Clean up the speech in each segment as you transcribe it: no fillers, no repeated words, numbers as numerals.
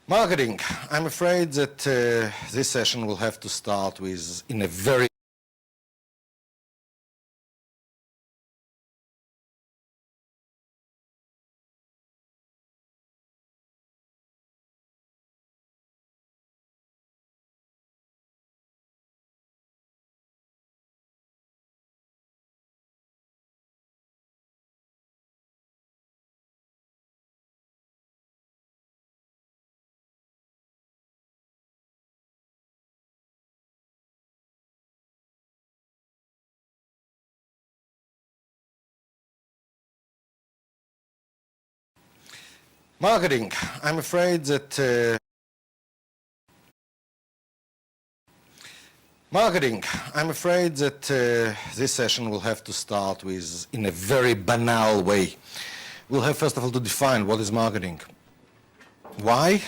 Marketing. I'm afraid that this session will have to start with in a very marketing. I'm afraid that marketing. I'm afraid that this session will have to start with in a very banal way. We'll have first of all to define what is marketing. Why?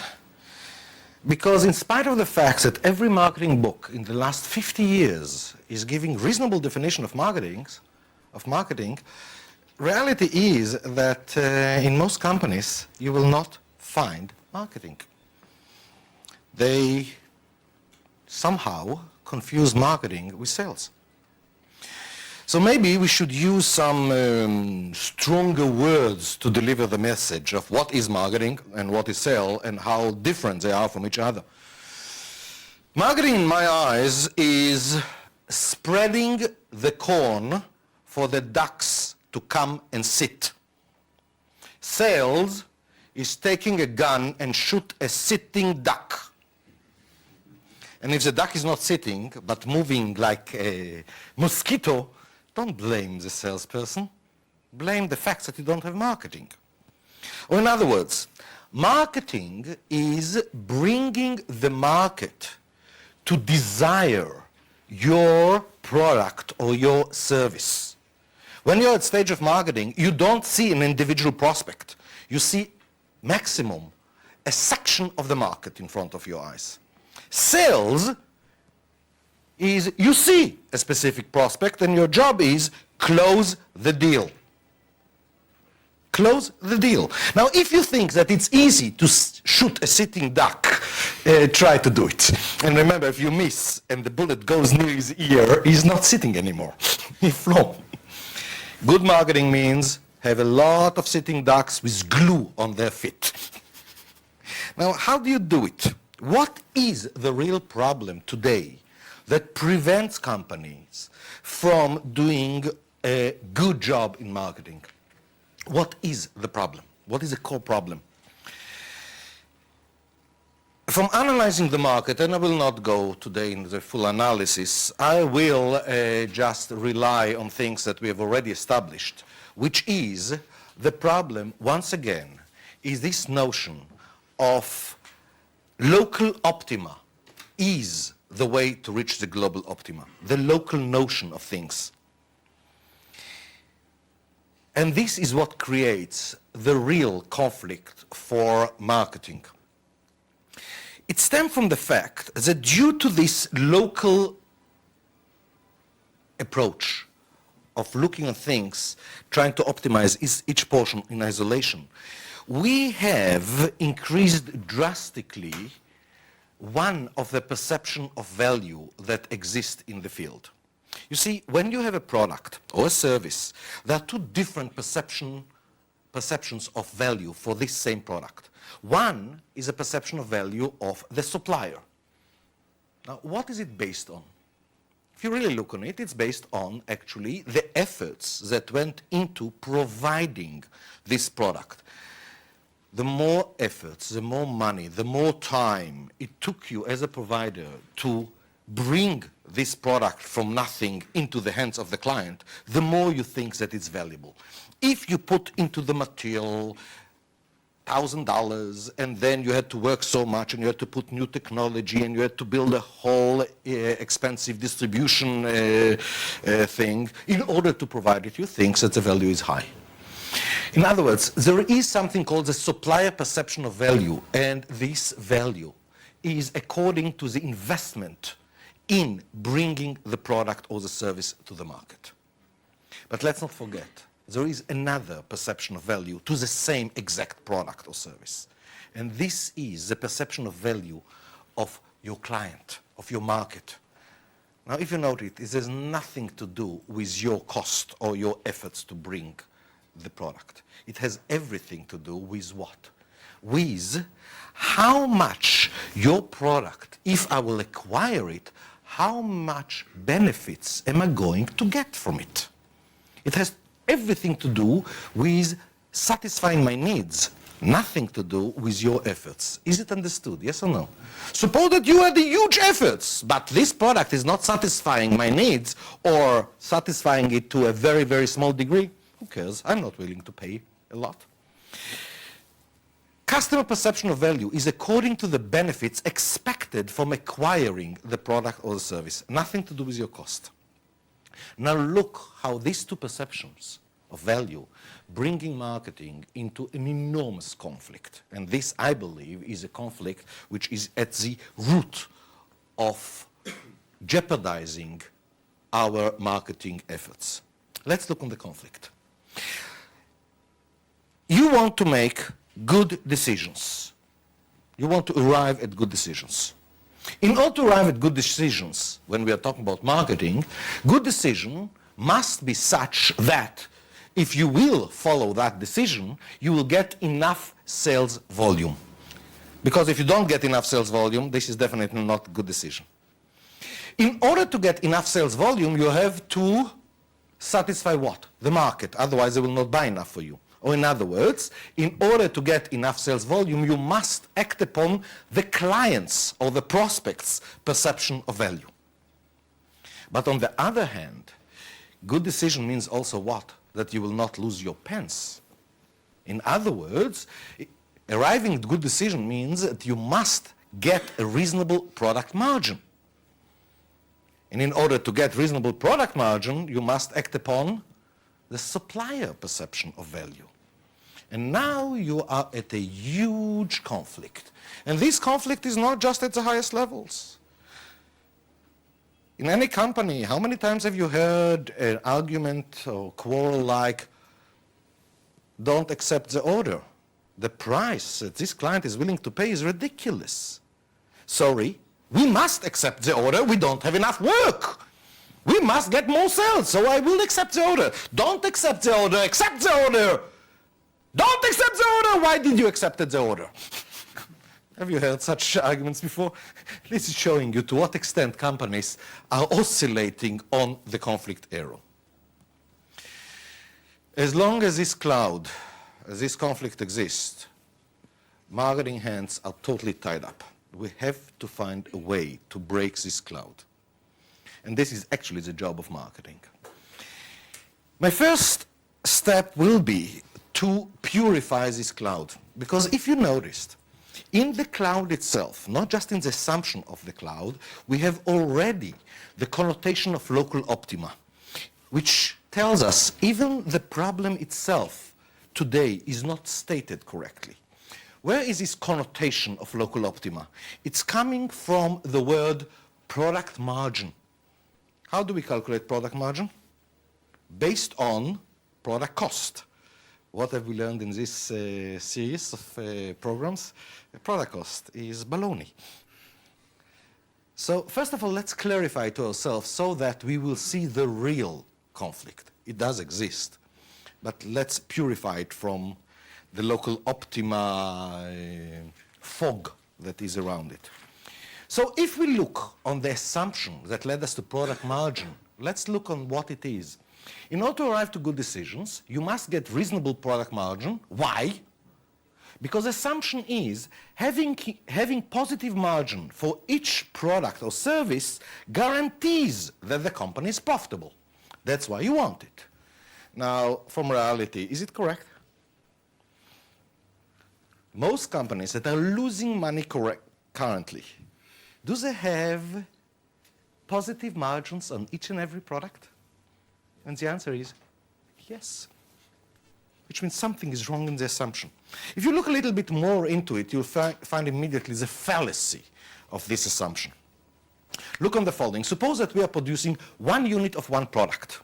Because in spite of the fact that every marketing book in the last 50 years is giving reasonable definition of marketing, reality is that in most companies you will not find marketing. They somehow confuse marketing with sales. So maybe we should use some stronger words to deliver the message of what is marketing and what is sales and how different they are from each other. Marketing, in my eyes, is spreading the corn for the ducks to come and sit. Sales is taking a gun and shoot a sitting duck. And if the duck is not sitting, but moving like a mosquito, don't blame the salesperson. Blame the fact that you don't have marketing. Or in other words, marketing is bringing the market to desire your product or your service. When you're at stage of marketing, you don't see an individual prospect. You see maximum a section of the market in front of your eyes. Sales is you see a specific prospect and your job is close the deal. Close the deal. Now, if you think that it's easy to shoot a sitting duck, try to do it. And remember, if you miss and the bullet goes near his ear, he's not sitting anymore. He's flown. Good marketing means have a lot of sitting ducks with glue on their feet. Now, how do you do it? What is the real problem today that prevents companies from doing a good job in marketing? What is the problem? What is the core problem? From analyzing the market, and I will not go today into the full analysis, I will just rely on things that we have already established, which is the problem, once again, is this notion of local optima is the way to reach the global optima, the local notion of things. And this is what creates the real conflict for marketing. It stems from the fact that due to this local approach of looking at things, trying to optimize each portion in isolation, we have increased drastically one of the perception of value that exists in the field. You see, when you have a product or a service, there are two different perceptions of value for this same product. One is a perception of value of the supplier. Now, what is it based on? If you really look on it, it's based on actually the efforts that went into providing this product. The more efforts, the more money, the more time it took you as a provider to bring this product from nothing into the hands of the client, the more you think that it's valuable. If you put into the material $1,000 and then you had to work so much and you had to put new technology and you had to build a whole expensive distribution thing in order to provide it, you think that the value is high. In other words, there is something called the supplier perception of value, and this value is according to the investment in bringing the product or the service to the market. But let's not forget, there is another perception of value to the same exact product or service. And this is the perception of value of your client, of your market. Now, if you note it has nothing to do with your cost or your efforts to bring the product. It has everything to do with what? With how much your product, if I will acquire it, how much benefits am I going to get from it? It has everything to do with satisfying my needs, nothing to do with your efforts. Is it understood, yes or no? Suppose that you had huge efforts, but this product is not satisfying my needs or satisfying it to a very, very small degree. Who cares? I'm not willing to pay a lot. Customer perception of value is according to the benefits expected from acquiring the product or the service, nothing to do with your cost. Now look how these two perceptions of value bringing marketing into an enormous conflict. And this, I believe, is a conflict which is at the root of jeopardizing our marketing efforts. Let's look on the conflict. You want to make good decisions. You want to arrive at good decisions. In order to arrive at good decisions, when we are talking about marketing, good decision must be such that if you will follow that decision, you will get enough sales volume. Because if you don't get enough sales volume, this is definitely not a good decision. In order to get enough sales volume, you have to satisfy what? The market. Otherwise, they will not buy enough for you. Or in other words, in order to get enough sales volume, you must act upon the client's or the prospect's perception of value. But on the other hand, good decision means also what? That you will not lose your pence. In other words, arriving at good decision means that you must get a reasonable product margin. And in order to get reasonable product margin, you must act upon the supplier perception of value. And now you are at a huge conflict. And this conflict is not just at the highest levels. In any company, how many times have you heard an argument or quarrel like, don't accept the order? The price that this client is willing to pay is ridiculous. Sorry, we must accept the order. We don't have enough work. We must get more sales, so I will accept the order. Don't accept the order, accept the order. Don't accept the order. Why did you accept the order? Have you heard such arguments before? This is showing you to what extent companies are oscillating on the conflict arrow. As long as this cloud, as this conflict exists, marketing hands are totally tied up. We have to find a way to break this cloud. And this is actually the job of marketing. My first step will be to purify this cloud. Because if you noticed, in the cloud itself, not just in the assumption of the cloud, we have already the connotation of local optima, which tells us even the problem itself today is not stated correctly. Where is this connotation of local optima? It's coming from the word product margin. How do we calculate product margin? Based on product cost. What have we learned in this series of programs? Product cost is baloney. So first of all, let's clarify to ourselves so that we will see the real conflict. It does exist, but let's purify it from the local optima fog that is around it. So if we look on the assumption that led us to product margin, let's look on what it is. In order to arrive to good decisions, you must get reasonable product margin. Why? Because assumption is having positive margin for each product or service guarantees that the company is profitable. That's why you want it. Now, from reality, is it correct? Most companies that are losing money currently, do they have positive margins on each and every product? And the answer is yes, which means something is wrong in the assumption. If you look a little bit more into it, you'll find immediately the fallacy of this assumption. Look on the following. Suppose that we are producing 1 unit of one product.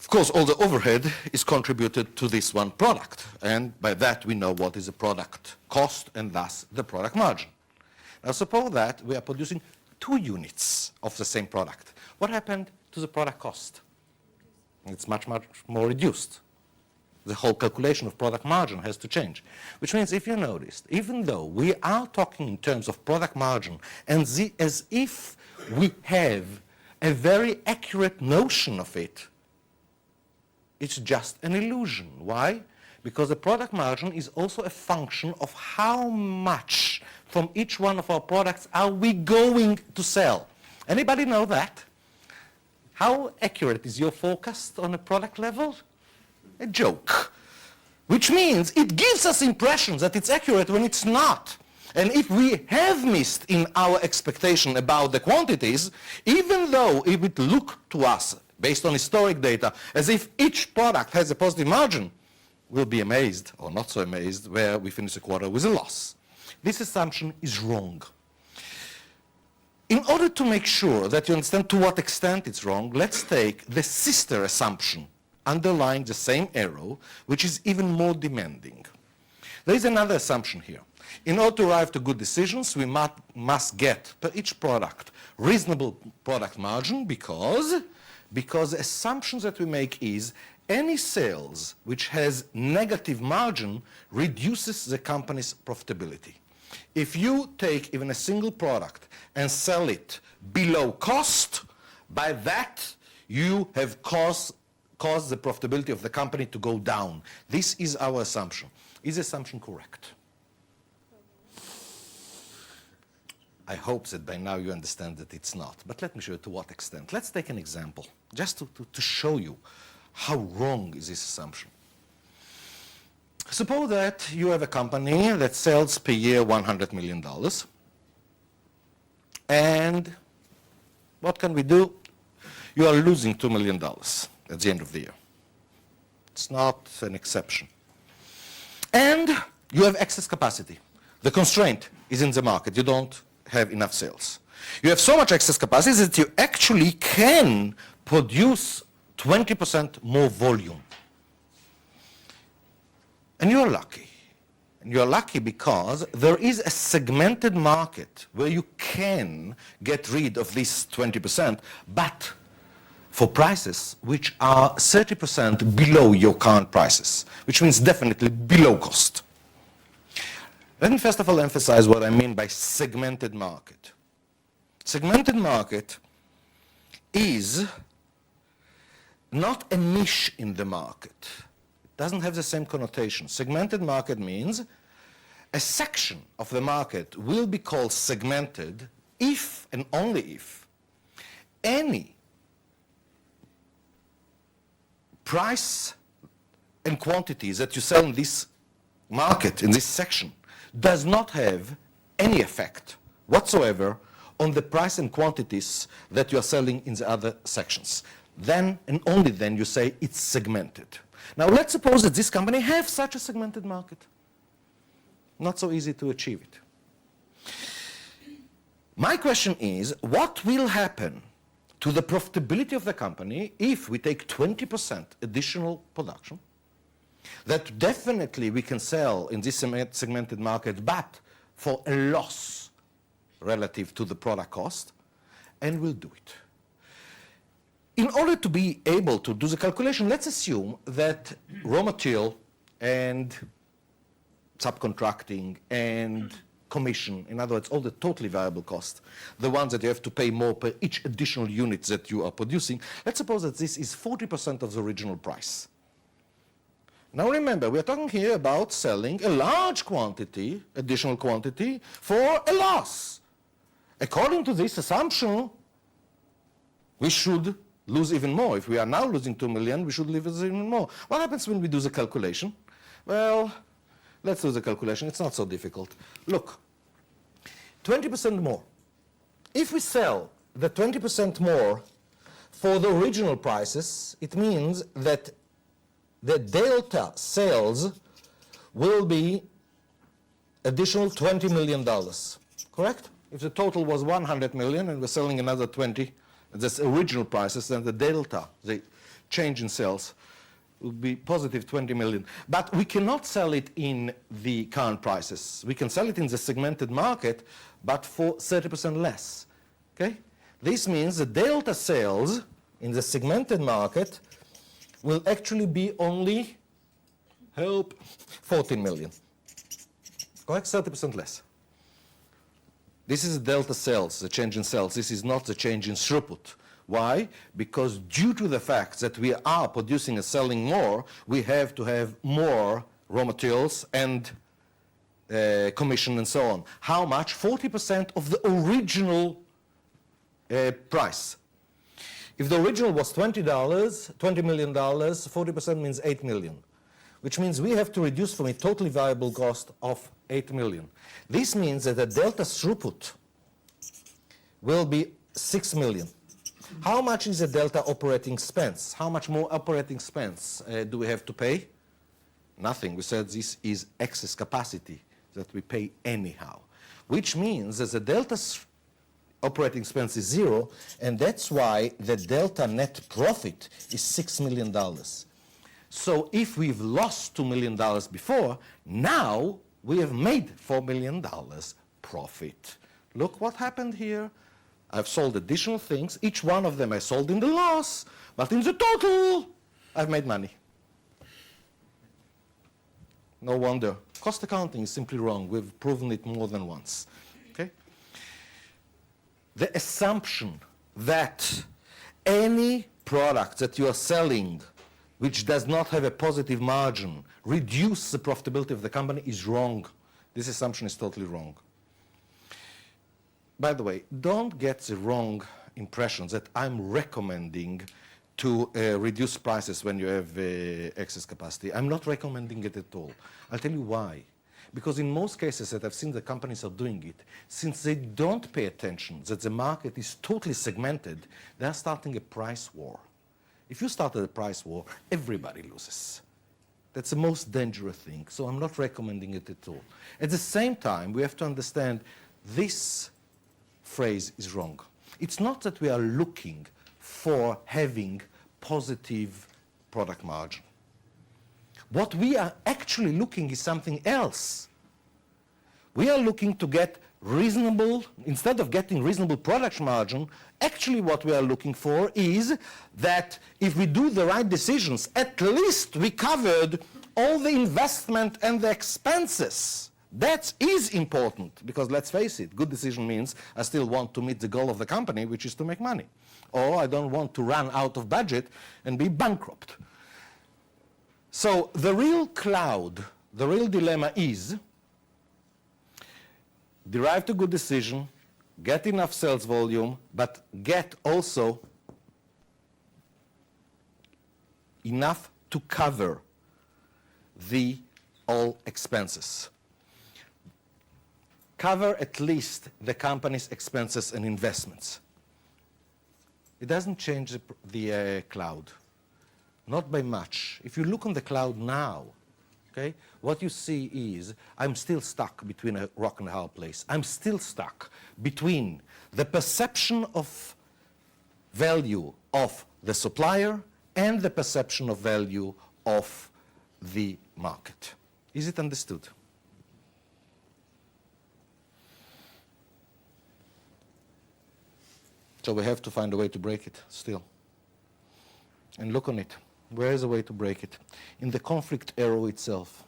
Of course, all the overhead is contributed to this one product, and by that we know what is the product cost and thus the product margin. Now suppose that we are producing 2 units of the same product. What happened to the product cost? It's much, much more reduced. The whole calculation of product margin has to change. Which means, if you noticed, even though we are talking in terms of product margin and as if we have a very accurate notion of it, it's just an illusion. Why? Because the product margin is also a function of how much from each one of our products are we going to sell. Anybody know that? How accurate is your forecast on a product level? A joke. Which means it gives us impressions that it's accurate when it's not. And if we have missed in our expectation about the quantities, even though it would look to us, based on historic data, as if each product has a positive margin, we'll be amazed, or not so amazed, where we finish a quarter with a loss. This assumption is wrong. In order to make sure that you understand to what extent it's wrong, let's take the sister assumption underlying the same arrow, which is even more demanding. There is another assumption here. In order to arrive to good decisions, we must get per each product reasonable product margin because the assumptions that we make is any sales which has negative margin reduces the company's profitability. If you take even a single product and sell it below cost, by that you have caused the profitability of the company to go down. This is our assumption. Is the assumption correct? I hope that by now you understand that it's not. But let me show you to what extent. Let's take an example, just to show you how wrong is this assumption. Suppose that you have a company that sells per year $100 million. And what can we do? You are losing $2 million at the end of the year. It's not an exception. And you have excess capacity. The constraint is in the market. You don't have enough sales. You have so much excess capacity that you actually can produce 20% more volume. And you're lucky. And you're lucky because there is a segmented market where you can get rid of this 20%, but for prices which are 30% below your current prices, which means definitely below cost. Let me first of all emphasize what I mean by segmented market. Segmented market is not a niche in the market. It doesn't have the same connotation. Segmented market means a section of the market will be called segmented if and only if any price and quantities that you sell in this market, in this section, does not have any effect whatsoever on the price and quantities that you are selling in the other sections. Then and only then you say it's segmented. Now let's suppose that this company has such a segmented market. Not so easy to achieve it. My question is, what will happen to the profitability of the company if we take 20% additional production that definitely we can sell in this segmented market, but for a loss relative to the product cost, and we'll do it. In order to be able to do the calculation, let's assume that raw material and subcontracting and commission, in other words, all the totally variable costs, the ones that you have to pay more per each additional unit that you are producing, let's suppose that this is 40% of the original price. Now remember, we are talking here about selling a large quantity, additional quantity, for a loss. According to this assumption, we should lose even more. If we are now losing 2 million, we should lose even more. What happens when we do the calculation? Well, let's do the calculation. It's not so difficult. Look, 20% more. If we sell the 20% more for the original prices, it means that the delta sales will be additional $20 million, correct? If the total was 100 million and we're selling another 20, that's original prices, then the delta, the change in sales will be positive 20 million. But we cannot sell it in the current prices. We can sell it in the segmented market, but for 30% less. Okay? This means the delta sales in the segmented market will actually be only, 14 million. Correct? 30% less. This is the delta sales, the change in sales. This is not the change in throughput. Why? Because due to the fact that we are producing and selling more, we have to have more raw materials and commission and so on. How much? 40% of the original price. If the original was $20 million, 40% means 8 million, which means we have to reduce from a totally variable cost of 8 million. This means that the delta throughput will be 6 million. How much is the delta operating expense? How much more operating expense do we have to pay? Nothing. We said this is excess capacity that we pay anyhow, which means that the delta operating expense is 0, and that's why the delta net profit is $6 million. So if we've lost $2 million before, now we have made $4 million profit. Look what happened here. I've sold additional things. Each one of them I sold in the loss, but in the total, I've made money. No wonder. Cost accounting is simply wrong. We've proven it more than once. Okay? The assumption that any product that you are selling which does not have a positive margin reduce the profitability of the company is wrong. This assumption is totally wrong. By the way, don't get the wrong impression that I'm recommending to reduce prices when you have excess capacity. I'm not recommending it at all. I'll tell you why. Because in most cases that I've seen the companies are doing it, since they don't pay attention that the market is totally segmented, they're starting a price war. If you started a price war, everybody loses. That's the most dangerous thing, so I'm not recommending it at all. At the same time, we have to understand this phrase is wrong. It's not that we are looking for having positive product margin. What we are actually looking is something else. We are looking to get reasonable, instead of getting reasonable product margin, actually what we are looking for is that if we do the right decisions, at least we covered all the investment and the expenses. That is important, because let's face it, good decision means I still want to meet the goal of the company, which is to make money. Or I don't want to run out of budget and be bankrupt. So the real cloud, the real dilemma is derive a good decision, get enough sales volume, but get also enough to cover the all expenses. Cover at least the company's expenses and investments. It doesn't change the cloud, not by much. If you look on the cloud now, okay, what you see is I'm still stuck between a rock and a hard place. I'm still stuck between the perception of value of the supplier and the perception of value of the market. Is it understood? So we have to find a way to break it still. And look on it. Where is a way to break it? In the conflict arrow itself.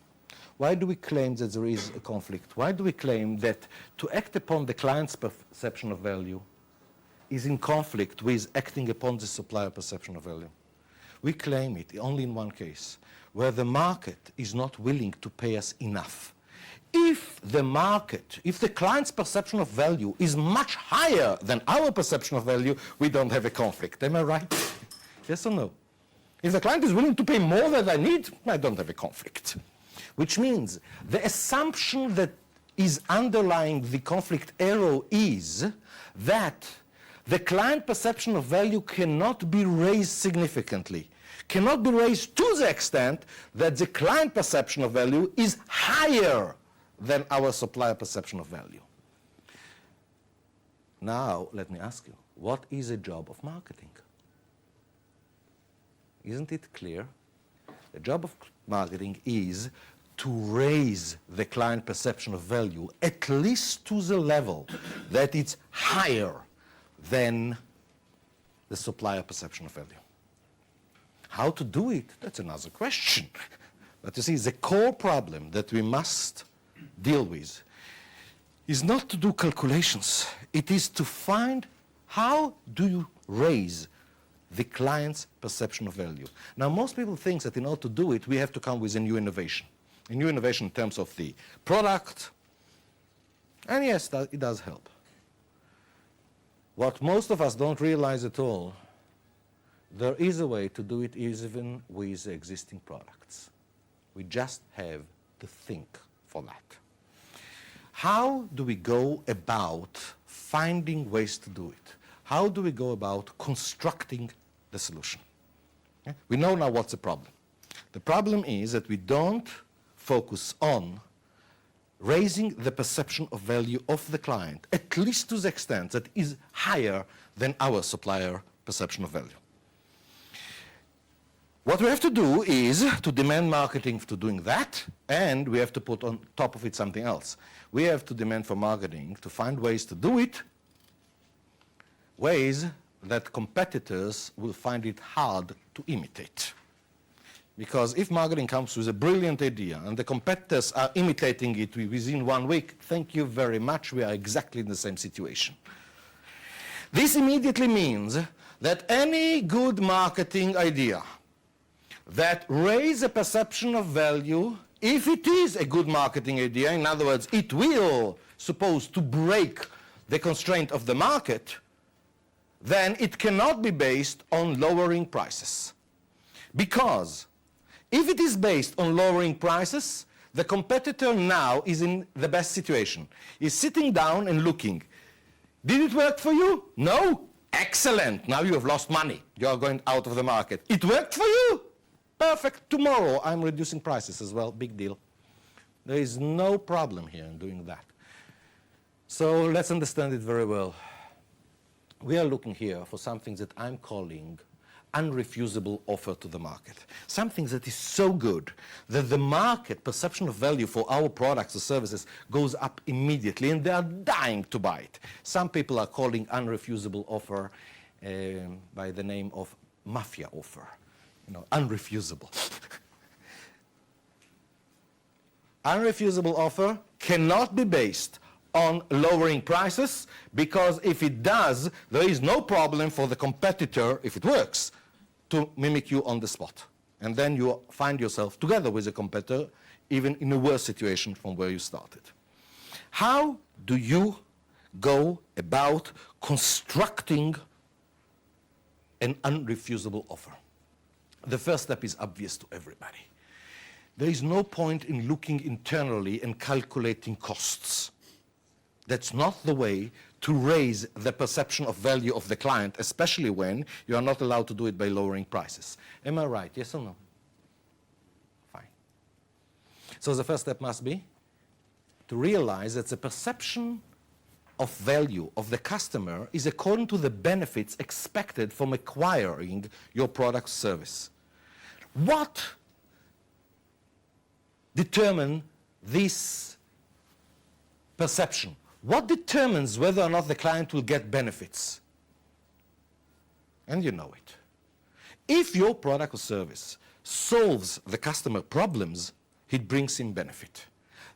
Why do we claim that there is a conflict? Why do we claim that to act upon the client's perception of value is in conflict with acting upon the supplier perception of value? We claim it only in one case, where the market is not willing to pay us enough. If the market, if the client's perception of value is much higher than our perception of value, we don't have a conflict. Am I right? Yes or no? If the client is willing to pay more than I need, I don't have a conflict. Which means the assumption that is underlying the conflict arrow is that the client perception of value cannot be raised significantly, cannot be raised to the extent that the client perception of value is higher than our supplier perception of value. Now, let me ask you, what is the job of marketing? Isn't it clear? The job of marketing is to raise the client perception of value at least to the level that it's higher than the supplier perception of value. How to do it? That's another question. But you see, the core problem that we must deal with is not to do calculations. It is to find how do you raise the client's perception of value. Now, most people think that in order to do it, we have to come with a new innovation. A new innovation in terms of the product. And yes, it does help. What most of us don't realize at all, there is a way to do it even with existing products. We just have to think for that. How do we go about finding ways to do it? How do we go about constructing the solution? Okay? We know now what's the problem. The problem is that we don't focus on raising the perception of value of the client, at least to the extent that is higher than our supplier perception of value. What we have to do is to demand marketing to doing that, and we have to put on top of it something else. We have to demand for marketing to find ways to do it, ways that competitors will find it hard to imitate. Because if marketing comes with a brilliant idea and the competitors are imitating it within 1 week, thank you very much, we are exactly in the same situation. This immediately means that any good marketing idea that raises a perception of value, if it is a good marketing idea, in other words, it will suppose to break the constraint of the market, then it cannot be based on lowering prices. Because if it is based on lowering prices, the competitor now is in the best situation. He's sitting down and looking. Did it work for you? No? Excellent. Now you have lost money. You are going out of the market. It worked for you? Perfect. Tomorrow I'm reducing prices as well. Big deal. There is no problem here in doing that. So let's understand it very well. We are looking here for something that I'm calling unrefusable offer to the market. Something that is so good that the market perception of value for our products or services goes up immediately and they are dying to buy it. Some people are calling unrefusable offer by the name of mafia offer. You know, unrefusable. Unrefusable offer cannot be based on lowering prices, because if it does, there is no problem for the competitor, if it works, to mimic you on the spot. And then you find yourself together with a competitor, even in a worse situation from where you started. How do you go about constructing an unrefusable offer? The first step is obvious to everybody. There is no point in looking internally and calculating costs. That's not the way to raise the perception of value of the client, especially when you are not allowed to do it by lowering prices. Am I right? Yes or no? Fine. So the first step must be to realize that the perception of value of the customer is according to the benefits expected from acquiring your product or service. What determines this perception? What determines whether or not the client will get benefits? And you know it. If your product or service solves the customer problems, it brings him benefit.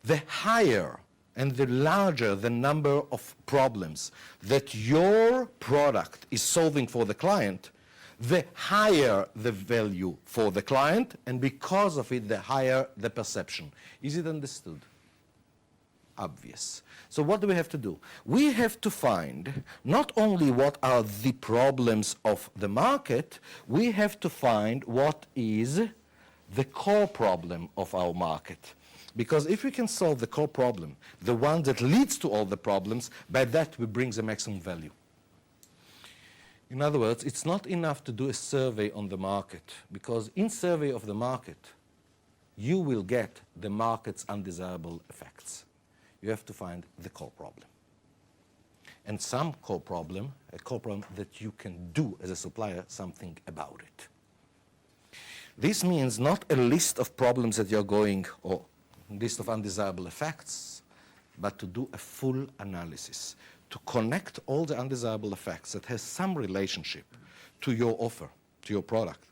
The higher and the larger the number of problems that your product is solving for the client, the higher the value for the client, and because of it, the higher the perception. Is it understood? Obvious. So what do we have to do? We have to find not only what are the problems of the market, we have to find what is the core problem of our market. Because if we can solve the core problem, the one that leads to all the problems, by that we bring the maximum value. In other words, it's not enough to do a survey on the market, because in survey of the market, you will get the market's undesirable effects. You have to find the core problem. And some core problem, a core problem that you can do as a supplier something about it. This means not a list of problems that you're going, or list of undesirable effects, but to do a full analysis, to connect all the undesirable effects that has some relationship to your offer, to your product,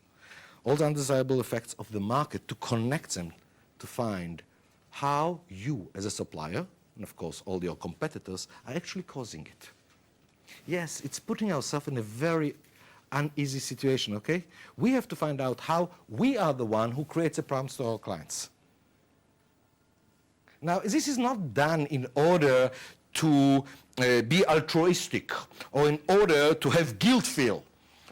all the undesirable effects of the market, to connect them, to find how you as a supplier, and of course all your competitors, are actually causing it. Yes, it's putting ourselves in a very uneasy situation, okay? We have to find out how we are the one who creates the problems to our clients. Now, this is not done in order to be altruistic or in order to have guilt feel.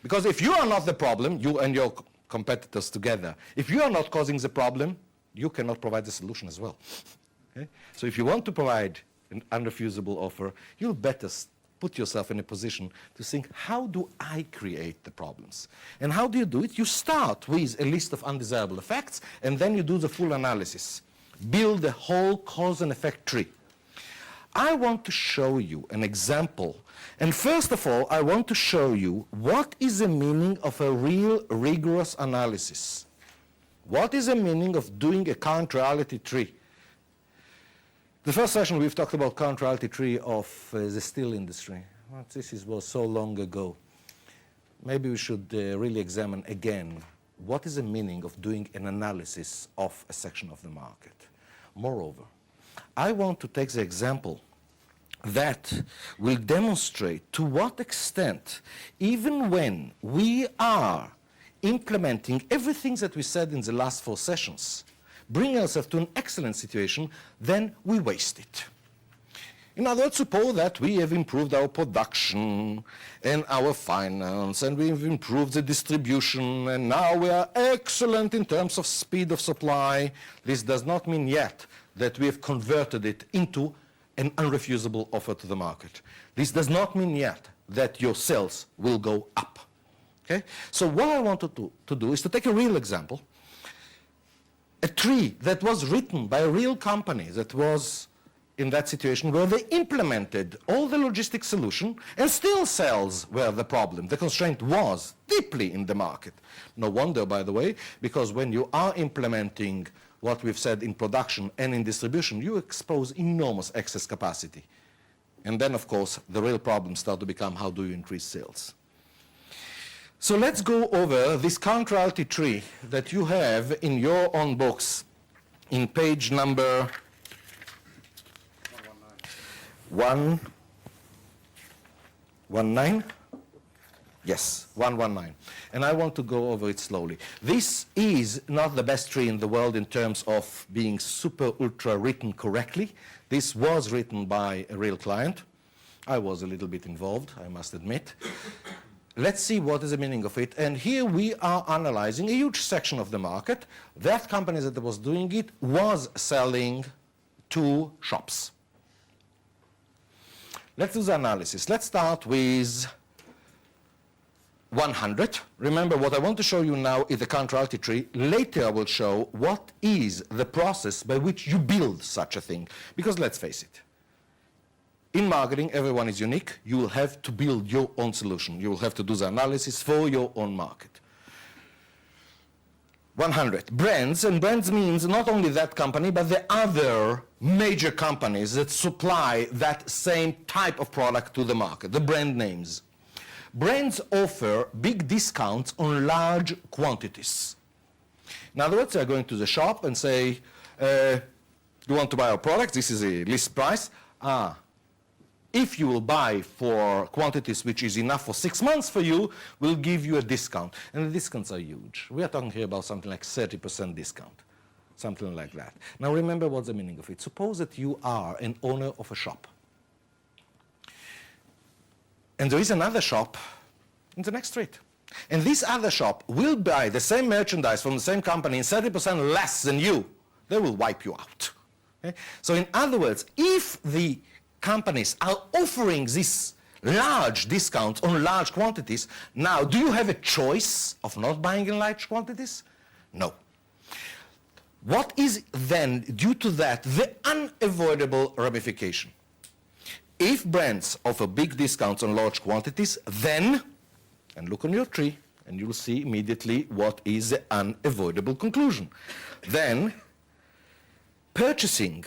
Because if you are not the problem, you and your competitors together, if you are not causing the problem, you cannot provide the solution as well. Okay? So if you want to provide an unrefusable offer, you'll better put yourself in a position to think, how do I create the problems? And how do you do it? You start with a list of undesirable effects, and then you do the full analysis. Build the whole cause and effect tree. I want to show you an example. And first of all, I want to show you what is the meaning of a real rigorous analysis. What is the meaning of doing a current reality tree? The first session we've talked about current reality tree of the steel industry. Well, was so long ago. Maybe we should really examine again what is the meaning of doing an analysis of a section of the market. Moreover, I want to take the example that will demonstrate to what extent, even when we are implementing everything that we said in the last 4 sessions, bring ourselves to an excellent situation, then we waste it. In other words, suppose that we have improved our production and our finance, and we've improved the distribution, and now we are excellent in terms of speed of supply. This does not mean yet that we have converted it into an unrefusable offer to the market. This does not mean yet that your sales will go up. Okay? So what I wanted to do is to take a real example, a tree that was written by a real company that was in that situation where they implemented all the logistic solution and still sales were the problem. The constraint was deeply in the market. No wonder, by the way, because when you are implementing what we've said in production and in distribution, you expose enormous excess capacity. And then, of course, the real problems start to become how do you increase sales. So let's go over this current reality tree that you have in your own books in page number 119? Yes, 119. And I want to go over it slowly. This is not the best tree in the world in terms of being super ultra written correctly. This was written by a real client. I was a little bit involved, I must admit. Let's see what is the meaning of it. And here we are analyzing a huge section of the market. That company that was doing it was selling to shops. Let's do the analysis. Let's start with 100. Remember, what I want to show you now is the current reality tree. Later I will show what is the process by which you build such a thing. Because let's face it, in marketing, everyone is unique. You will have to build your own solution. You will have to do the analysis for your own market. 100. Brands, and brands means not only that company, but the other major companies that supply that same type of product to the market, the brand names. Brands offer big discounts on large quantities. In other words, they're going to the shop and say, you want to buy our product? This is a list price. If you will buy for quantities which is enough for 6 months for you, we'll give you a discount. And the discounts are huge. We are talking here about something like 30% discount, something like that. Now remember what's the meaning of it. Suppose that you are an owner of a shop. And there is another shop in the next street. And this other shop will buy the same merchandise from the same company in 30% less than you. They will wipe you out. Okay? So in other words, if the companies are offering this large discounts on large quantities, now do you have a choice of not buying in large quantities? No. What is then, due to that, the unavoidable ramification? If brands offer big discounts on large quantities, then, and look on your tree, and you'll see immediately what is the unavoidable conclusion. Then, purchasing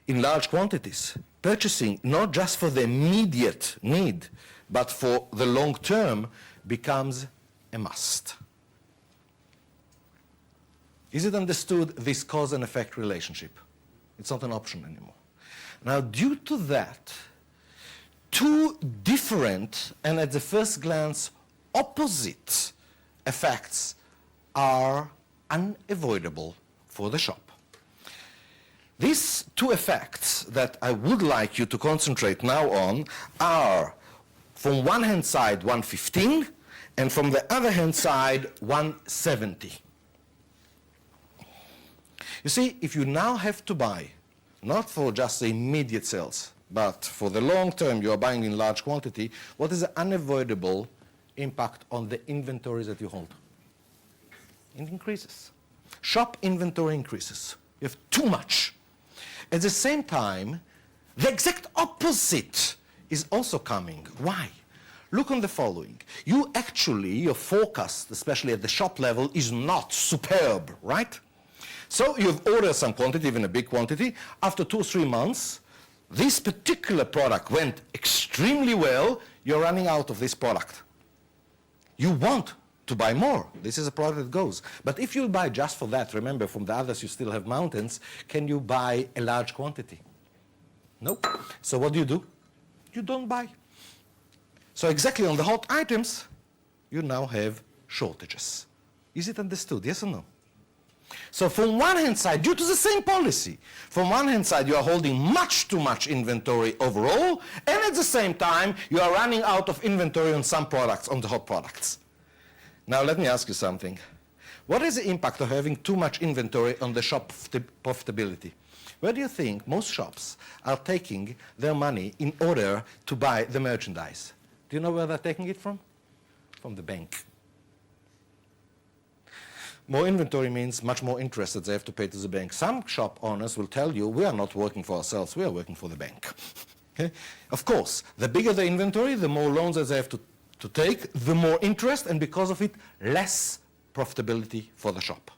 in large quantities, purchasing not just for the immediate need, but for the long term, becomes a must. Is it understood, this cause and effect relationship? It's not an option anymore. Now, due to that, two different and at the first glance opposite effects are unavoidable for the shop. These two effects that I would like you to concentrate now on are, from one hand side, 115, and from the other hand side, 170. You see, if you now have to buy, not for just the immediate sales, but for the long term you are buying in large quantity, what is the unavoidable impact on the inventories that you hold? It increases. Shop inventory increases. You have too much. At the same time, the exact opposite is also coming. Why? Look on the following. Your forecast, especially at the shop level, is not superb, right? So you've ordered some quantity, even a big quantity. After 2 or 3 months, this particular product went extremely well. You're running out of this product. You want to buy more. This is a product that goes. But if you buy just for that, remember, from the others you still have mountains, can you buy a large quantity? Nope. So what do? You don't buy. So exactly on the hot items, you now have shortages. Is it understood? Yes or no? So from one hand side, due to the same policy, from one hand side you are holding much too much inventory overall, and at the same time you are running out of inventory on some products, on the hot products. Now let me ask you something. What is the impact of having too much inventory on the shop profitability? Where do you think most shops are taking their money in order to buy the merchandise? Do you know where they're taking it from? From the bank. More inventory means much more interest that they have to pay to the bank. Some shop owners will tell you, we are not working for ourselves, we are working for the bank. Okay? Of course, the bigger the inventory, the more loans that they have to take, the more interest, and because of it, less profitability for the shop.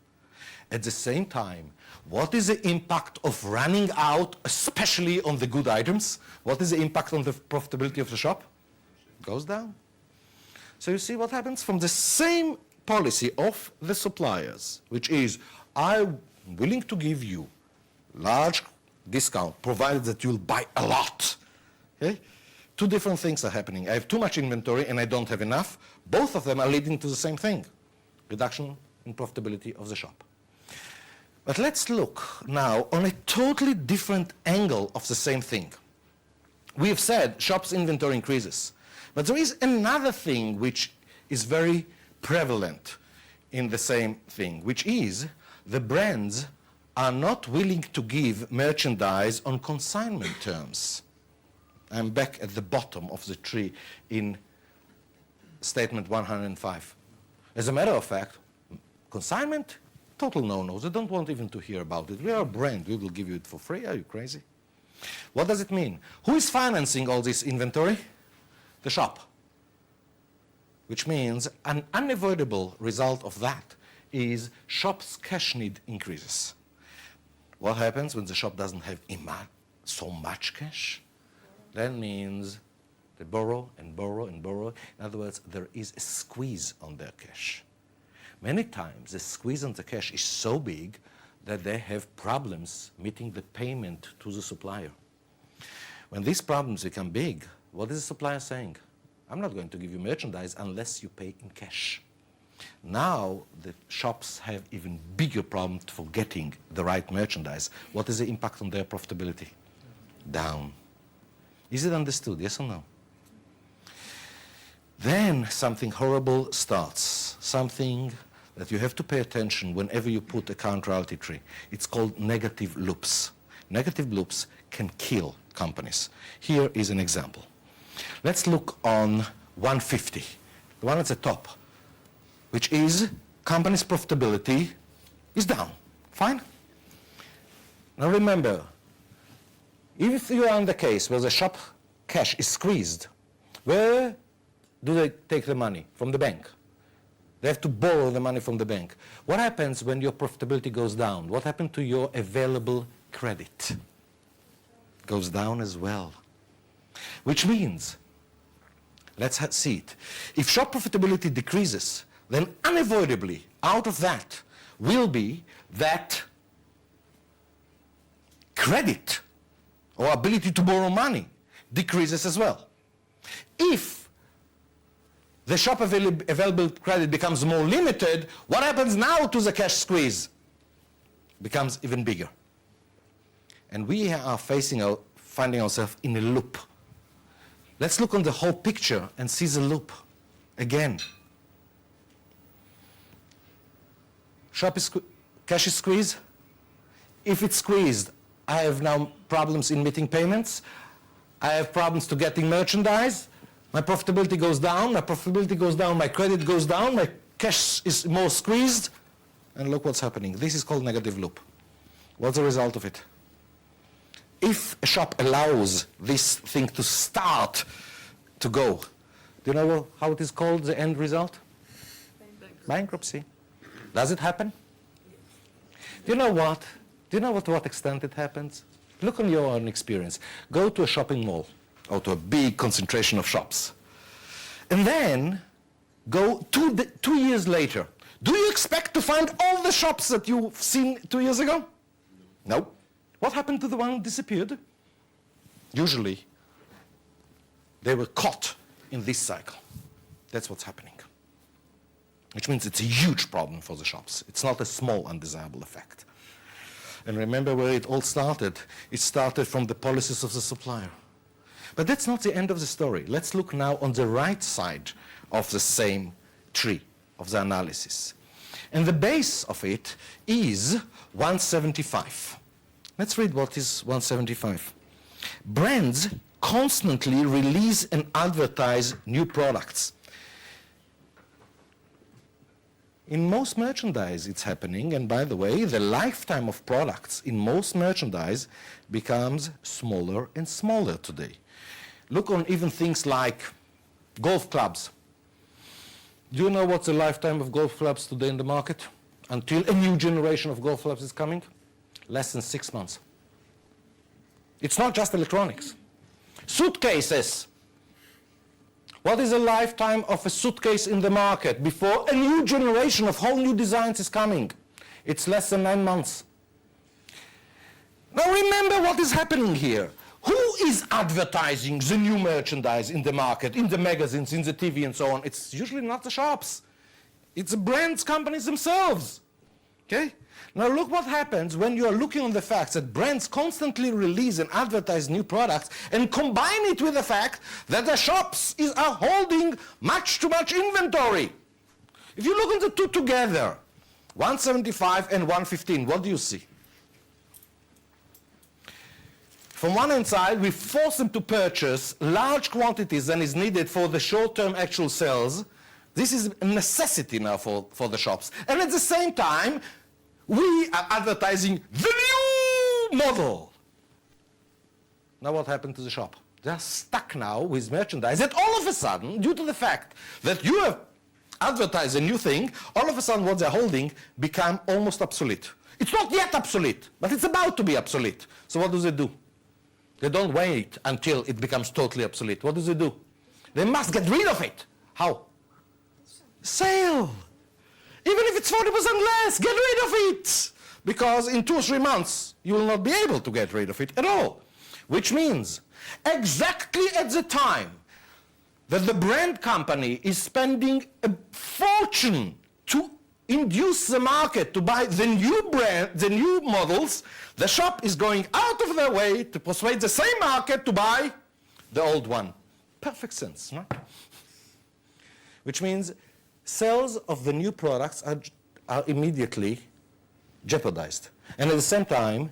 At the same time, what is the impact of running out, especially on the good items? What is the impact on the profitability of the shop? It goes down. So you see what happens from the same policy of the suppliers, which is, I'm willing to give you large discount, provided that you'll buy a lot. Okay? Two different things are happening. I have too much inventory and I don't have enough. Both of them are leading to the same thing, reduction in profitability of the shop. But let's look now on a totally different angle of the same thing. We have said shop's inventory increases, but there is another thing which is very prevalent in the same thing, which is the brands are not willing to give merchandise on consignment terms. I'm back at the bottom of the tree in statement 105. As a matter of fact, consignment, total no-no. They don't want even to hear about it. We are a brand. We will give you it for free. Are you crazy? What does it mean? Who is financing all this inventory? The shop. Which means an unavoidable result of that is shop's cash need increases. What happens when the shop doesn't have so much cash? That means they borrow and borrow and borrow. In other words, there is a squeeze on their cash. Many times the squeeze on the cash is so big that they have problems meeting the payment to the supplier. When these problems become big, what is the supplier saying? I'm not going to give you merchandise unless you pay in cash. Now the shops have even bigger problem for getting the right merchandise. What is the impact on their profitability? Down. Is it understood, yes or no? Then something horrible starts, something that you have to pay attention whenever you put a counterality tree. It's called negative loops. Negative loops can kill companies. Here is an example. Let's look on 150, the one at the top, which is company's profitability is down. Fine? Now remember, if you are in the case where the shop cash is squeezed, where do they take the money? From the bank. They have to borrow the money from the bank. What happens when your profitability goes down? What happens to your available credit? Goes down as well. Which means, let's see it. If shop profitability decreases, then unavoidably out of that will be that credit or ability to borrow money decreases as well. If the shop available credit becomes more limited, what happens now to the cash squeeze? Becomes even bigger. And we are finding ourselves in a loop. Let's look on the whole picture and see the loop again. Cash is squeezed. If it's squeezed, I have now problems in meeting payments. I have problems to getting merchandise. My profitability goes down. My profitability goes down. My credit goes down. My cash is more squeezed. And look what's happening. This is called negative loop. What's the result of it? If a shop allows this thing to start to go, do you know how it is called, the end result? Bankruptcy. Does it happen? Do you know what? Do you know to what extent it happens? Look on your own experience. Go to a shopping mall or to a big concentration of shops. And then go 2 years later. Do you expect to find all the shops that you've seen 2 years ago? No. What happened to the one who disappeared? Usually, they were caught in this cycle. That's what's happening. Which means it's a huge problem for the shops. It's not a small undesirable effect. And remember where it all started. It started from the policies of the supplier. But that's not the end of the story. Let's look now on the right side of the same tree of the analysis. And the base of it is 175. Let's read what is 175. Brands constantly release and advertise new products. In most merchandise it's happening, and by the way, the lifetime of products in most merchandise becomes smaller and smaller today. Look on even things like golf clubs. Do you know what's the lifetime of golf clubs today in the market? Until a new generation of golf clubs is coming? Less than 6 months. It's not just electronics. Suitcases. What is the lifetime of a suitcase in the market before a new generation of whole new designs is coming? It's less than 9 months. Now remember what is happening here. Who is advertising the new merchandise in the market, in the magazines, in the TV and so on? It's usually not the shops. It's the brands, companies themselves. Okay? Now look what happens when you are looking on the facts that brands constantly release and advertise new products and combine it with the fact that the shops are holding much too much inventory. If you look at the two together, 175 and 115, what do you see? From one hand side, we force them to purchase large quantities than is needed for the short-term actual sales. This is a necessity now for the shops. And at the same time, we are advertising the new model. Now what happened to the shop? They're stuck now with merchandise that all of a sudden, due to the fact that you have advertised a new thing, all of a sudden what they're holding become almost obsolete. It's not yet obsolete, but it's about to be obsolete. So what do? They don't wait until it becomes totally obsolete. What do? They must get rid of it. How? Sale. Even if it's 40% less, get rid of it. Because in 2 or 3 months, you will not be able to get rid of it at all. Which means, exactly at the time that the brand company is spending a fortune to induce the market to buy the new brand, the new models, the shop is going out of their way to persuade the same market to buy the old one. Perfect sense, right? Which means sales of the new products are immediately jeopardized. And at the same time,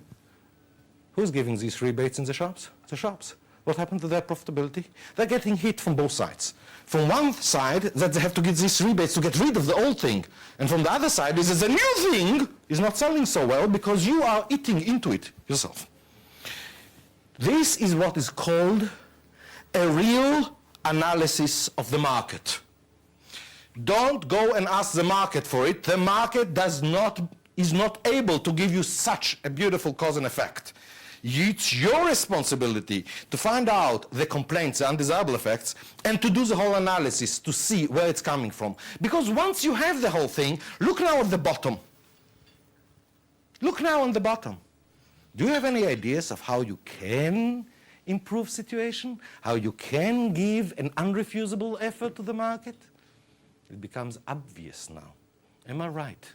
who's giving these rebates in the shops? The shops. What happened to their profitability? They're getting hit from both sides. From one side, that they have to get these rebates to get rid of the old thing. And from the other side is that the new thing is not selling so well because you are eating into it yourself. This is what is called a real analysis of the market. Don't go and ask the market for it. The market is not able to give you such a beautiful cause and effect. It's your responsibility to find out the complaints, the undesirable effects, and to do the whole analysis to see where it's coming from. Because once you have the whole thing, look now at the bottom. Look now on the bottom. Do you have any ideas of how you can improve situation? How you can give an unrefusable effort to the market? It becomes obvious now. Am I right?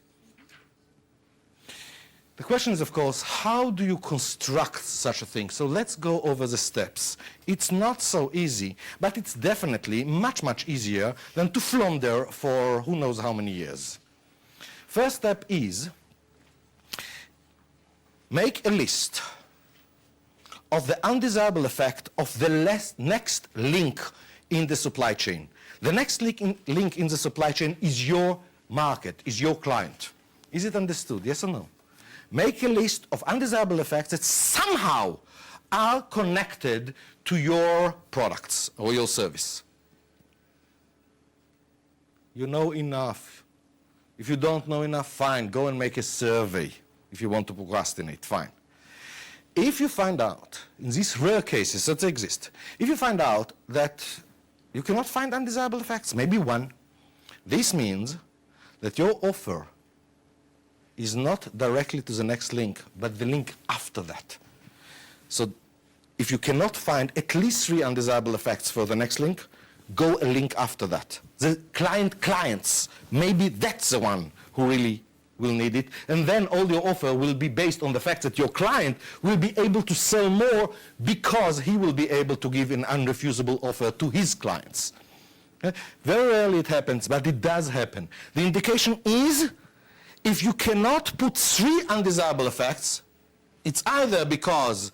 The question is, of course, how do you construct such a thing? So let's go over the steps. It's not so easy, but it's definitely much, much easier than to flounder for who knows how many years. First step is make a list of the undesirable effect of the next link in the supply chain. The next link in the supply chain is your market, is your client. Is it understood? Yes or no? Make a list of undesirable effects that somehow are connected to your products or your service. You know enough. If you don't know enough, fine, go and make a survey. If you want to procrastinate, fine. If you find out, in these rare cases that exist, if you find out that you cannot find undesirable effects, maybe one, this means that your offer is not directly to the next link, but the link after that. So if you cannot find at least 3 undesirable effects for the next link, go a link after that. The clients, maybe that's the one who really will need it, and then all your offer will be based on the fact that your client will be able to sell more because he will be able to give an unrefusable offer to his clients. Very rarely it happens, but it does happen. The indication is, if you cannot put 3 undesirable effects, it's either because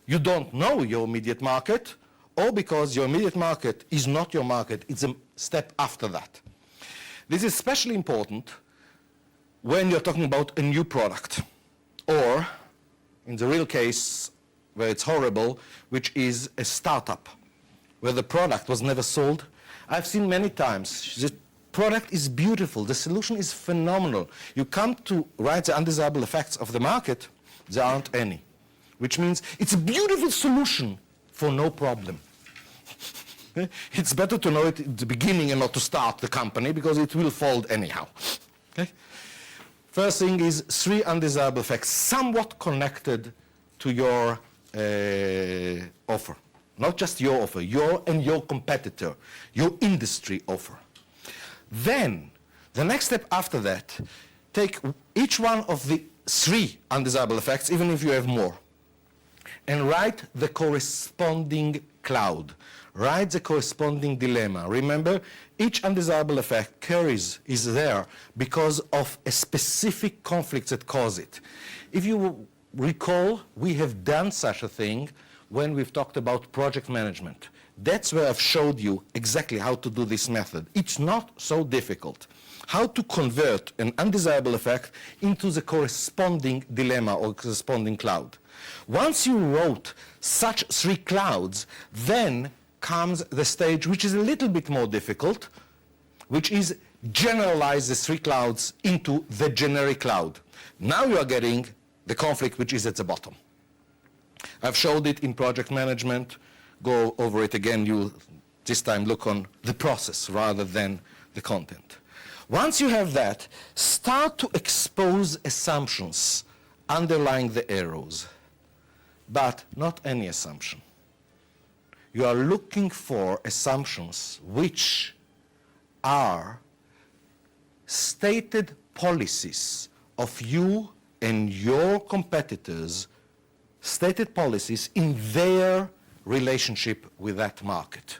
you don't know your immediate market, or because your immediate market is not your market, it's a step after that. This is especially important when you're talking about a new product, or in the real case where it's horrible, which is a startup, where the product was never sold. I've seen many times, the product is beautiful, the solution is phenomenal. You come to write the undesirable effects of the market, there aren't any, which means it's a beautiful solution for no problem. It's better to know it at the beginning and not to start the company, because it will fold anyhow. Okay? First thing is 3 undesirable effects, somewhat connected to your offer. Not just your offer, your and your competitor, your industry offer. Then, the next step after that, take each one of the 3 undesirable effects, even if you have more, and write the corresponding cloud. Write the corresponding dilemma. Remember, each undesirable effect is there because of a specific conflict that cause it. If you recall, we have done such a thing when we've talked about project management. That's where I've showed you exactly how to do this method. It's not so difficult. How to convert an undesirable effect into the corresponding dilemma or corresponding cloud. Once you wrote such 3 clouds, then comes the stage which is a little bit more difficult, which is generalize the 3 clouds into the generic cloud. Now you are getting the conflict which is at the bottom. I've showed it in project management. Go over it again. You this time look on the process rather than the content. Once you have that, start to expose assumptions underlying the arrows, but not any assumption. You are looking for assumptions which are stated policies of you and your competitors, stated policies in their relationship with that market.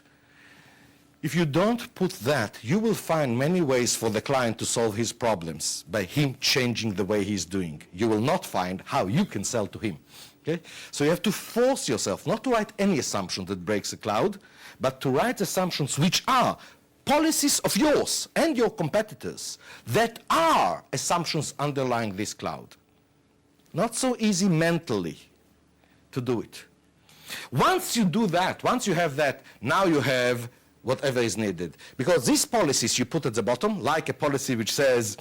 If you don't put that, you will find many ways for the client to solve his problems by him changing the way he's doing. You will not find how you can sell to him. Okay? So you have to force yourself not to write any assumption that breaks the cloud, but to write assumptions which are policies of yours and your competitors that are assumptions underlying this cloud. Not so easy mentally to do it. Once you do that, once you have that, now you have whatever is needed. Because these policies you put at the bottom, like a policy which says,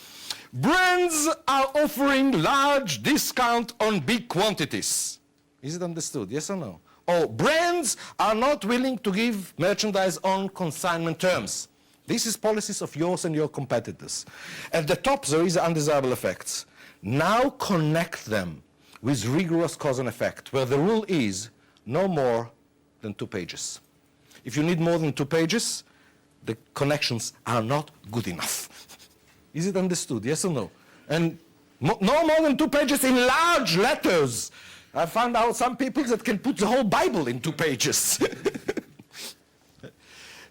brands are offering large discount on big quantities. Is it understood? Yes or no? Or brands are not willing to give merchandise on consignment terms. This is policies of yours and your competitors. At the top, there is undesirable effects. Now connect them with rigorous cause and effect, where the rule is no more than 2 pages. If you need more than 2 pages, the connections are not good enough. Is it understood? Yes or no? And no more than 2 pages in large letters. I found out some people that can put the whole Bible in 2 pages.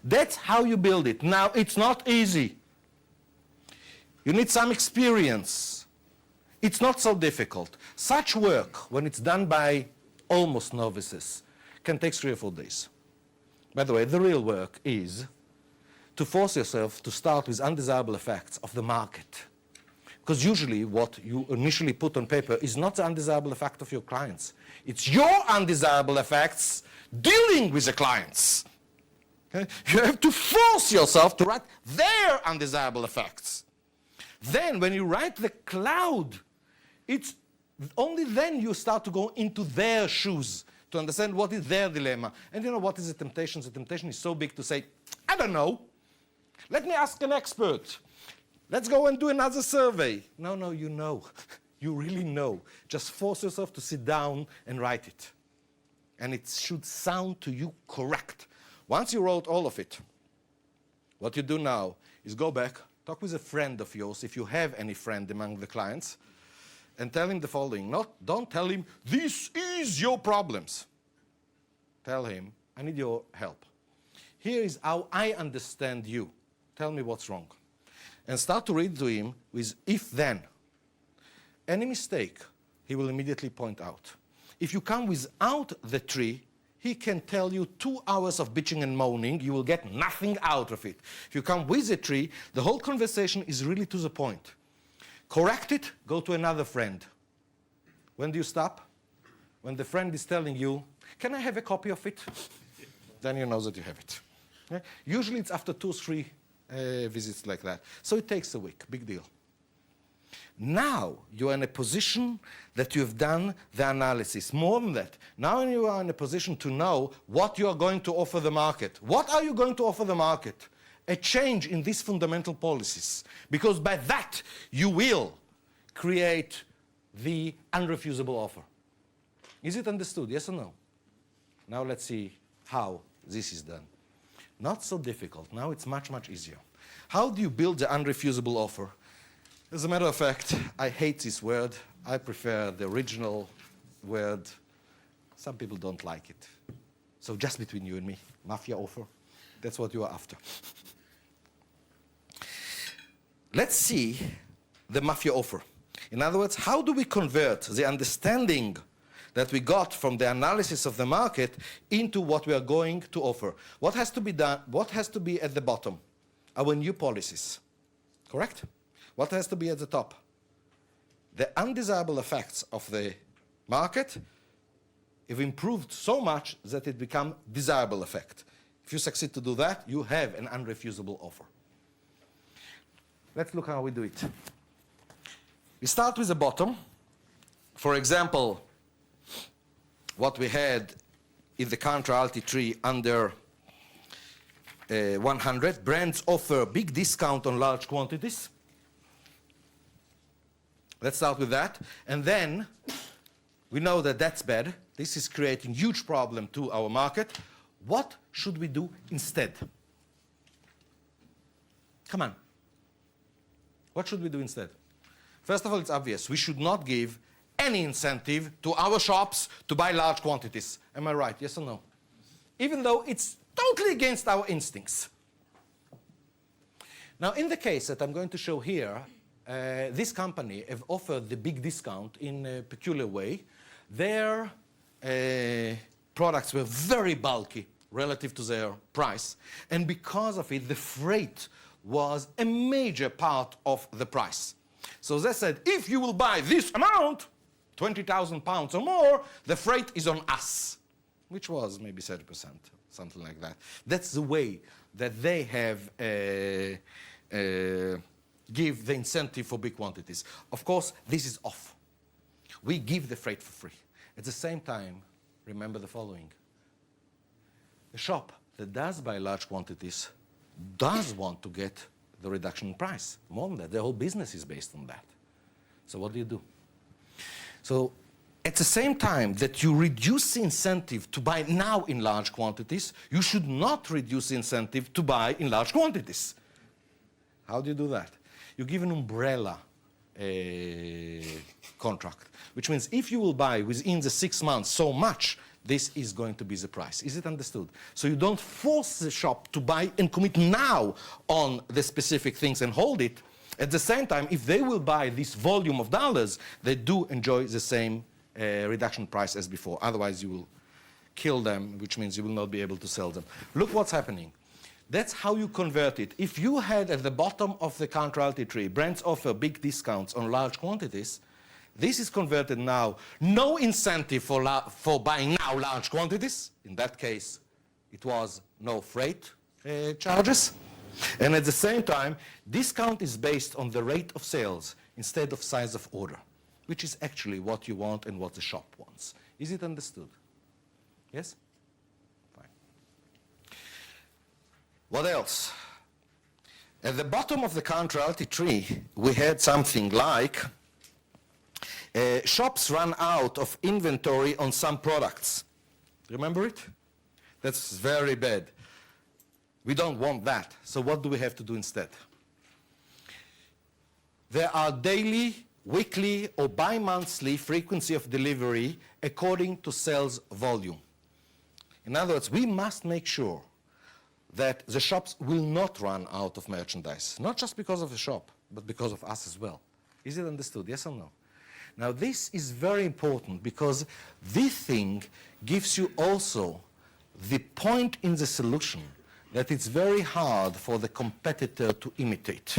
That's how you build it. Now, it's not easy. You need some experience. It's not so difficult. Such work, when it's done by almost novices, can take 3 or 4 days. By the way, the real work is to force yourself to start with undesirable effects of the market. Because usually what you initially put on paper is not the undesirable effect of your clients. It's your undesirable effects dealing with the clients. Okay? You have to force yourself to write their undesirable effects. Then when you write the cloud, it's only then you start to go into their shoes to understand what is their dilemma. And you know what is the temptation? The temptation is so big to say, I don't know. Let me ask an expert. Let's go and do another survey. No, you know. You really know. Just force yourself to sit down and write it. And it should sound to you correct. Once you wrote all of it, what you do now is go back, talk with a friend of yours, if you have any friend among the clients, and tell him the following. Don't tell him, this is your problems. Tell him, I need your help. Here is how I understand you. Tell me what's wrong. And start to read to him with if-then. Any mistake, he will immediately point out. If you come without the tree, he can tell you 2 hours of bitching and moaning. You will get nothing out of it. If you come with a tree, the whole conversation is really to the point. Correct it, go to another friend. When do you stop? When the friend is telling you, can I have a copy of it? Then you know that you have it. Okay? Usually it's after 2 or 3 visits like that. So it takes a week, big deal. Now you are in a position that you have done the analysis. More than that, now you are in a position to know what you are going to offer the market. What are you going to offer the market? A change in these fundamental policies. Because by that you will create the unrefusable offer. Is it understood? Yes or no? Now let's see how this is done. Not so difficult. Now it's much, much easier. How do you build the unrefusable offer? As a matter of fact, I hate this word. I prefer the original word. Some people don't like it. So just between you and me, mafia offer, that's what you are after. Let's see the mafia offer. In other words, how do we convert the understanding that we got from the analysis of the market into what we are going to offer? What has to be done? What has to be at the bottom? Our new policies, correct? What has to be at the top? The undesirable effects of the market have improved so much that it becomes desirable effect. If you succeed to do that, you have an unrefusable offer. Let's look how we do it. We start with the bottom. For example, what we had in the current royalty tree under 100, brands offer big discount on large quantities. Let's start with that. And then we know that that's bad. This is creating huge problem to our market. What should we do instead? Come on. What should we do instead? First of all, it's obvious. We should not give any incentive to our shops to buy large quantities. Am I right? Yes or no? Even though it's totally against our instincts. Now, in the case that I'm going to show here, this company have offered the big discount in a peculiar way. Their products were very bulky relative to their price. And because of it, the freight was a major part of the price. So they said, if you will buy this amount, 20,000 pounds or more, the freight is on us. which was maybe 30%, something like that. That's the way that they have give the incentive for big quantities. Of course, this is off. We give the freight for free. At the same time, remember the following. A shop that does buy large quantities does want to get the reduction in price. More than that, the whole business is based on that. So what do? So at the same time that you reduce the incentive to buy now in large quantities, you should not reduce the incentive to buy in large quantities. How do you do that? You give an umbrella contract, which means if you will buy within the 6 months so much, this is going to be the price. Is it understood? So you don't force the shop to buy and commit now on the specific things and hold it. At the same time, if they will buy this volume of dollars, they do enjoy the same reduction price as before. Otherwise, you will kill them, which means you will not be able to sell them. Look what's happening. That's how you convert it. If you had at the bottom of the counter-reality tree, brands offer big discounts on large quantities, this is converted now. No incentive for buying now large quantities. In that case, it was no freight charges. And at the same time, discount is based on the rate of sales instead of size of order, which is actually what you want and what the shop wants. Is it understood? Yes? Fine. What else? At the bottom of the counter-reality tree, we had something like shops run out of inventory on some products. Remember it? That's very bad. We don't want that. So what do we have to do instead? There are daily, weekly, or bi-monthly frequency of delivery according to sales volume. In other words, we must make sure that the shops will not run out of merchandise, not just because of the shop, but because of us as well. Is it understood? Yes or no? Now, this is very important because this thing gives you also the point in the solution that it's very hard for the competitor to imitate.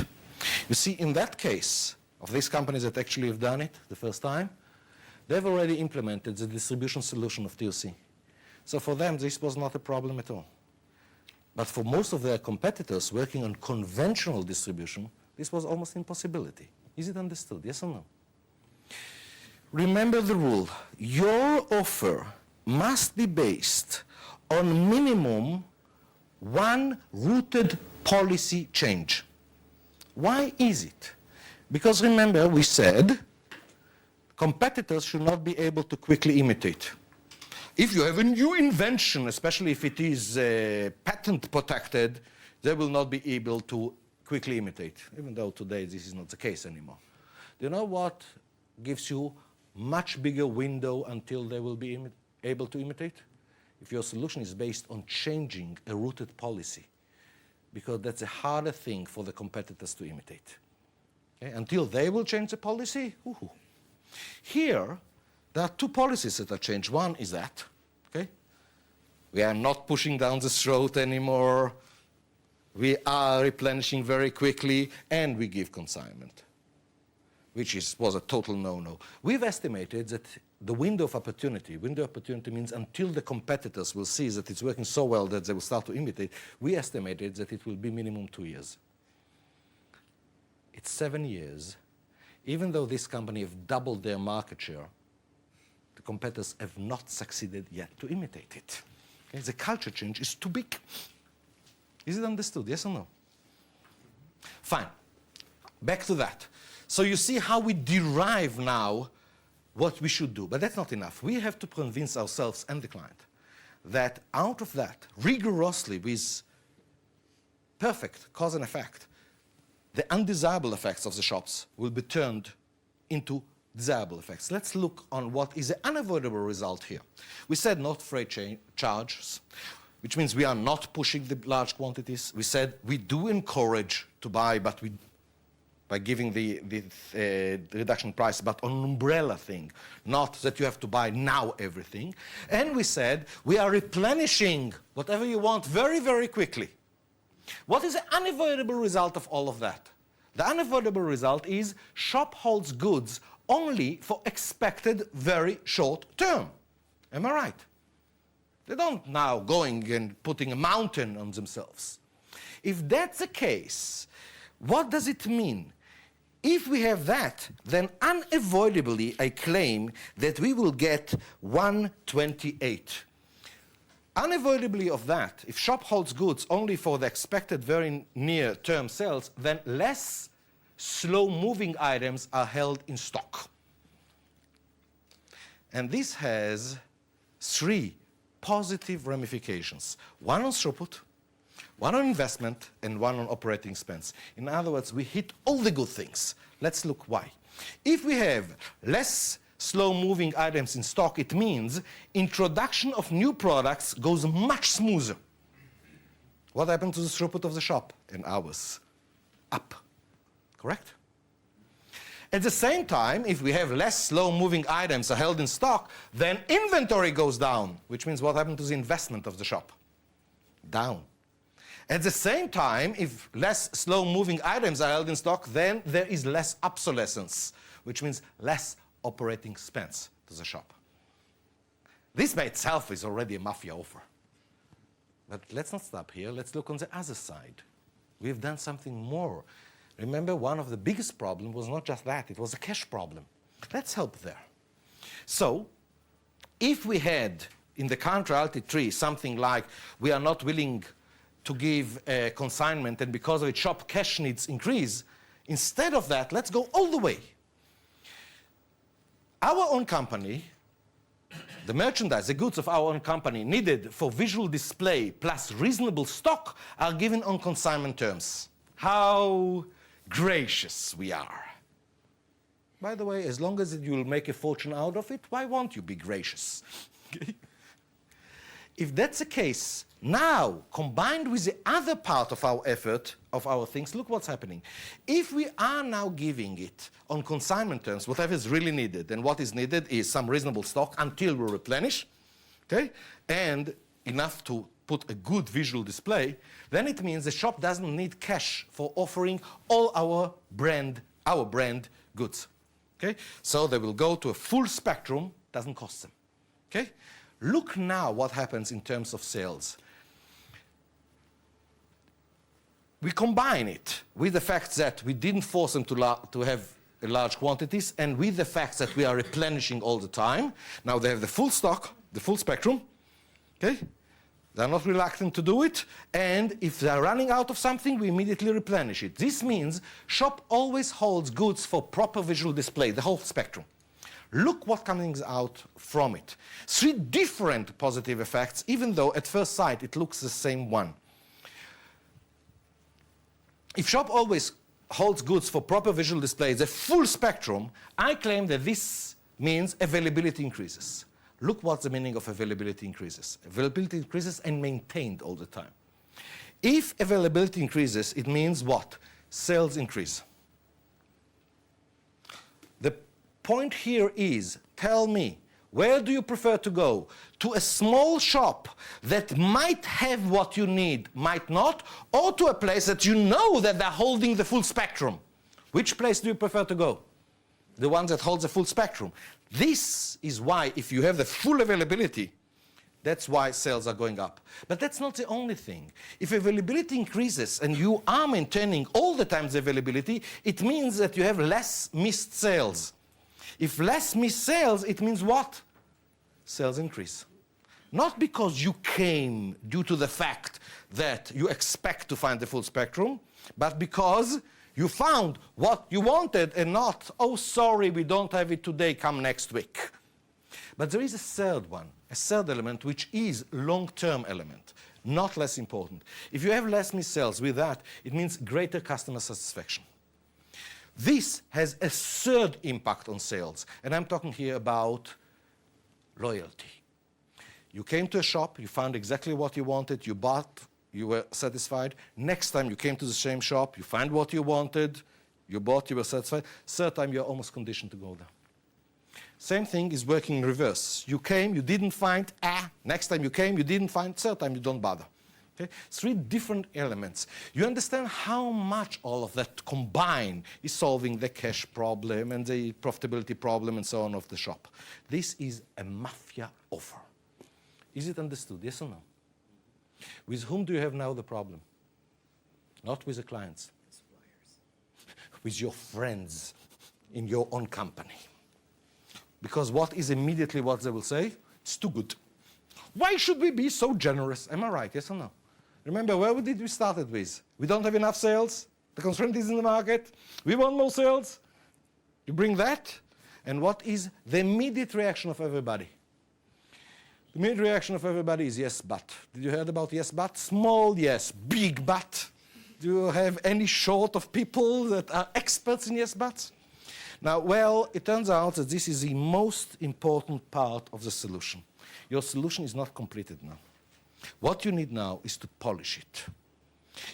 You see, in that case of these companies that actually have done it the first time, they've already implemented the distribution solution of TOC. So for them, this was not a problem at all. But for most of their competitors working on conventional distribution, this was almost impossibility. Is it understood? Yes or no? Remember the rule. Your offer must be based on minimum one rooted policy change. Why is it? Because remember, we said competitors should not be able to quickly imitate. If you have a new invention, especially if it is patent protected, they will not be able to quickly imitate, even though today this is not the case anymore. Do you know what gives you much bigger window until they will be able to imitate? If your solution is based on changing a rooted policy, because that's a harder thing for the competitors to imitate. Okay? Until they will change the policy, woohoo. Here, there are two policies that are changed. One is that, okay? We are not pushing down the throat anymore. We are replenishing very quickly, and we give consignment, which was a total no-no. We've estimated that the window of opportunity means until the competitors will see that it's working so well that they will start to imitate, we estimated that it will be minimum 2 years. It's 7 years. Even though this company have doubled their market share, the competitors have not succeeded yet to imitate it. Okay? The culture change is too big. Is it understood? Yes or no? Fine. Back to that. So you see how we derive now what we should do. But that's not enough. We have to convince ourselves and the client that out of that, rigorously with perfect cause and effect, the undesirable effects of the shops will be turned into desirable effects. Let's look on what is the unavoidable result here. We said not freight charges, which means we are not pushing the large quantities. We said we do encourage to buy, but we by giving the reduction price, but an umbrella thing, not that you have to buy now everything. And we said we are replenishing whatever you want very, very quickly. What is the unavoidable result of all of that? The unavoidable result is shop holds goods only for expected very short term. Am I right? They don't now going and putting a mountain on themselves. If that's the case, what does it mean? If we have that, then unavoidably I claim that we will get 128. Unavoidably of that, if shop holds goods only for the expected very near-term sales, then less slow-moving items are held in stock. And this has 3 positive ramifications. One on throughput, one on investment, and one on operating expense. In other words, we hit all the good things. Let's look why. If we have less slow-moving items in stock, it means introduction of new products goes much smoother. What happened to the throughput of the shop? In hours. Up. Correct? At the same time, if we have less slow-moving items are held in stock, then inventory goes down, which means what happened to the investment of the shop? Down. At the same time, if less slow-moving items are held in stock, then there is less obsolescence, which means less operating expense to the shop. This by itself is already a mafia offer. But let's not stop here. Let's look on the other side. We've done something more. Remember, one of the biggest problems was not just that, it was a cash problem. Let's help there. So, if we had in the current reality tree something like we are not willing to give a consignment and because of it shop cash needs increase, instead of that, let's go all the way. Our own company, the merchandise, the goods of our own company needed for visual display plus reasonable stock are given on consignment terms. How gracious we are. By the way, as long as you'll make a fortune out of it, why won't you be gracious? If that's the case, now, combined with the other part of our effort, of our things, look what's happening. If we are now giving it on consignment terms, whatever is really needed, and what is needed is some reasonable stock until we replenish, okay, and enough to put a good visual display, then it means the shop doesn't need cash for offering all our brand goods, okay? So they will go to a full spectrum, doesn't cost them, okay? Look now what happens in terms of sales. We combine it with the fact that we didn't force them to have large quantities and with the fact that we are replenishing all the time. Now they have the full stock, the full spectrum, okay? They're not reluctant to do it, and if they're running out of something, we immediately replenish it. This means shop always holds goods for proper visual display, the whole spectrum. Look what comes out from it. 3 different positive effects, even though at first sight it looks the same one. If shop always holds goods for proper visual display, the full spectrum, I claim that this means availability increases. Look what's the meaning of availability increases. Availability increases and maintained all the time. If availability increases, it means what? Sales increase. The point here is, tell me, where do you prefer to go? To a small shop that might have what you need, might not, or to a place that you know that they're holding the full spectrum? Which place do you prefer to go? The one that holds the full spectrum. This is why, if you have the full availability, that's why sales are going up. But that's not the only thing. If availability increases and you are maintaining all the time the availability, it means that you have less missed sales. If less missed sales, it means what? Sales increase. Not because you came due to the fact that you expect to find the full spectrum, but because you found what you wanted and not, oh, sorry, we don't have it today, come next week. But there is a third one, a third element, which is long-term element, not less important. If you have less missed sales with that, it means greater customer satisfaction. This has a third impact on sales, and I'm talking here about loyalty. You came to a shop, you found exactly what you wanted, you bought, you were satisfied. Next time you came to the same shop, you find what you wanted, you bought, you were satisfied. Third time you're almost conditioned to go there. Same thing is working in reverse. You came, you didn't find, next time you came, you didn't find, third time you don't bother. Okay? 3 different elements. You understand how much all of that combined is solving the cash problem and the profitability problem and so on of the shop. This is a mafia offer. Is it understood? Yes or no? With whom do you have now the problem? Not with the clients. With your friends in your own company. Because what is immediately what they will say? It's too good. Why should we be so generous? Am I right? Yes or no? Remember, where did we started with? We don't have enough sales. The constraint is in the market. We want more sales. You bring that, and what is the immediate reaction of everybody? The immediate reaction of everybody is yes, but. Did you hear about yes, but? Small yes, big but. Do you have any short of people that are experts in yes, buts? Now, well, it turns out that this is the most important part of the solution. Your solution is not completed now. What you need now is to polish it.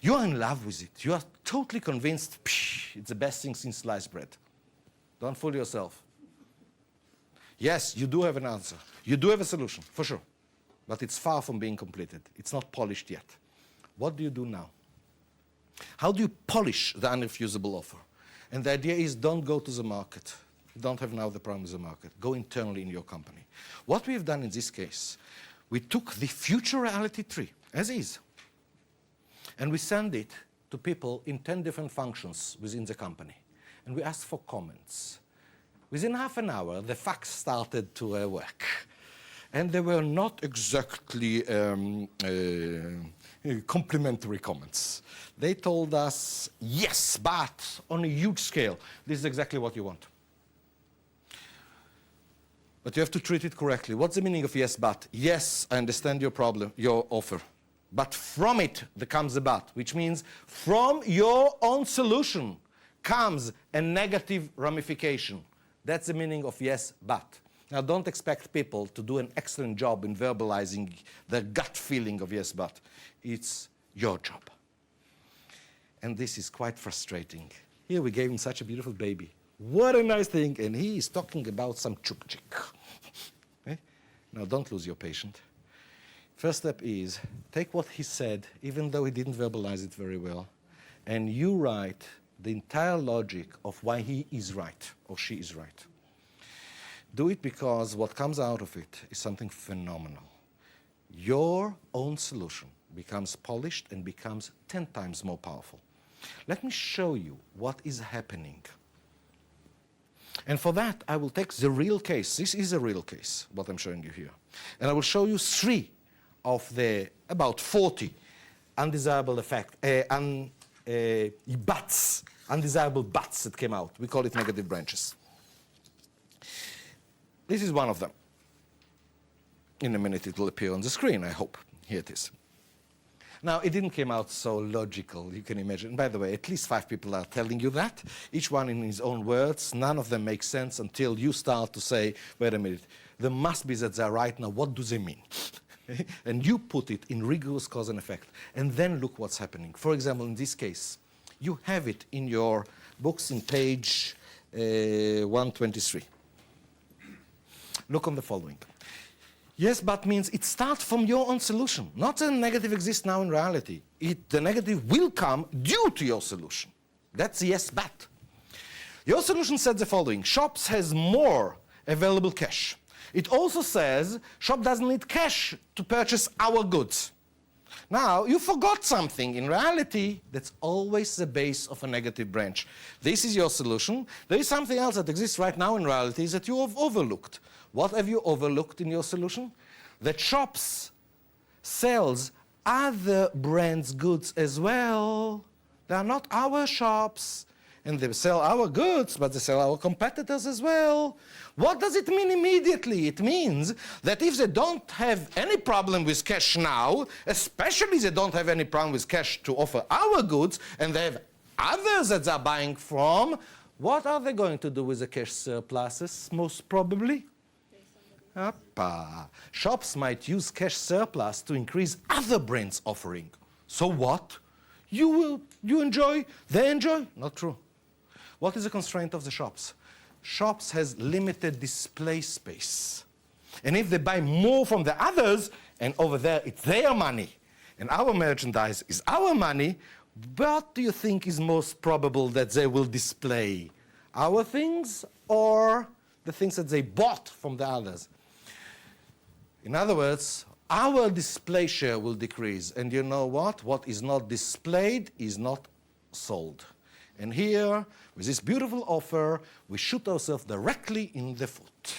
You are in love with it. You are totally convinced it's the best thing since sliced bread. Don't fool yourself. Yes, you do have an answer. You do have a solution, for sure. But it's far from being completed. It's not polished yet. What do you do now? How do you polish the unrefusable offer? And the idea is don't go to the market. You don't have now the problem with the market. Go internally in your company. What we have done in this case, we took the future reality tree, as is, and we send it to people in 10 different functions within the company. And we asked for comments. Within half an hour, the facts started to work. And they were not exactly complimentary comments. They told us, yes, but on a huge scale, this is exactly what you want. But you have to treat it correctly. What's the meaning of yes, but? Yes, I understand your problem, your offer. But from it, there comes a but, which means from your own solution comes a negative ramification. That's the meaning of yes, but. Now, don't expect people to do an excellent job in verbalizing their gut feeling of yes, but. It's your job. And this is quite frustrating. Here we gave him such a beautiful baby. What a nice thing. And he is talking about some chukchik. Okay? Now, don't lose your patient. First step is take what he said, even though he didn't verbalize it very well, and you write the entire logic of why he is right or she is right. Do it because what comes out of it is something phenomenal. Your own solution becomes polished and becomes 10 times more powerful. Let me show you what is happening. And for that, I will take the real case. This is a real case, what I'm showing you here. And I will show you 3 of the about 40 undesirable undesirable buts that came out. We call it negative branches. This is one of them. In a minute it will appear on the screen, I hope. Here it is. Now, it didn't come out so logical, you can imagine. By the way, at least 5 people are telling you that, each one in his own words. None of them make sense until you start to say, wait a minute, there must be that they're right. Now, what do they mean? And you put it in rigorous cause and effect. And then look what's happening. For example, in this case, you have it in your books in page 123. Look on the following. Yes, but means it starts from your own solution. Not that the negative exists now in reality. The negative will come due to your solution. That's yes, but. Your solution said the following. Shops has more available cash. It also says shop doesn't need cash to purchase our goods. Now, you forgot something. In reality, that's always the base of a negative branch. This is your solution. There is something else that exists right now in reality that you have overlooked. What have you overlooked in your solution? That shops sells other brands' goods as well. They are not our shops. And they sell our goods, but they sell our competitors as well. What does it mean immediately? It means that if they don't have any problem with cash now, especially they don't have any problem with cash to offer our goods, and they have others that they're buying from, what are they going to do with the cash surpluses, most probably? Shops might use cash surplus to increase other brands' offering. So what? You enjoy, they enjoy? Not true. What is the constraint of the shops? Shops has limited display space. And if they buy more from the others, and over there it's their money, and our merchandise is our money, what do you think is most probable that they will display? Our things or the things that they bought from the others? In other words, our display share will decrease. And you know what? What is not displayed is not sold. And here, with this beautiful offer, we shoot ourselves directly in the foot.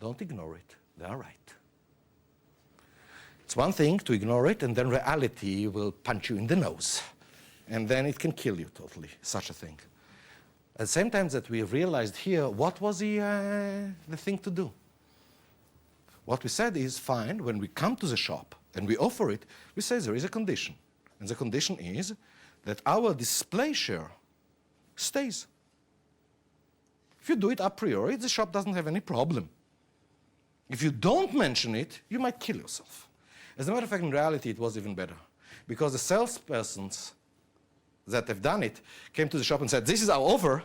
Don't ignore it. They are right. It's one thing to ignore it, and then reality will punch you in the nose. And then it can kill you totally, such a thing. At the same time that we have realized here, what was the thing to do? What we said is, fine, when we come to the shop and we offer it, we say there is a condition. And the condition is that our display share stays. If you do it a priori, the shop doesn't have any problem. If you don't mention it, you might kill yourself. As a matter of fact, in reality, it was even better. Because the salespersons that have done it came to the shop and said, this is our offer.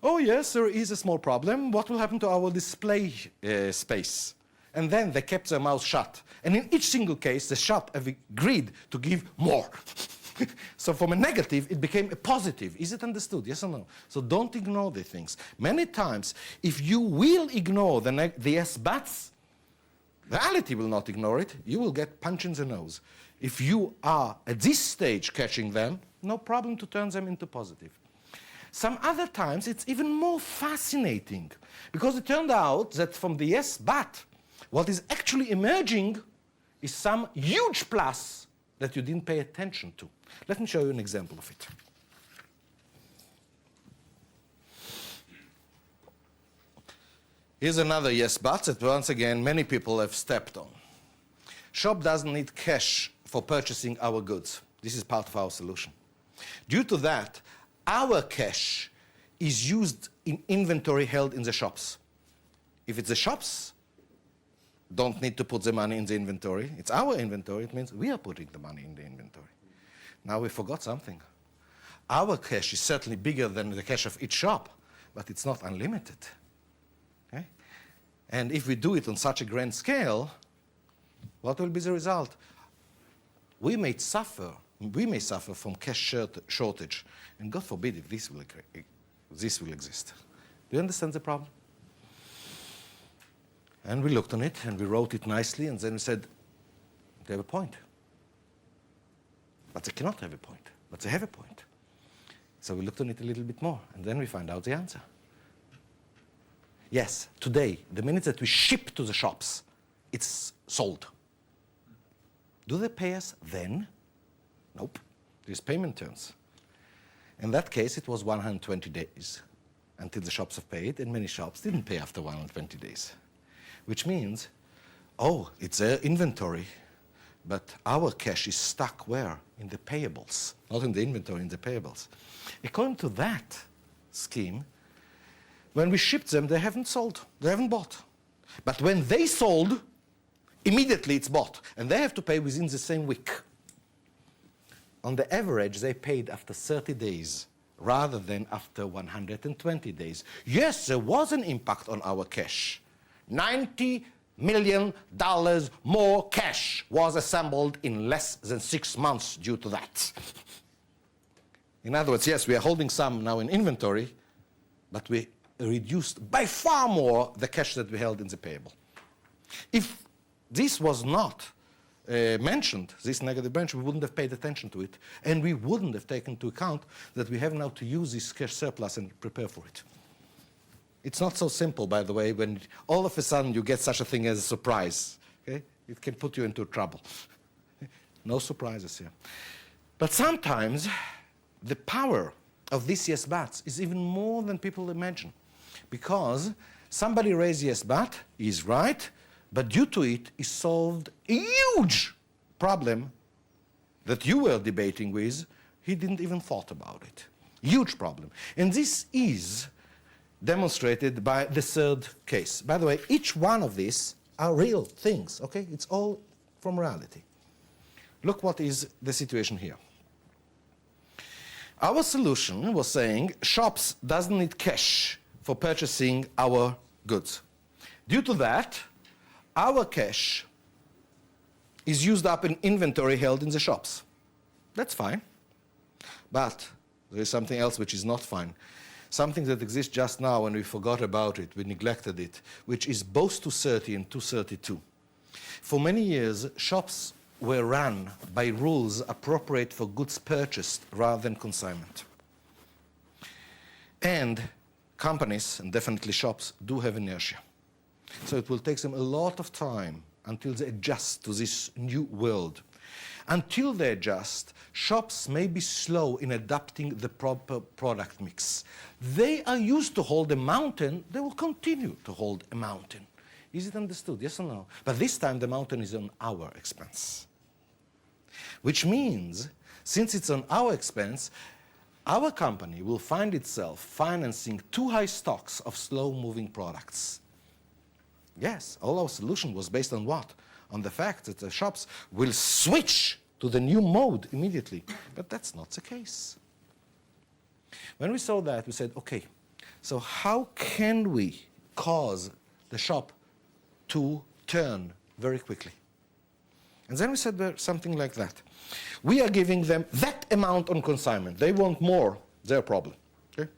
Oh, yes, there is a small problem. What will happen to our display space? And then they kept their mouth shut. And in each single case, the shop agreed to give more. So from a negative, it became a positive. Is it understood? Yes or no? So don't ignore the things. Many times, if you will ignore the yes buts, reality will not ignore it. You will get punch in the nose. If you are at this stage catching them, no problem to turn them into positive. Some other times, it's even more fascinating. Because it turned out that from the yes but, what is actually emerging is some huge plus that you didn't pay attention to. Let me show you an example of it. Here's another yes but that once again many people have stepped on. Shop doesn't need cash for purchasing our goods. This is part of our solution. Due to that, our cash is used in inventory held in the shops. If it's the shops, don't need to put the money in the inventory. It's our inventory. It means we are putting the money in the inventory. Now we forgot something. Our cash is certainly bigger than the cash of each shop, but it's not unlimited. Okay? And if we do it on such a grand scale, what will be the result? We may suffer from cash shortage, and God forbid if this will exist. Do you understand the problem? And we looked on it, and we wrote it nicely, and then we said, they have a point. But they cannot have a point, but they have a point. So we looked on it a little bit more, and then we found out the answer. Yes, today, the minute that we ship to the shops, it's sold. Do they pay us then? Nope. There's payment terms. In that case, it was 120 days until the shops have paid, and many shops didn't pay after 120 days. Which means, oh, it's their inventory, but our cash is stuck where? In the payables. Not in the inventory, in the payables. According to that scheme, when we shipped them, they haven't sold. They haven't bought. But when they sold, immediately it's bought. And they have to pay within the same week. On the average, they paid after 30 days rather than after 120 days. Yes, there was an impact on our cash. $90 million more cash was assembled in less than 6 months due to that. In other words, yes, we are holding some now in inventory, but we reduced by far more the cash that we held in the payable. If this was not mentioned, this negative branch, we wouldn't have paid attention to it, and we wouldn't have taken into account that we have now to use this cash surplus and prepare for it. It's not so simple, by the way, when all of a sudden you get such a thing as a surprise. Okay? It can put you into trouble. No surprises here. But sometimes the power of these yes buts is even more than people imagine. Because somebody raised yes but, is right, but due to it, is solved a huge problem that you were debating with. He didn't even thought about it. Huge problem. And this is demonstrated by the third case. By the way, each one of these are real things, okay? It's all from reality. Look what is the situation here. Our solution was saying shops doesn't need cash for purchasing our goods. Due to that, our cash is used up in inventory held in the shops. That's fine. But there is something else which is not fine. something that exists just now and we forgot about it, we neglected it, which is both 230 and 232. For many years, shops were run by rules appropriate for goods purchased rather than consignment. And companies, and definitely shops, do have inertia. So it will take them a lot of time until they adjust to this new world. Until they adjust, shops may be slow in adapting the proper product mix. They are used to hold a mountain, they will continue to hold a mountain. Is it understood? Yes or no? But this time the mountain is on our expense. Which means, since it's on our expense, our company will find itself financing too high stocks of slow-moving products. Yes, all our solution was based on what? On the fact that the shops will switch to the new mode immediately. But that's not the case. When we saw that, we said, okay, so how can we cause the shop to turn very quickly? And then we said something like that. We are giving them that amount on consignment. They want more, their problem. Okay?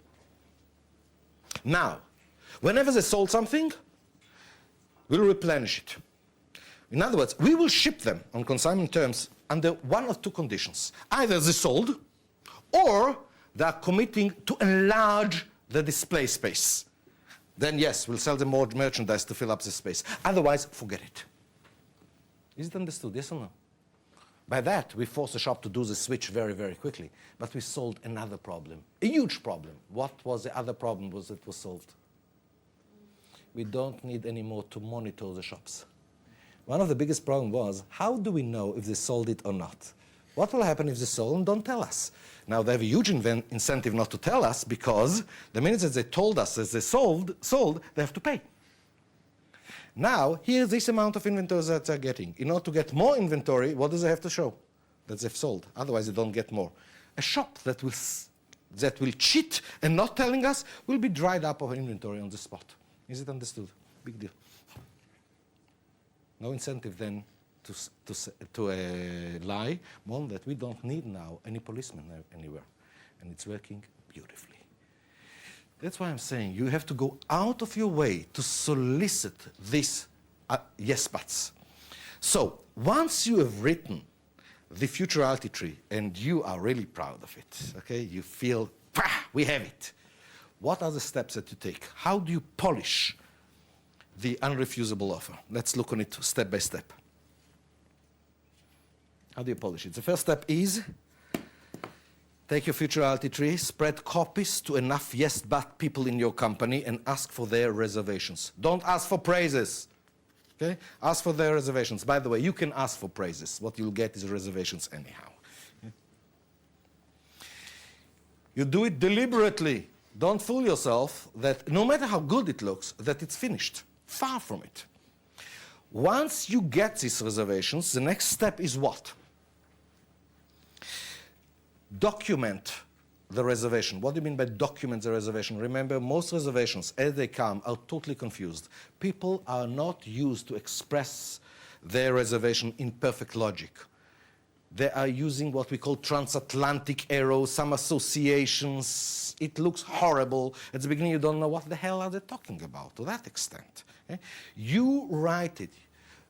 Now, whenever they sold something, we'll replenish it. In other words, we will ship them on consignment terms under one of two conditions. Either they sold, or they are committing to enlarge the display space. Then yes, we'll sell them more merchandise to fill up the space. Otherwise, forget it. Is it understood, yes or no? By that, we force the shop to do the switch very, very quickly. But we solved another problem, a huge problem. What was the other problem that was solved? We don't need anymore to monitor the shops. One of the biggest problems was, how do we know if they sold it or not? What will happen if they sold and don't tell us? Now, they have a huge incentive not to tell us, because the minute that they told us that they sold, they have to pay. Now, here's this amount of inventory that they're getting. In order to get more inventory, what do they have to show? That they've sold. Otherwise, they don't get more. A shop that will cheat and not telling us will be dried up of inventory on the spot. Is it understood? Big deal. No incentive then to lie, more than that we don't need now any policemen anywhere. And it's working beautifully. That's why I'm saying you have to go out of your way to solicit these yes buts. So once you have written the futurality tree and you are really proud of it, okay, you feel, we have it. What are the steps that you take? How do you polish the unrefusable offer? Let's look on it step by step. How do you polish it? The first step is take your futurality tree, spread copies to enough yes but people in your company and ask for their reservations. Don't ask for praises. Okay? Ask for their reservations. By the way, you can ask for praises. What you'll get is reservations anyhow. Okay? You do it deliberately. Don't fool yourself that no matter how good it looks, that it's finished. Far from it. Once you get these reservations, the next step is what? Document the reservation. What do you mean by document the reservation? Remember, most reservations, as they come, are totally confused. People are not used to express their reservation in perfect logic. They are using what we call transatlantic arrows, some associations. It looks horrible. At the beginning, you don't know what the hell are they talking about to that extent. Okay? You write it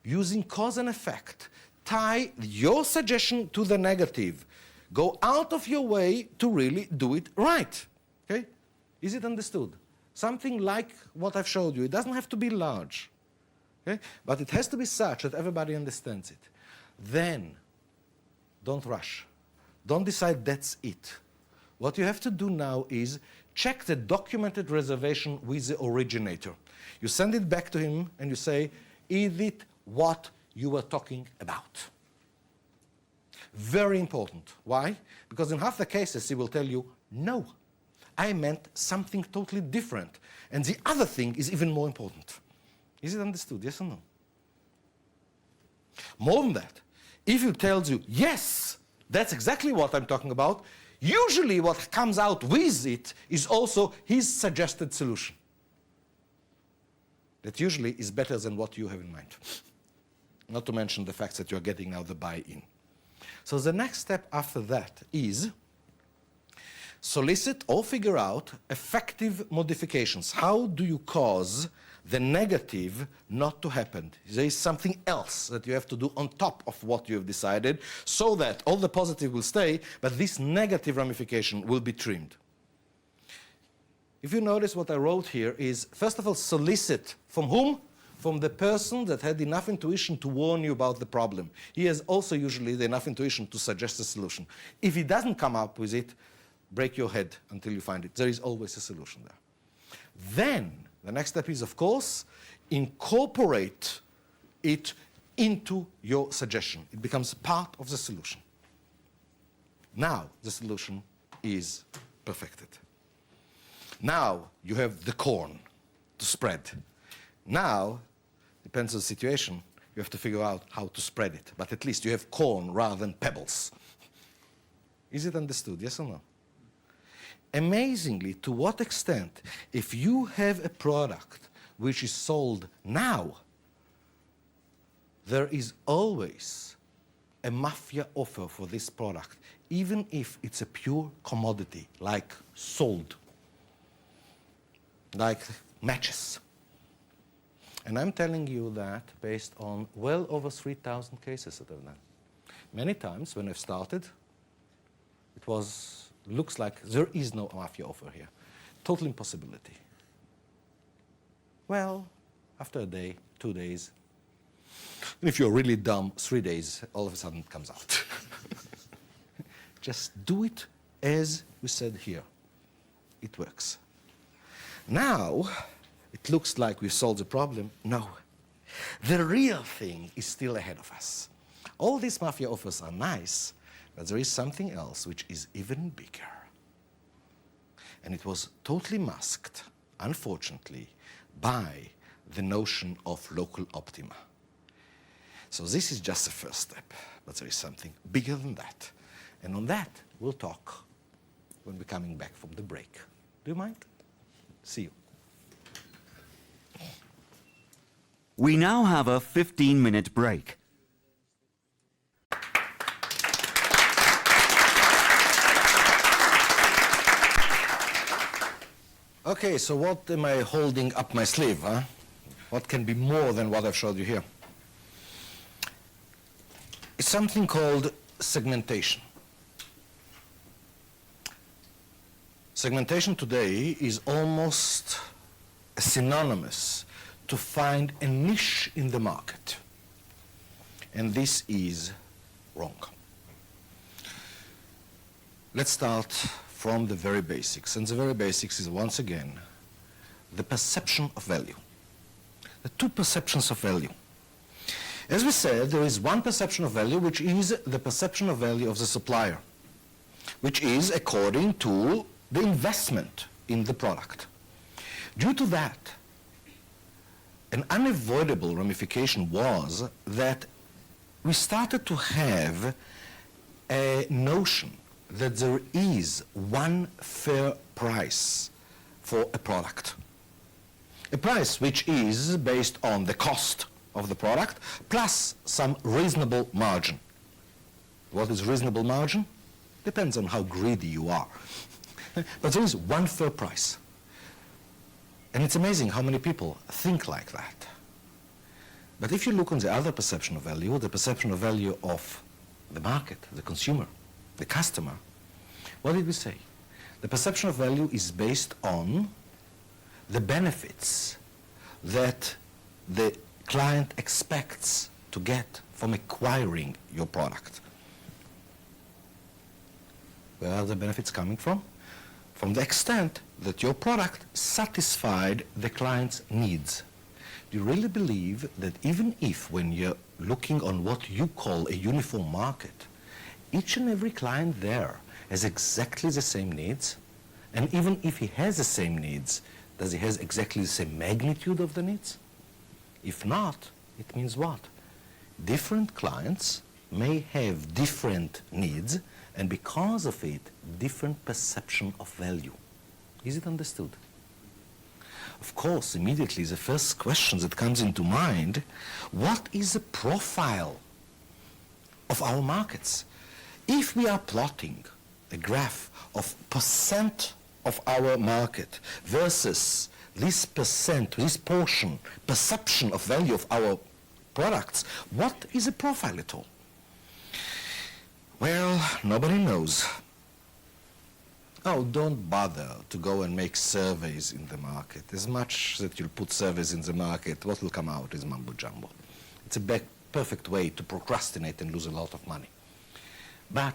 using cause and effect. Tie your suggestion to the negative. Go out of your way to really do it right. Okay? Is it understood? Something like what I've showed you. It doesn't have to be large. Okay? But it has to be such that everybody understands it. Then, don't rush. Don't decide that's it. What you have to do now is check the documented reservation with the originator. You send it back to him and you say, is it what you were talking about? Very important. Why? Because in half the cases he will tell you, no, I meant something totally different. And the other thing is even more important. Is it understood? Yes or no? More than that, if he tells you, yes, that's exactly what I'm talking about, usually what comes out with it is also his suggested solution. That usually is better than what you have in mind. Not to mention the fact that you're getting now the buy-in. So the next step after that is solicit or figure out effective modifications. How do you cause the negative not to happen? There is something else that you have to do on top of what you have decided so that all the positive will stay, but this negative ramification will be trimmed. If you notice what I wrote here is, first of all, solicit. From whom? From the person that had enough intuition to warn you about the problem. He has also usually enough intuition to suggest a solution. If he doesn't come up with it, break your head until you find it. There is always a solution there. Then, the next step is, of course, incorporate it into your suggestion. It becomes part of the solution. Now, the solution is perfected. Now, you have the corn to spread. Now, depends on the situation, you have to figure out how to spread it. But at least you have corn rather than pebbles. Is it understood, yes or no? Amazingly, to what extent, if you have a product which is sold now, there is always a mafia offer for this product, even if it's a pure commodity, like sold, like matches. And I'm telling you that based on well over 3,000 cases that I've done. Many times when I've started, it looks like there is no mafia offer here. Total impossibility. Well, after a day, 2 days, and if you're really dumb, 3 days, all of a sudden it comes out. Just do it as we said here. It works. Now, it looks like we've solved the problem. No. The real thing is still ahead of us. All these mafia offers are nice, but there is something else which is even bigger. And it was totally masked, unfortunately, by the notion of local optima. So this is just the first step, but there is something bigger than that. And on that, we'll talk when we're coming back from the break. Do you mind? See you. We now have a 15-minute break. Okay, so what am I holding up my sleeve, huh? What can be more than what I've showed you here? It's something called segmentation. Segmentation today is almost synonymous to find a niche in the market. And this is wrong. Let's start from the very basics. And the very basics is, once again, the perception of value. The two perceptions of value. As we said, there is one perception of value, which is the perception of value of the supplier, which is according to the investment in the product. Due to that, an unavoidable ramification was that we started to have a notion that there is one fair price for a product. A price which is based on the cost of the product plus some reasonable margin. What is reasonable margin? Depends on how greedy you are. But there is one fair price. And it's amazing how many people think like that. But if you look on the other perception of value, the perception of value of the market, the consumer, the customer, what did we say? The perception of value is based on the benefits that the client expects to get from acquiring your product. Where are the benefits coming from? From the extent that your product satisfied the client's needs. Do you really believe that even if, when you're looking on what you call a uniform market, each and every client there has exactly the same needs? And even if he has the same needs, does he have exactly the same magnitude of the needs? If not, it means what? Different clients may have different needs, and because of it, different perception of value. Is it understood? Of course, immediately the first question that comes into mind, what is the profile of our markets? If we are plotting a graph of percent of our market versus this percent, this portion, perception of value of our products, what is a profile at all? Well, nobody knows. Oh, don't bother to go and make surveys in the market. As much that you'll put surveys in the market, what will come out is mumbo jumbo. It's a perfect way to procrastinate and lose a lot of money. But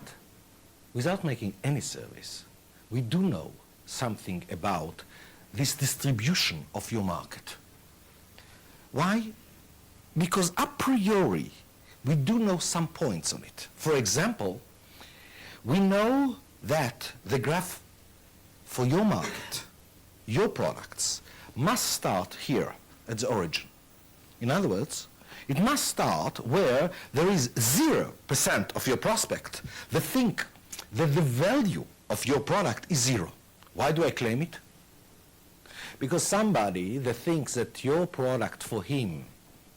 without making any surveys, we do know something about this distribution of your market. Why? Because a priori, we do know some points on it. For example, we know that the graph for your market, your products, must start here at the origin. In other words, it must start where there is 0% of your prospect that think that the value of your product is 0. Why do I claim it? Because somebody that thinks that your product for him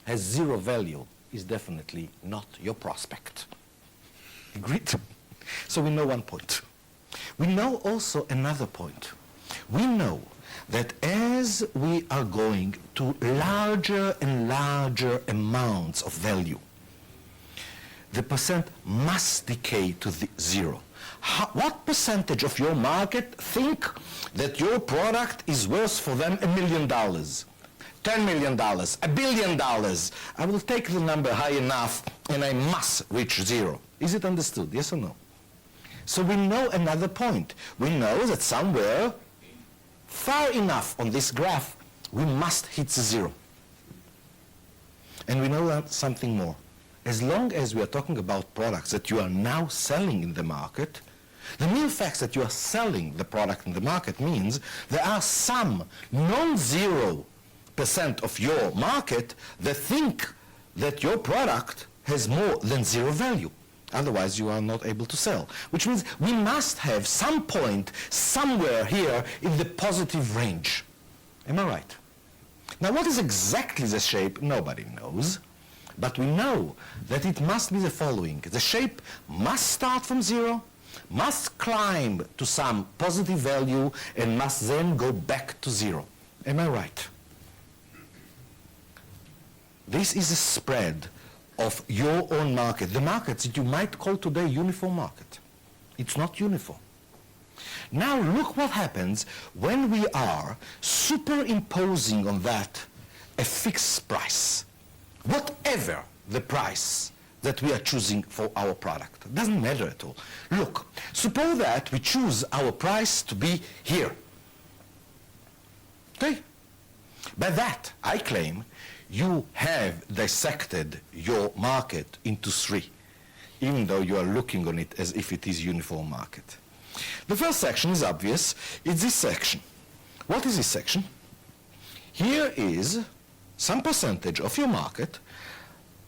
has 0 value is definitely not your prospect. Agreed? So we know one point. We know also another point. We know that as we are going to larger and larger amounts of value, the percent must decay to 0. What percentage of your market think that your product is worth for them $1 million, $10 million, $1 billion? I will take the number high enough and I must reach 0. Is it understood? Yes or no? So we know another point. We know that somewhere far enough on this graph, we must hit the 0. And we know something more. As long as we are talking about products that you are now selling in the market, the mere fact that you are selling the product in the market means there are some non-0% of your market that think that your product has more than 0 value. Otherwise, you are not able to sell. Which means we must have some point somewhere here in the positive range. Am I right? Now, what is exactly the shape? Nobody knows. But we know that it must be the following. The shape must start from 0, must climb to some positive value, and must then go back to 0. Am I right? This is a spread of your own market, the markets that you might call today uniform market. It's not uniform. Now look what happens when we are superimposing on that a fixed price. Whatever the price that we are choosing for our product. It doesn't matter at all. Look, suppose that we choose our price to be here. Okay? By that, I claim you have dissected your market into 3, even though you are looking on it as if it is uniform market. The first section is obvious. It's this section. What is this section? Here is some percentage of your market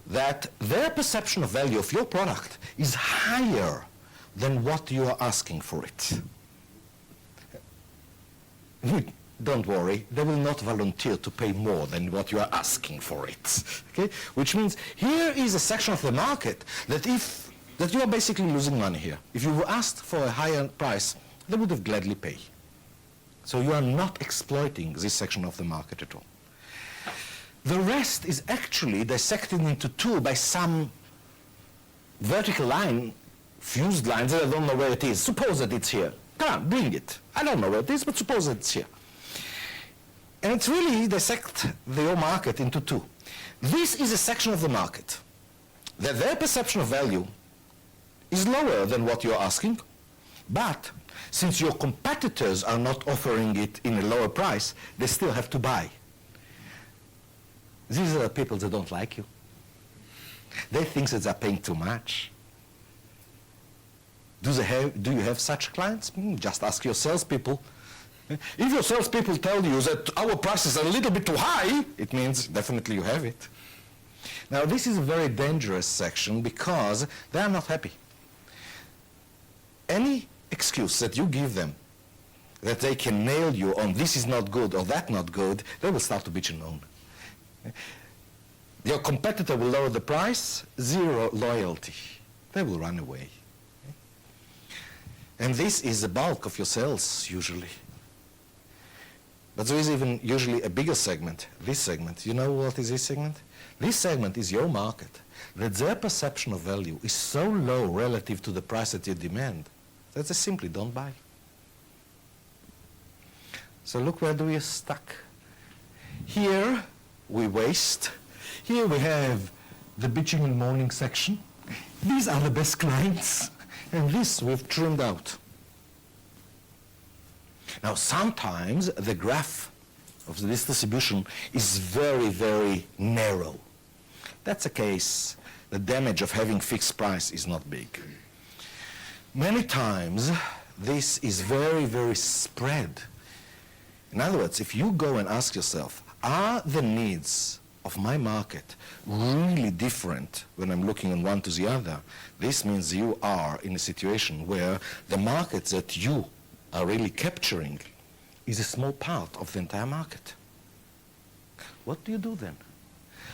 that their perception of value of your product is higher than what you are asking for it. Don't worry, they will not volunteer to pay more than what you are asking for it. Okay? Which means here is a section of the market that you are basically losing money here. If you were asked for a higher price, they would have gladly paid. So you are not exploiting this section of the market at all. The rest is actually dissected into 2 by some vertical line, fused lines that I don't know where it is. Suppose that it's here. Come on, bring it. I don't know where it is, but suppose that it's here. And it's really dissect your market into 2. This is a section of the market that their perception of value is lower than what you're asking, but since your competitors are not offering it in a lower price, they still have to buy. These are the people that don't like you. They think that they're paying too much. Do you have such clients? Just ask your salespeople. If your salespeople tell you that our prices are a little bit too high, it means definitely you have it. Now, this is a very dangerous section because they are not happy. Any excuse that you give them that they can nail you on this is not good or that not good, they will start to bitch and moan. Your competitor will lower the price, 0 loyalty. They will run away. And this is the bulk of your sales, usually. But there is even usually a bigger segment, this segment. You know what is this segment? This segment is your market, that their perception of value is so low relative to the price that you demand that they simply don't buy. So look where we are stuck. Here we waste. Here we have the bitching and moaning section. These are the best clients. And this we've trimmed out. Now sometimes the graph of this distribution is very, very narrow. That's a case. The damage of having fixed price is not big. Many times this is very, very spread. In other words, if you go and ask yourself, are the needs of my market really different when I'm looking on one to the other? This means you are in a situation where the market that you are really capturing is a small part of the entire market. What do you do then?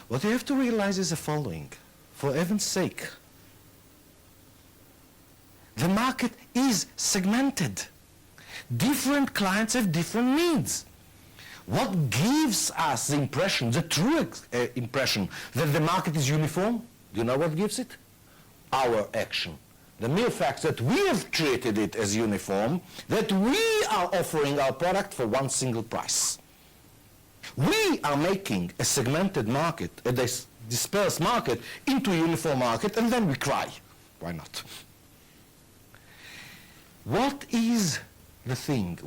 What you have to realize is the following. For heaven's sake, the market is segmented. Different clients have different needs. What gives us the impression, the true impression, that the market is uniform? Do you know what gives it? Our action. The mere fact that we have treated it as uniform, that we are offering our product for one single price. We are making a segmented market, a dispersed market, into a uniform market, and then we cry. Why not? What is the thing?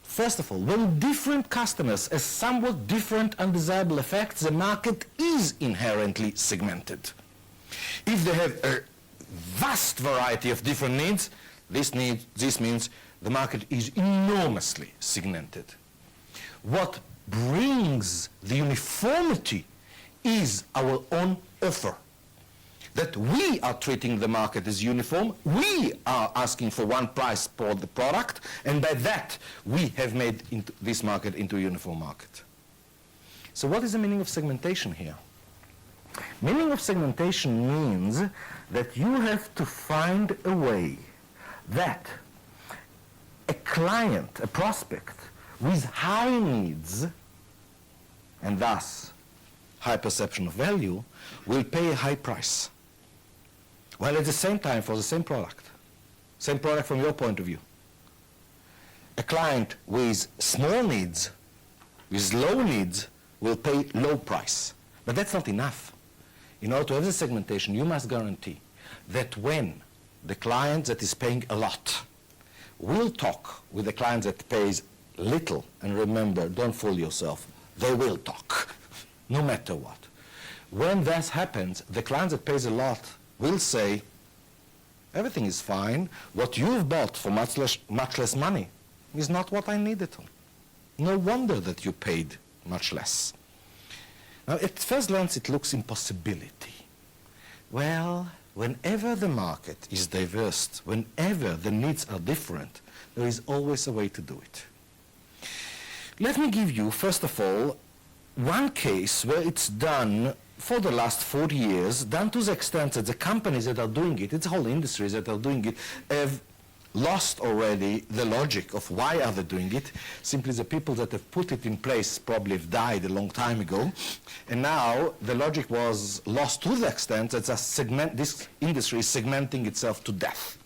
First of all, when different customers have somewhat different undesirable effects, the market is inherently segmented. If they have a vast variety of different needs, this means the market is enormously segmented. What brings the uniformity is our own offer. That we are treating the market as uniform, we are asking for one price for the product, and by that we have made this market into a uniform market. So what is the meaning of segmentation here? Meaning of segmentation means that you have to find a way that a client, a prospect with high needs and thus high perception of value will pay a high price. While at the same time, for the same product from your point of view, a client with small needs, with low needs, will pay low price. But that's not enough. In order to have the segmentation, you must guarantee that when the client that is paying a lot will talk with the client that pays little, and remember, don't fool yourself, they will talk, no matter what. When that happens, the client that pays a lot will say, everything is fine. What you've bought for much less money is not what I needed. No wonder that you paid much less. Now, at first glance, it looks impossibility. Well, whenever the market is diverse, whenever the needs are different, there is always a way to do it. Let me give you, first of all, one case where it's done for the last 40 years, done to the extent that the companies that are doing it, it's whole industries that are doing it, have lost already the logic of why are they doing it. Simply the people that have put it in place probably have died a long time ago. And now the logic was lost to the extent that this industry is segmenting itself to death,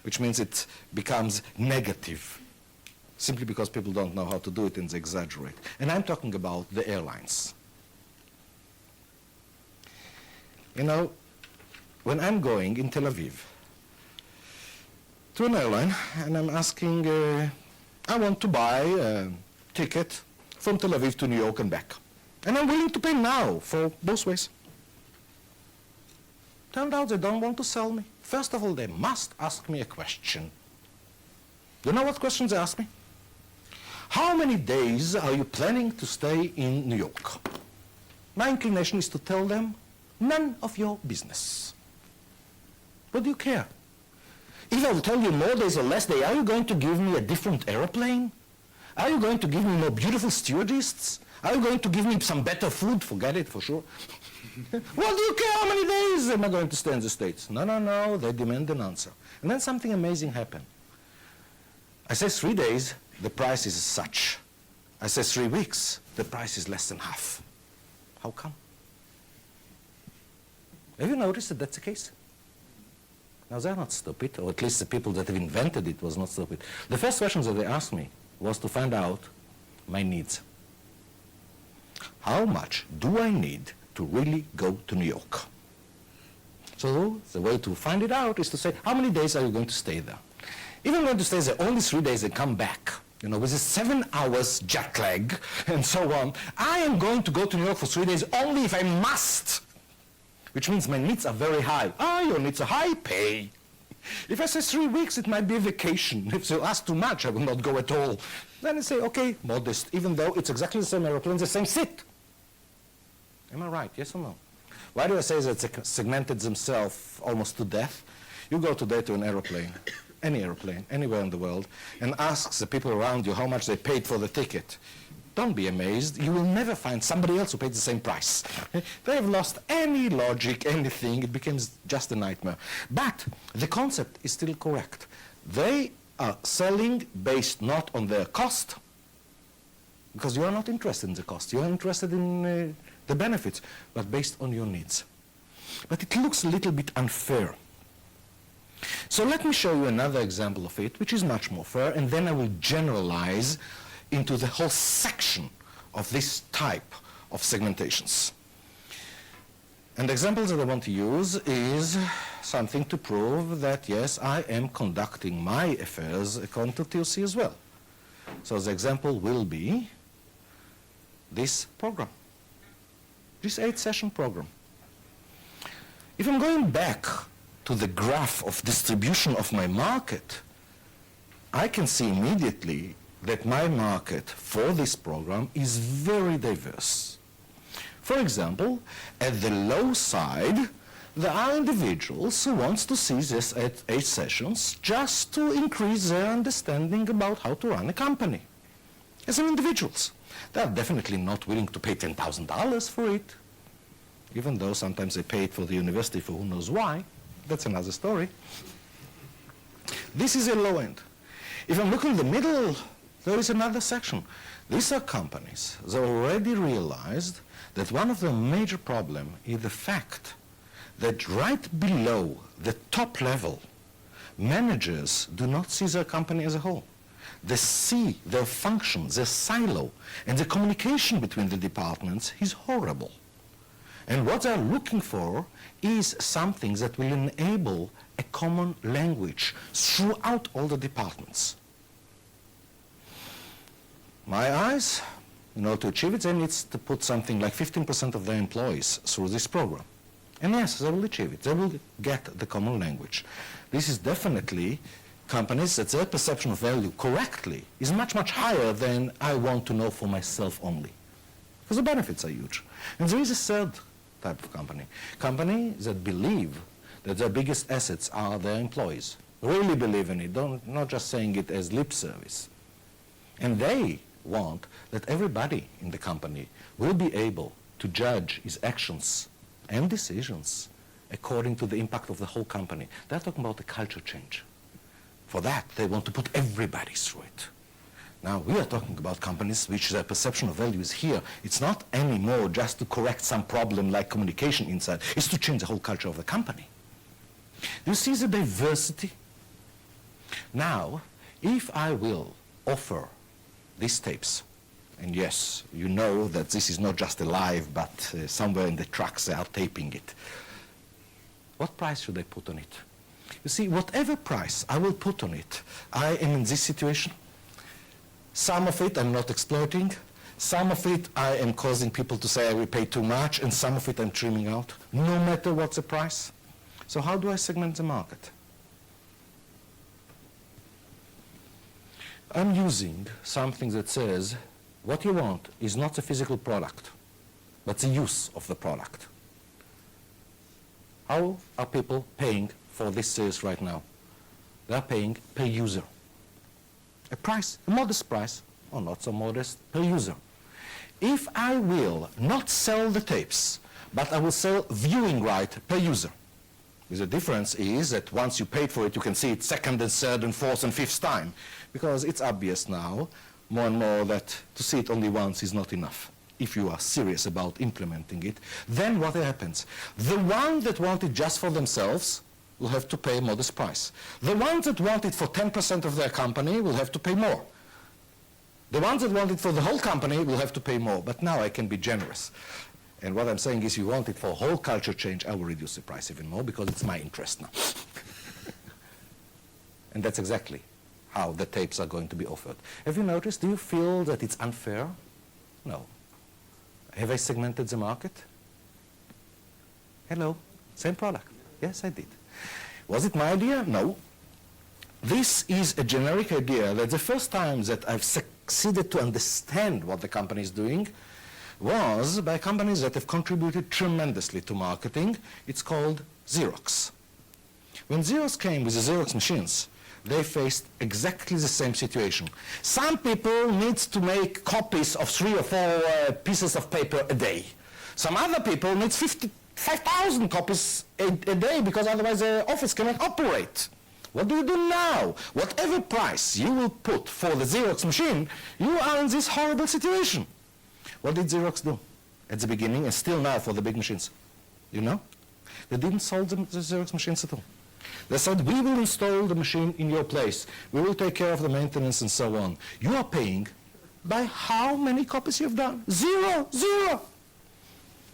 which means it becomes negative, simply because people don't know how to do it and they exaggerate. And I'm talking about the airlines. You know, when I'm going in Tel Aviv to an airline and I'm asking, I want to buy a ticket from Tel Aviv to New York and back. And I'm willing to pay now for both ways. Turned out they don't want to sell me. First of all, they must ask me a question. You know what questions they ask me? How many days are you planning to stay in New York? My inclination is to tell them, none of your business. What do you care? If I will tell you more days or less days, are you going to give me a different airplane? Are you going to give me more beautiful stewardesses? Are you going to give me some better food? Forget it, for sure. Well, do you care how many days am I going to stay in the States? No, no, no, they demand an answer. And then something amazing happened. I say 3 days, the price is such. I say 3 weeks, the price is less than half. How come? Have you noticed that that's the case? Now, they're not stupid, or at least the people that have invented it was not stupid. The first questions that they asked me was to find out my needs. How much do I need to really go to New York? So the way to find it out is to say, how many days are you going to stay there? If I'm going to stay there only 3 days and come back, you know, with a 7 hours jet lag and so on, I am going to go to New York for 3 days only if I must. Which means my needs are very high. Your needs are high, pay. If I say 3 weeks, it might be a vacation. If they ask too much, I will not go at all. Then I say, okay, modest, even though it's exactly the same aeroplane, the same seat. Am I right, yes or no? Why do I say that they segmented themselves almost to death? You go today to an aeroplane, any aeroplane, anywhere in the world, and ask the people around you how much they paid for the ticket. Don't be amazed. You will never find somebody else who paid the same price. They have lost any logic, anything. It becomes just a nightmare. But the concept is still correct. They are selling based not on their cost, because you are not interested in the cost. You are interested in the benefits, but based on your needs. But it looks a little bit unfair. So let me show you another example of it, which is much more fair, and then I will generalize into the whole section of this type of segmentations. And the example that I want to use is something to prove that, yes, I am conducting my affairs according to TOC as well. So the example will be this program, this 8-session program. If I'm going back to the graph of distribution of my market, I can see immediately that my market for this program is very diverse. For example, at the low side, there are individuals who want to see this at 8 sessions just to increase their understanding about how to run a company. As individuals, they are definitely not willing to pay $10,000 for it, even though sometimes they pay it for the university for who knows why. That's another story. This is a low end. If I'm looking in the middle, there is another section. These are companies that already realized that one of the major problems is the fact that right below the top level, managers do not see their company as a whole. They see their function, their silo, and the communication between the departments is horrible. And what they're looking for is something that will enable a common language throughout all the departments. My eyes, in order to achieve it, they need to put something like 15% of their employees through this program. And yes, they will achieve it. They will get the common language. This is definitely companies that their perception of value correctly is much, much higher than I want to know for myself only. Because the benefits are huge. And there is a third type of company. Companies that believe that their biggest assets are their employees. Really believe in it, not just saying it as lip service. And they want that everybody in the company will be able to judge his actions and decisions according to the impact of the whole company. They're talking about a culture change. For that, they want to put everybody through it. Now, we are talking about companies which their perception of value is here. It's not anymore just to correct some problem like communication inside. It's to change the whole culture of the company. Do you see the diversity? Now, if I will offer these tapes, and yes, you know that this is not just a live, but somewhere in the trucks they are taping it. What price should I put on it? You see, whatever price I will put on it, I am in this situation. Some of it I'm not exploiting. Some of it I am causing people to say I will pay too much, and some of it I'm trimming out, no matter what's the price. So how do I segment the market? I'm using something that says what you want is not the physical product, but the use of the product. How are people paying for this service right now? They're paying per user. A price, a modest price, or not so modest, per user. if I will not sell the tapes, but I will sell viewing right per user. The difference is that once you paid for it, you can see it second and third and fourth and fifth time, because it's obvious now, more and more, that to see it only once is not enough. If you are serious about implementing it, then what happens? The ones that want it just for themselves will have to pay a modest price. The ones that want it for 10% of their company will have to pay more. The ones that want it for the whole company will have to pay more. But now I can be generous. And what I'm saying is, if you want it for a whole culture change, I will reduce the price even more because it's my interest now. And that's exactly how the tapes are going to be offered. Have you noticed? Do you feel that it's unfair? No. Have I segmented the market? Hello, same product. Yes, I did. Was it my idea? No. This is a generic idea that the first time that I've succeeded to understand what the company is doing was by companies that have contributed tremendously to marketing. It's called Xerox. When Xerox came with the Xerox machines, they faced exactly the same situation. Some people need to make copies of 3 or 4 pieces of paper a day. Some other people need 5,000 copies a day because otherwise the office cannot operate. What do you do now? Whatever price you will put for the Xerox machine, you are in this horrible situation. What did Xerox do at the beginning and still now for the big machines? You know? They didn't sell the Xerox machines at all. They said, we will install the machine in your place. We will take care of the maintenance and so on. You are paying by how many copies you've done? 0, 0.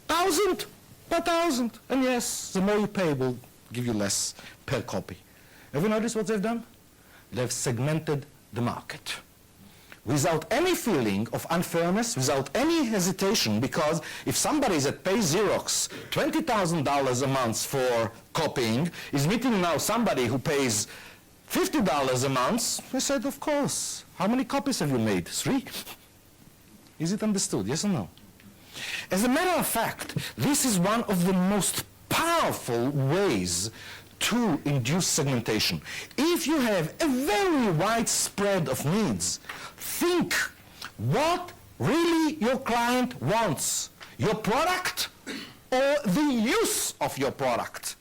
1,000 per 1,000. And yes, the more you pay will give you less per copy. Have you noticed what they've done? They've segmented the market without any feeling of unfairness, without any hesitation, because if somebody that pays Xerox $20,000 a month for copying is meeting now somebody who pays $50 a month, they said, of course. How many copies have you made? 3? Is it understood? Yes or no? As a matter of fact, this is one of the most powerful ways to induce segmentation. If you have a very wide spread of needs, think what really your client wants. Your product or the use of your product.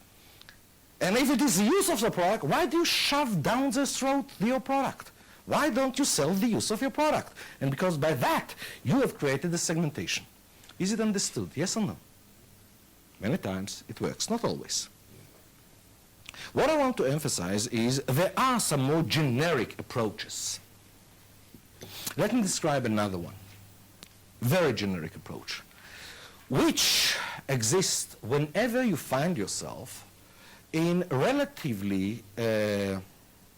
And if it is the use of the product, why do you shove down their throat your product? Why don't you sell the use of your product? And because by that, you have created a segmentation. Is it understood? Yes or no? Many times it works, not always. What I want to emphasize is there are some more generic approaches. Let me describe another one. Very generic approach, which exists whenever you find yourself in relatively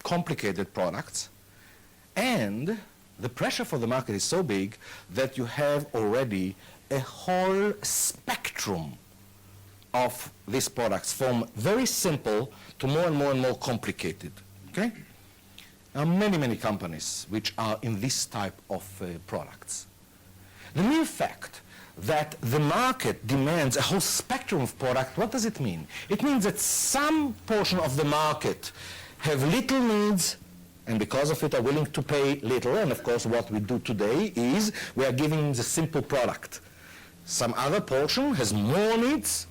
complicated products, and the pressure for the market is so big that you have already a whole spectrum of these products, from very simple to more and more complicated. Okay? There are many, many companies which are in this type of products. The mere fact that the market demands a whole spectrum of product, what does it mean? It means that some portion of the market have little needs, and because of it are willing to pay little, and of course what we do today is we are giving them the simple product. Some other portion has more needs,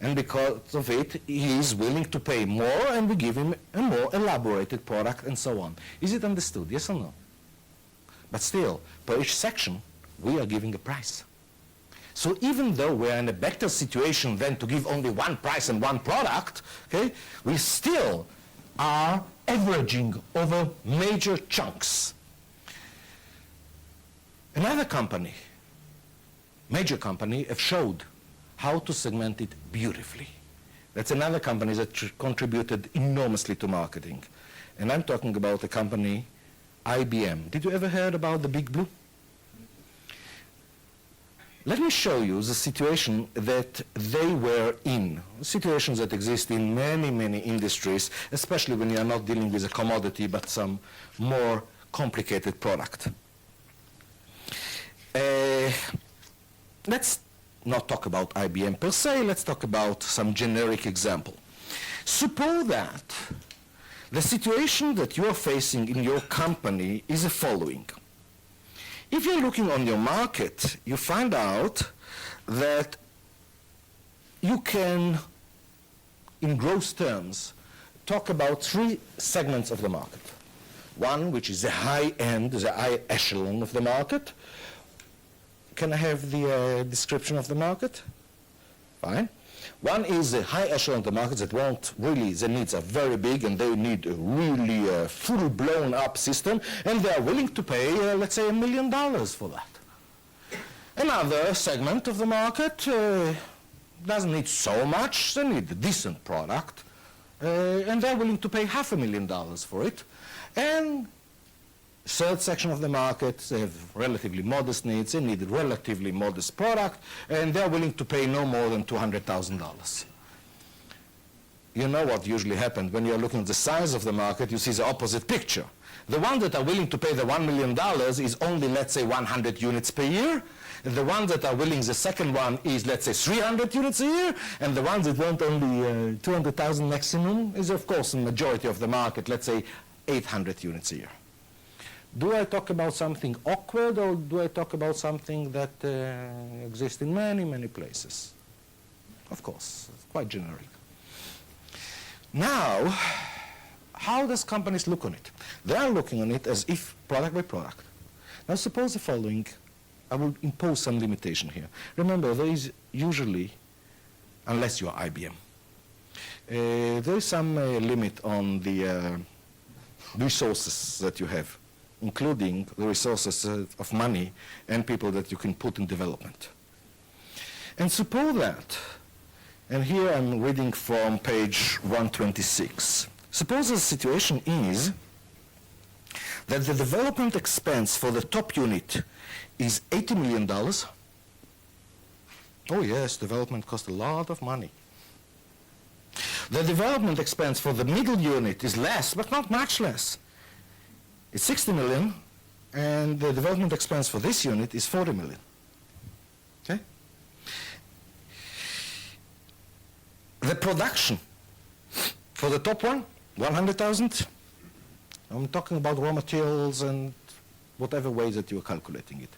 and because of it, he is willing to pay more, and we give him a more elaborated product, and so on. Is it understood? Yes or no? But still, per each section, we are giving a price. So even though we're in a better situation than to give only one price and one product, okay, we still are averaging over major chunks. Another company, major company, have showed how to segment it beautifully. That's another company that contributed enormously to marketing. And I'm talking about the company IBM. Did you ever heard about the Big Blue? Let me show you the situation that they were in, situations that exist in many, many industries, especially when you are not dealing with a commodity but some more complicated product. Let's not talk about IBM per se, let's talk about some generic example. Suppose that the situation that you are facing in your company is the following. If you're looking on your market, you find out that you can, in gross terms, talk about three segments of the market. One, which is the high end, the high echelon of the market. Can I have the description of the market? Fine. One is the high echelon of the market that won't really, their needs are very big and they need a really full blown up system, and they are willing to pay, let's say, $1 million for that. Another segment of the market doesn't need so much, they need a decent product, and they're willing to pay $500,000 for it. And third section of the market, they have relatively modest needs, they need a relatively modest product, and they're willing to pay no more than $200,000. You know what usually happens when you're looking at the size of the market, you see the opposite picture. The ones that are willing to pay the $1 million is only, let's say, 100 units per year. And the ones that are willing, the second one is, let's say, 300 units a year. And the ones that want only 200,000 maximum is, of course, the majority of the market, let's say, 800 units a year. Do I talk about something awkward, or do I talk about something that exists in many, many places? Of course, it's quite generic. Now, how does companies look on it? They are looking on it as if product by product. Now suppose the following, I will impose some limitation here. Remember, there is usually, unless you are IBM, there is some limit on the resources that you have, including the resources of money and people that you can put in development. And suppose that, and here I'm reading from page 126, suppose the situation is that the development expense for the top unit is $80 million. Oh yes, development costs a lot of money. The development expense for the middle unit is less, but not much less. It's 60 million, and the development expense for this unit is 40 million. Okay? The production for the top one, 100,000. I'm talking about raw materials and whatever way that you're calculating it.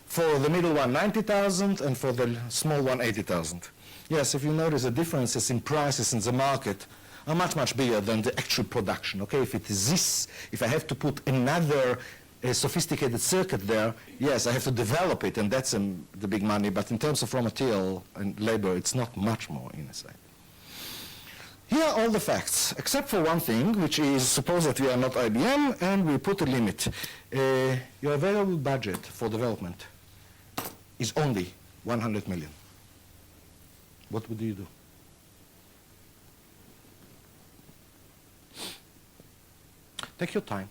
For the middle one, 90,000, and for the small one, 80,000. Yes, if you notice the differences in prices in the market are much, much bigger than the actual production. Okay, if it is this, if I have to put another sophisticated circuit there, yes, I have to develop it, and that's the big money. But in terms of raw material and labor, it's not much more in a sense. Here are all the facts, except for one thing, which is suppose that we are not IBM and we put a limit. Your available budget for development is only 100 million. What would you do? Take your time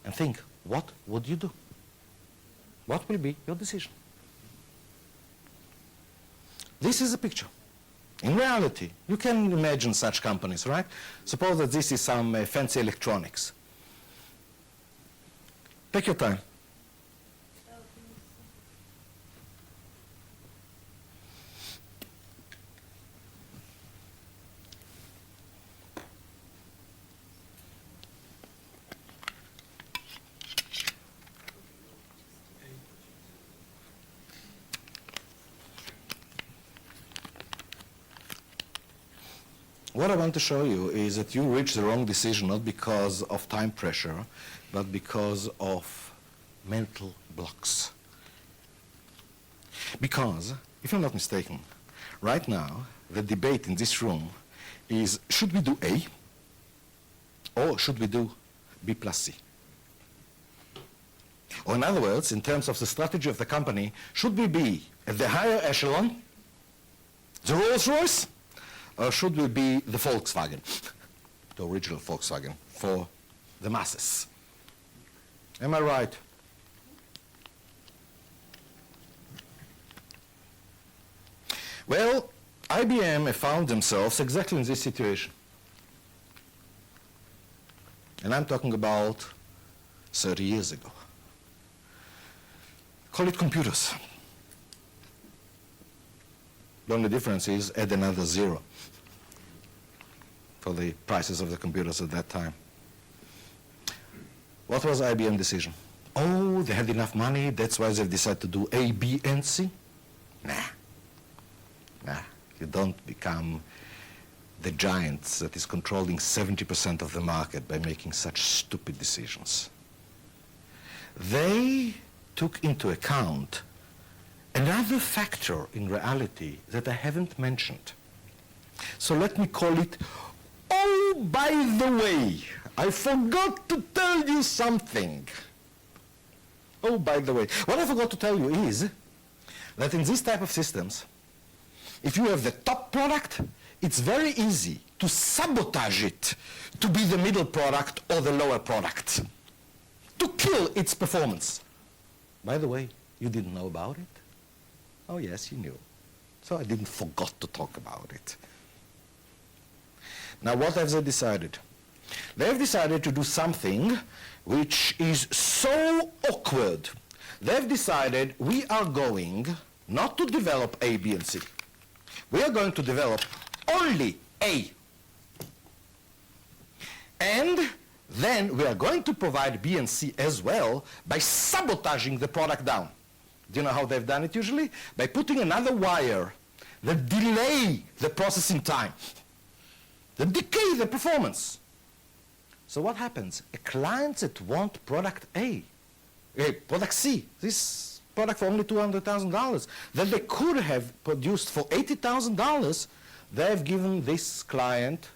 and think, what would you do? What will be your decision? This is a picture. In reality, you can imagine such companies, right? Suppose that this is some fancy electronics. Take your time. What I want to show you is that you reach the wrong decision not because of time pressure, but because of mental blocks. Because, if I'm not mistaken, right now the debate in this room is, should we do A or should we do B plus C? Or in other words, in terms of the strategy of the company, should we be at the higher echelon, the Rolls-Royce, or should we be the Volkswagen, the original Volkswagen, for the masses? Am I right? Well, IBM found themselves exactly in this situation. And I'm talking about 30 years ago. Call it computers. The only difference is add another zero for the prices of the computers at that time. What was IBM's decision? Oh, they had enough money, that's why they've decided to do A, B, and C? Nah. You don't become the giants that is controlling 70% of the market by making such stupid decisions. They took into account another factor in reality that I haven't mentioned. So let me call it, oh, by the way, I forgot to tell you something. Oh, by the way, what I forgot to tell you is that in this type of systems, if you have the top product, it's very easy to sabotage it to be the middle product or the lower product, to kill its performance. By the way, you didn't know about it? Oh yes, you knew. So I didn't forget to talk about it. Now what have they decided? They've decided to do something which is so awkward. They've decided we are going not to develop A, B, and C. We are going to develop only A. And then we are going to provide B and C as well by sabotaging the product down. Do you know how they've done it usually? By putting another wire that delay the processing time, that decay the performance. So what happens? A client that want product A, product C, this product for only $200,000, that they could have produced for $80,000, they've given this client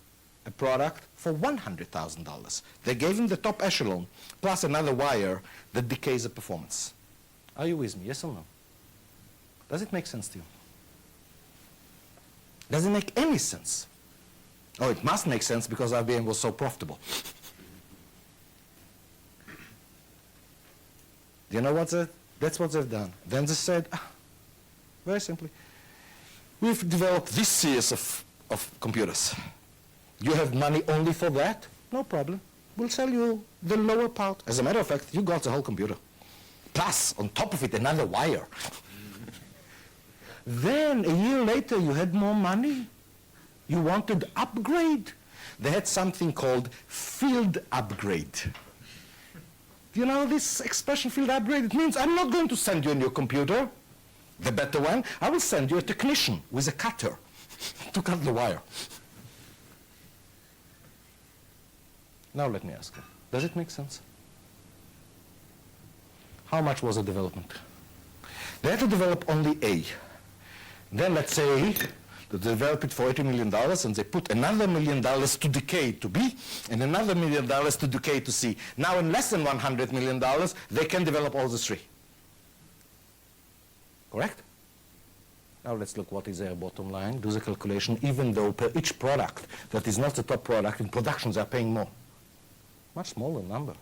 a product for $100,000. They gave him the top echelon, plus another wire that decays the performance. Are you with me, yes or no? Does it make sense to you? Does it make any sense? Oh, it must make sense because IBM was so profitable. Do you know what that's what they've done. Then they said, very simply, we've developed this series of computers. You have money only for that? No problem. We'll sell you the lower part. As a matter of fact, you got the whole computer. Plus, on top of it, another wire. Then, a year later, you had more money. You wanted upgrade. They had something called field upgrade. Do you know this expression, field upgrade? It means I'm not going to send you a new computer, the better one. I will send you a technician with a cutter to cut the wire. Now let me ask you, does it make sense? How much was the development? They had to develop only A. Then let's say they develop it for $80 million and they put another $1 million to decay to B and another $1 million to decay to C. Now in less than $100 million, they can develop all the three. Correct? Now let's look what is their bottom line, do the calculation, even though per each product that is not the top product, in production they are paying more. Much smaller number.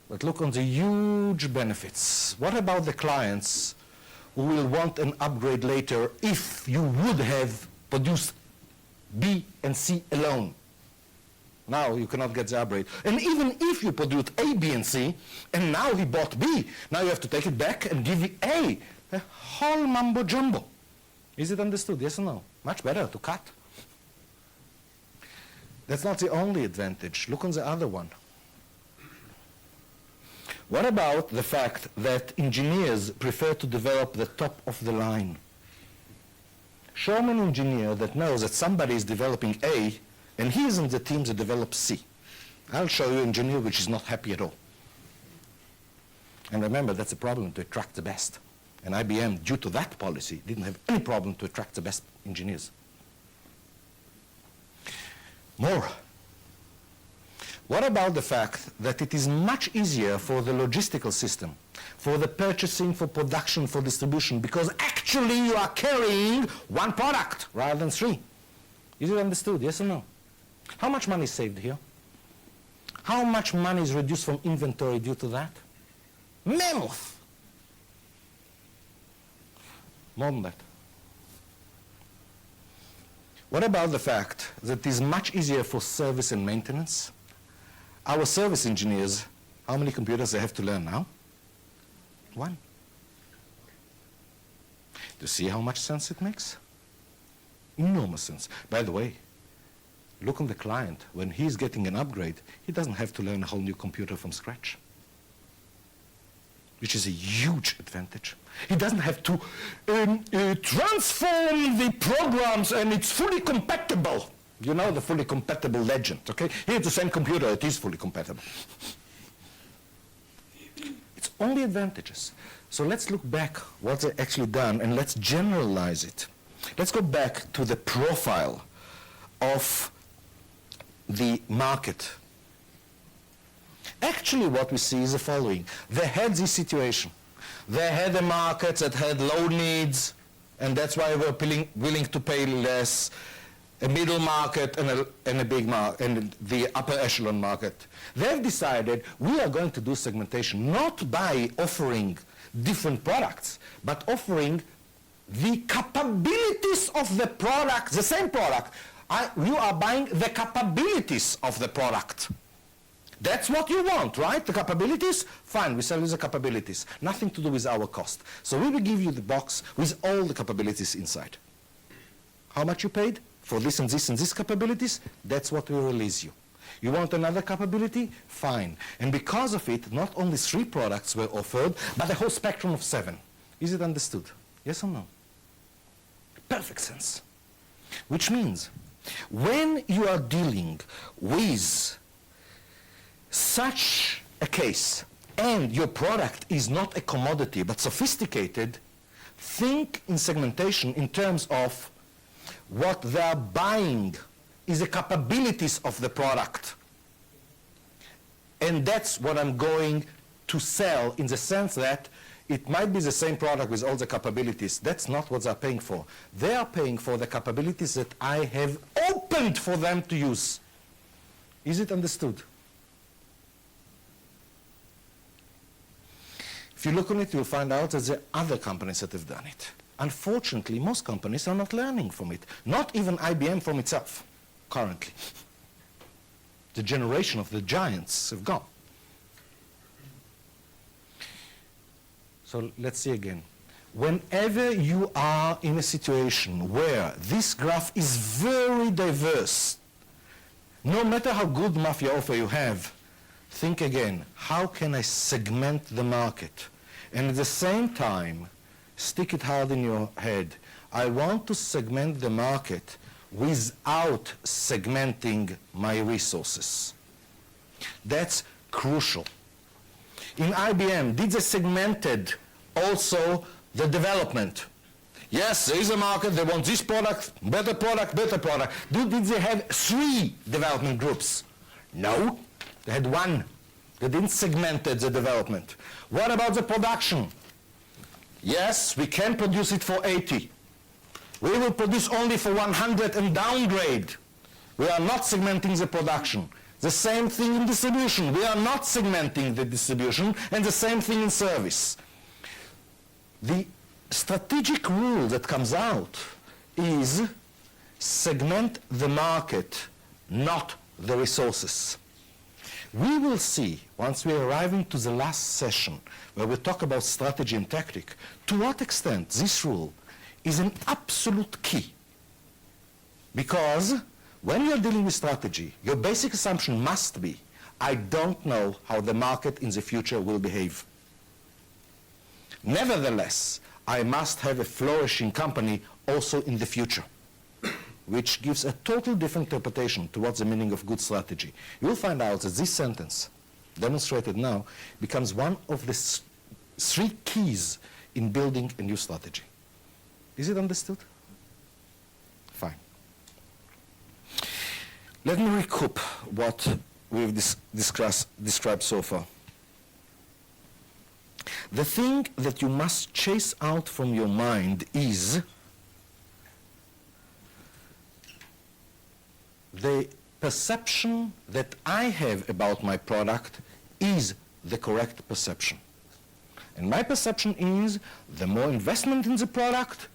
But look on the huge benefits. What about the clients who will want an upgrade later if you would have produced B and C alone? Now you cannot get the upgrade. And even if you produced A, B, and C, and now he bought B, now you have to take it back and give the A. A whole mumbo jumbo. Is it understood? Yes or no? Much better to cut. That's not the only advantage. Look on the other one. What about the fact that engineers prefer to develop the top of the line? Show me an engineer that knows that somebody is developing A and he is in the team that develops C. I'll show you an engineer which is not happy at all. And remember, that's a problem to attract the best. And IBM, due to that policy, didn't have any problem to attract the best engineers. More. What about the fact that it is much easier for the logistical system, for the purchasing, for production, for distribution, because actually you are carrying one product rather than three? Is it understood, yes or no? How much money is saved here? How much money is reduced from inventory due to that? Mammoth! More than that. What about the fact that it is much easier for service and maintenance? Our service engineers, how many computers they have to learn now? One. Do you see how much sense it makes? Enormous sense. By the way, look on the client. When he's getting an upgrade, he doesn't have to learn a whole new computer from scratch, which is a huge advantage. He doesn't have to transform the programs and it's fully compatible. You know the fully compatible legend, okay? Here's the same computer, it is fully compatible. It's only advantages. So let's look back what's actually done and let's generalize it. Let's go back to the profile of the market. Actually what we see is the following. They had this situation. They had a market that had low needs, and that's why they were willing to pay less. A middle market and a big market, and the upper echelon market. They've decided we are going to do segmentation not by offering different products, but offering the capabilities of the product, the same product. You are buying the capabilities of the product. That's what you want, right? The capabilities? Fine, we sell you the capabilities. Nothing to do with our cost. So we will give you the box with all the capabilities inside. How much you paid? For this and this and this capabilities, that's what we release you. You want another capability? Fine. And because of it, not only 3 products were offered, but a whole spectrum of 7. Is it understood? Yes or no? Perfect sense. Which means, when you are dealing with such a case, and your product is not a commodity, but sophisticated, think in segmentation in terms of what they are buying is the capabilities of the product. And that's what I'm going to sell in the sense that it might be the same product with all the capabilities. That's not what they're paying for. They are paying for the capabilities that I have opened for them to use. Is it understood? If you look on it, you'll find out that there are other companies that have done it. Unfortunately, most companies are not learning from it. Not even IBM from itself, currently. The generation of the giants have gone. So let's see again. Whenever you are in a situation where this graph is very diverse, no matter how good mafia offer you have, think again, how can I segment the market? And at the same time, stick it hard in your head. I want to segment the market without segmenting my resources. That's crucial. In IBM, did they segmented also the development? Yes, there is a market, they want this product, better product, better product. Did they have 3 development groups? No, they had 1. They didn't segment the development. What about the production? Yes, we can produce it for 80. We will produce only for 100 and downgrade. We are not segmenting the production. The same thing in distribution. We are not segmenting the distribution, and the same thing in service. The strategic rule that comes out is segment the market, not the resources. We will see, once we are arriving to the last session, where we talk about strategy and tactic, to what extent this rule is an absolute key. Because when you're dealing with strategy, your basic assumption must be, I don't know how the market in the future will behave. Nevertheless, I must have a flourishing company also in the future, which gives a total different interpretation towards the meaning of good strategy. You'll find out that this sentence, demonstrated now, becomes one of the 3 keys in building a new strategy. Is it understood? Fine. Let me recoup what we've described so far. The thing that you must chase out from your mind is the perception that I have about my product is the correct perception. And my perception is the more investment in the product,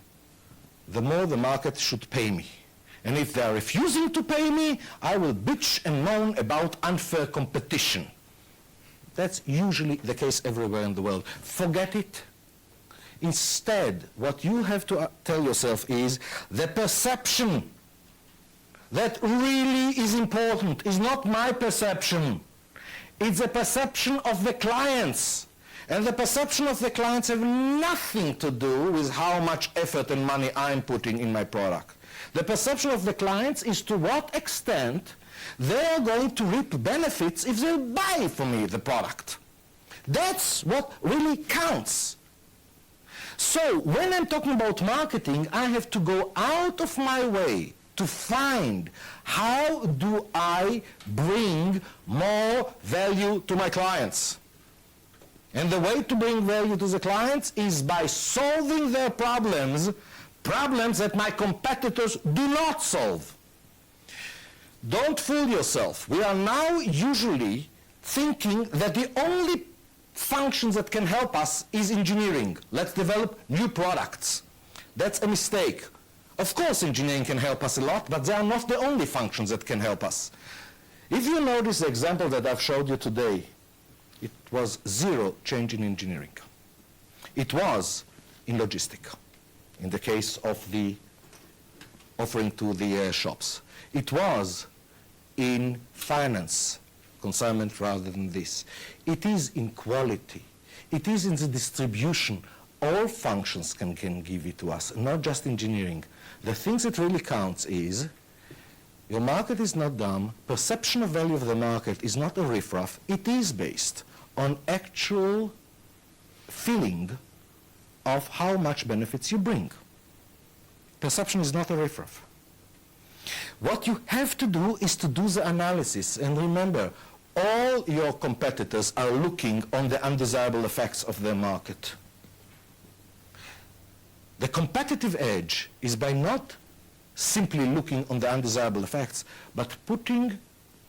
the more the market should pay me. And if they are refusing to pay me, I will bitch and moan about unfair competition. That's usually the case everywhere in the world. Forget it. Instead, what you have to tell yourself is the perception that really is important is not my perception. It's the perception of the clients. And the perception of the clients have nothing to do with how much effort and money I'm putting in my product. The perception of the clients is to what extent they are going to reap benefits if they buy from me the product. That's what really counts. So when I'm talking about marketing, I have to go out of my way to find how do I bring more value to my clients. And the way to bring value to the clients is by solving their problems, problems that my competitors do not solve. Don't fool yourself. We are now usually thinking that the only functions that can help us is engineering. Let's develop new products. That's a mistake. Of course engineering can help us a lot, but they are not the only functions that can help us. If you notice the example that I've showed you today, it was zero change in engineering. It was in logistics, in the case of the offering to the shops. It was in finance, consignment rather than this. It is in quality. It is in the distribution. All functions can give it to us, not just engineering. The things that really counts is your market is not dumb. Perception of value of the market is not a riffraff. It is based on actual feeling of how much benefits you bring. Perception is not a riffraff. What you have to do is to do the analysis. And remember, all your competitors are looking on the undesirable effects of their market. The competitive edge is by not simply looking on the undesirable effects, but putting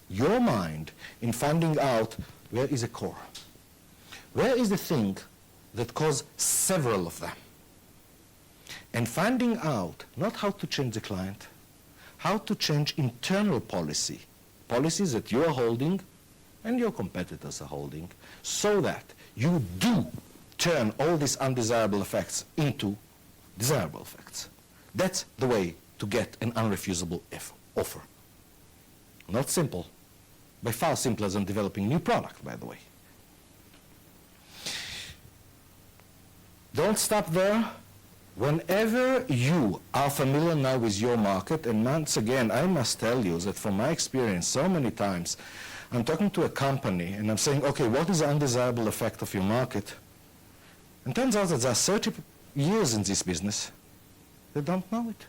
your mind in finding out where is a core. Where is the thing that causes several of them? And finding out not how to change the client, how to change internal policy, policies that you are holding and your competitors are holding, so that you do turn all these undesirable effects into desirable effects. That's the way to get an unrefusable offer. Not simple, by far simpler than developing a new product, by the way. Don't stop there. Whenever you are familiar now with your market, and once again, I must tell you that from my experience, so many times, I'm talking to a company and I'm saying, okay, what is the undesirable effect of your market? And turns out that there are 30 years in this business. They don't know it.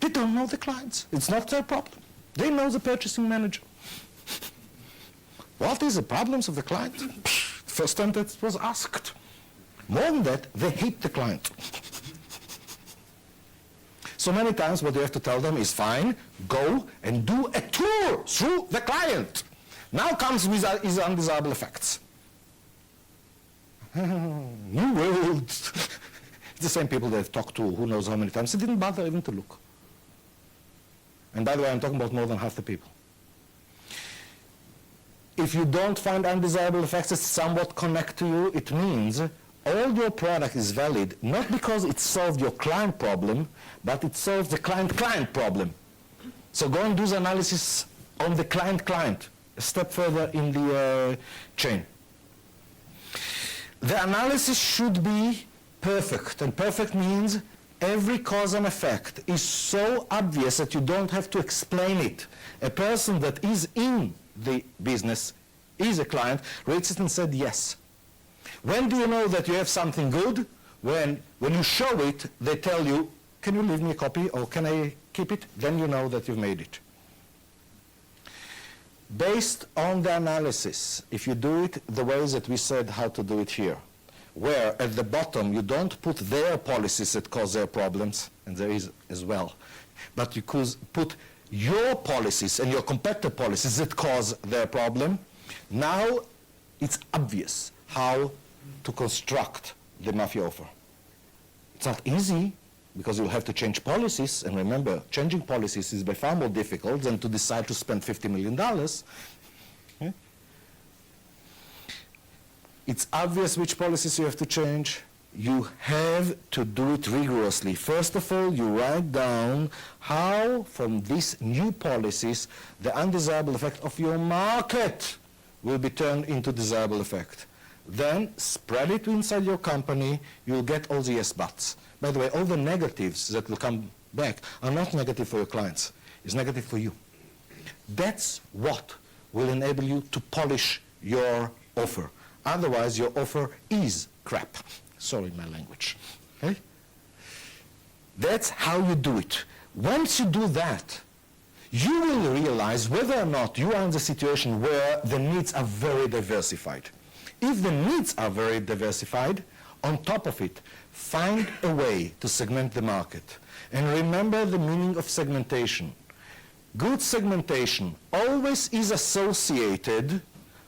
They don't know the clients. It's not their problem. They know the purchasing manager. What is the problems of the client? First time that was asked. More than that, they hate the client. So many times what you have to tell them is, fine, go and do a tour through the client. Now comes with his undesirable effects. New world. It's the same people that I've talked to who knows how many times. They didn't bother even to look. And by the way, I'm talking about more than half the people. If you don't find undesirable effects that somewhat connect to you, it means all your product is valid, not because it solved your client problem, but it solves the client-client problem. So go and do the analysis on the client-client, a step further in the chain. The analysis should be perfect, and perfect means every cause and effect is so obvious that you don't have to explain it. A person that is in the business, is a client, reads it and said yes. When do you know that you have something good? When you show it, they tell you, can you leave me a copy or can I keep it? Then you know that you've made it. Based on the analysis, if you do it the ways that we said how to do it here, where at the bottom you don't put their policies that cause their problems, and there is as well, but you could put your policies and your competitor policies that cause their problem, now it's obvious how to construct the Mafia offer. It's not easy, because you'll have to change policies, and remember, changing policies is by far more difficult than to decide to spend $50 million. Okay? It's obvious which policies you have to change. you have to do it rigorously. First of all, you write down how, from these new policies, the undesirable effect of your market will be turned into desirable effect. Then spread it inside your company, you'll get all the yes buts. By the way, all the negatives that will come back are not negative for your clients. It's negative for you. That's what will enable you to polish your offer. Otherwise, your offer is crap. Sorry, my language. Okay? That's how you do it. Once you do that, you will realize whether or not you are in the situation where the needs are very diversified. If the needs are very diversified, on top of it, find a way to segment the market. And remember the meaning of segmentation. Good segmentation always is associated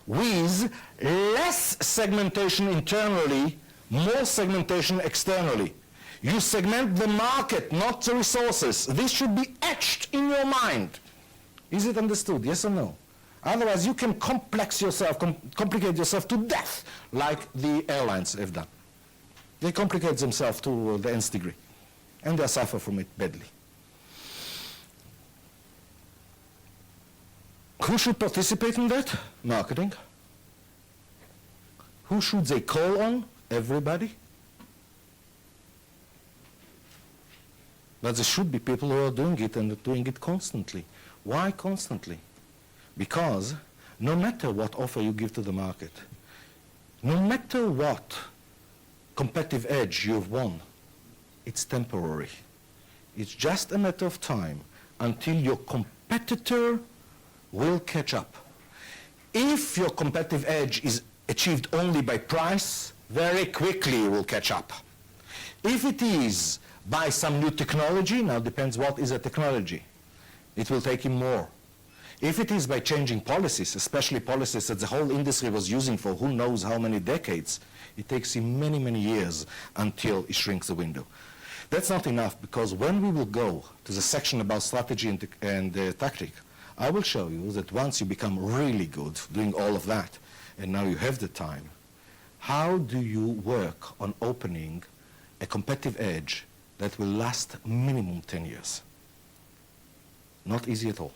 with less segmentation internally, more segmentation externally. You segment the market, not the resources. This should be etched in your mind. Is it understood? Yes or no? Otherwise, you can complicate yourself to death, like the airlines have done. They complicate themselves to the nth degree, and they suffer from it badly. Who should participate in that? Marketing. Who should they call on? Everybody. But there should be people who are doing it and doing it constantly. Why constantly? Because no matter what offer you give to the market, no matter what competitive edge you've won, it's temporary. It's just a matter of time until your competitor will catch up. If your competitive edge is achieved only by price, very quickly you will catch up. If it is by some new technology, now depends what is the technology, it will take him more. If it is by changing policies, especially policies that the whole industry was using for who knows how many decades, it takes him many, many years until he shrinks the window. That's not enough, because when we will go to the section about strategy and tactic, I will show you that once you become really good doing all of that, and now you have the time, how do you work on opening a competitive edge that will last minimum 10 years? Not easy at all.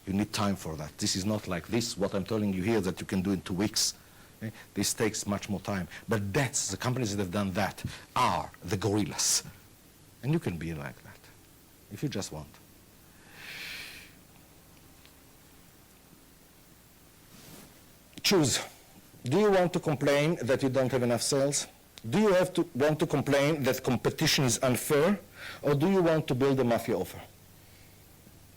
You need time for that. This is not like this, what I'm telling you here, that you can do in 2 weeks. Okay? This takes much more time. But that's, the companies that have done that are the gorillas. And you can be like that, if you just want. Choose. Do you want to complain that you don't have enough sales? Do you want to complain that competition is unfair? Or do you want to build a mafia offer?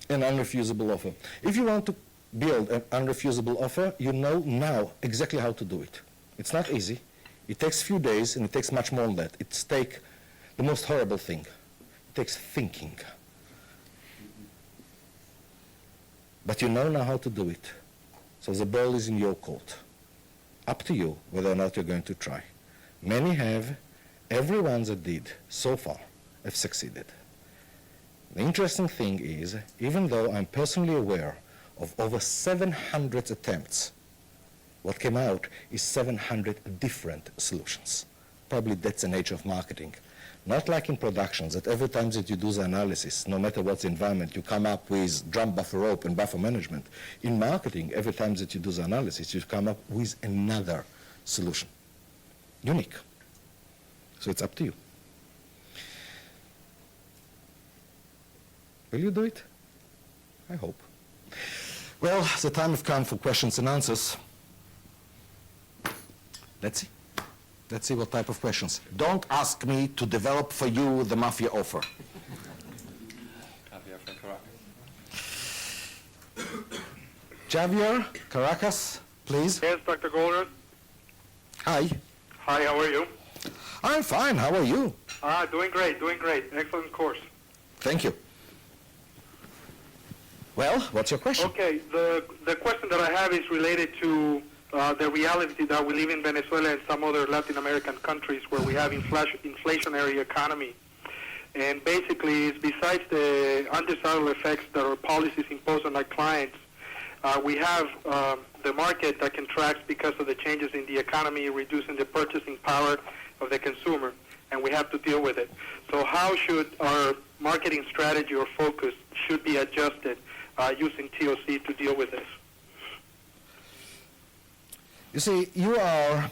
An unrefusable offer. If you want to build an unrefusable offer, you know now exactly how to do it. It's not easy. It takes a few days, and it takes much more than that. It's take the most horrible thing. It takes thinking. But you know now how to do it. So the ball is in your court. Up to you whether or not you're going to try. Many have. Everyone that did so far have succeeded. The interesting thing is, even though I'm personally aware of over 700 attempts, what came out is 700 different solutions. Probably that's the nature of marketing. Not like in productions, that every time that you do the analysis, no matter what the environment, you come up with drum, buffer, rope, and buffer management. In marketing, every time that you do the analysis, you come up with another solution. Unique. So it's up to you. Will you do it? I hope. Well, the time has come for questions and answers. Let's see. Let's see what type of questions. Don't ask me to develop for you the mafia offer. Javier from Caracas. Javier, Caracas, please. Yes, Dr. Goldberg. Hi. Hi, how are you? I'm fine. How are you? Doing great, doing great. Excellent course. Thank you. Well, what's your question? Okay, the question that I have is related to the reality that we live in Venezuela and some other Latin American countries where we have inflationary economy. And basically, it's besides the undesirable effects that our policies impose on our clients, we have the market that contracts because of the changes in the economy, reducing the purchasing power of the consumer, and we have to deal with it. So how should our marketing strategy or focus should be adjusted using TOC to deal with this? You see, you are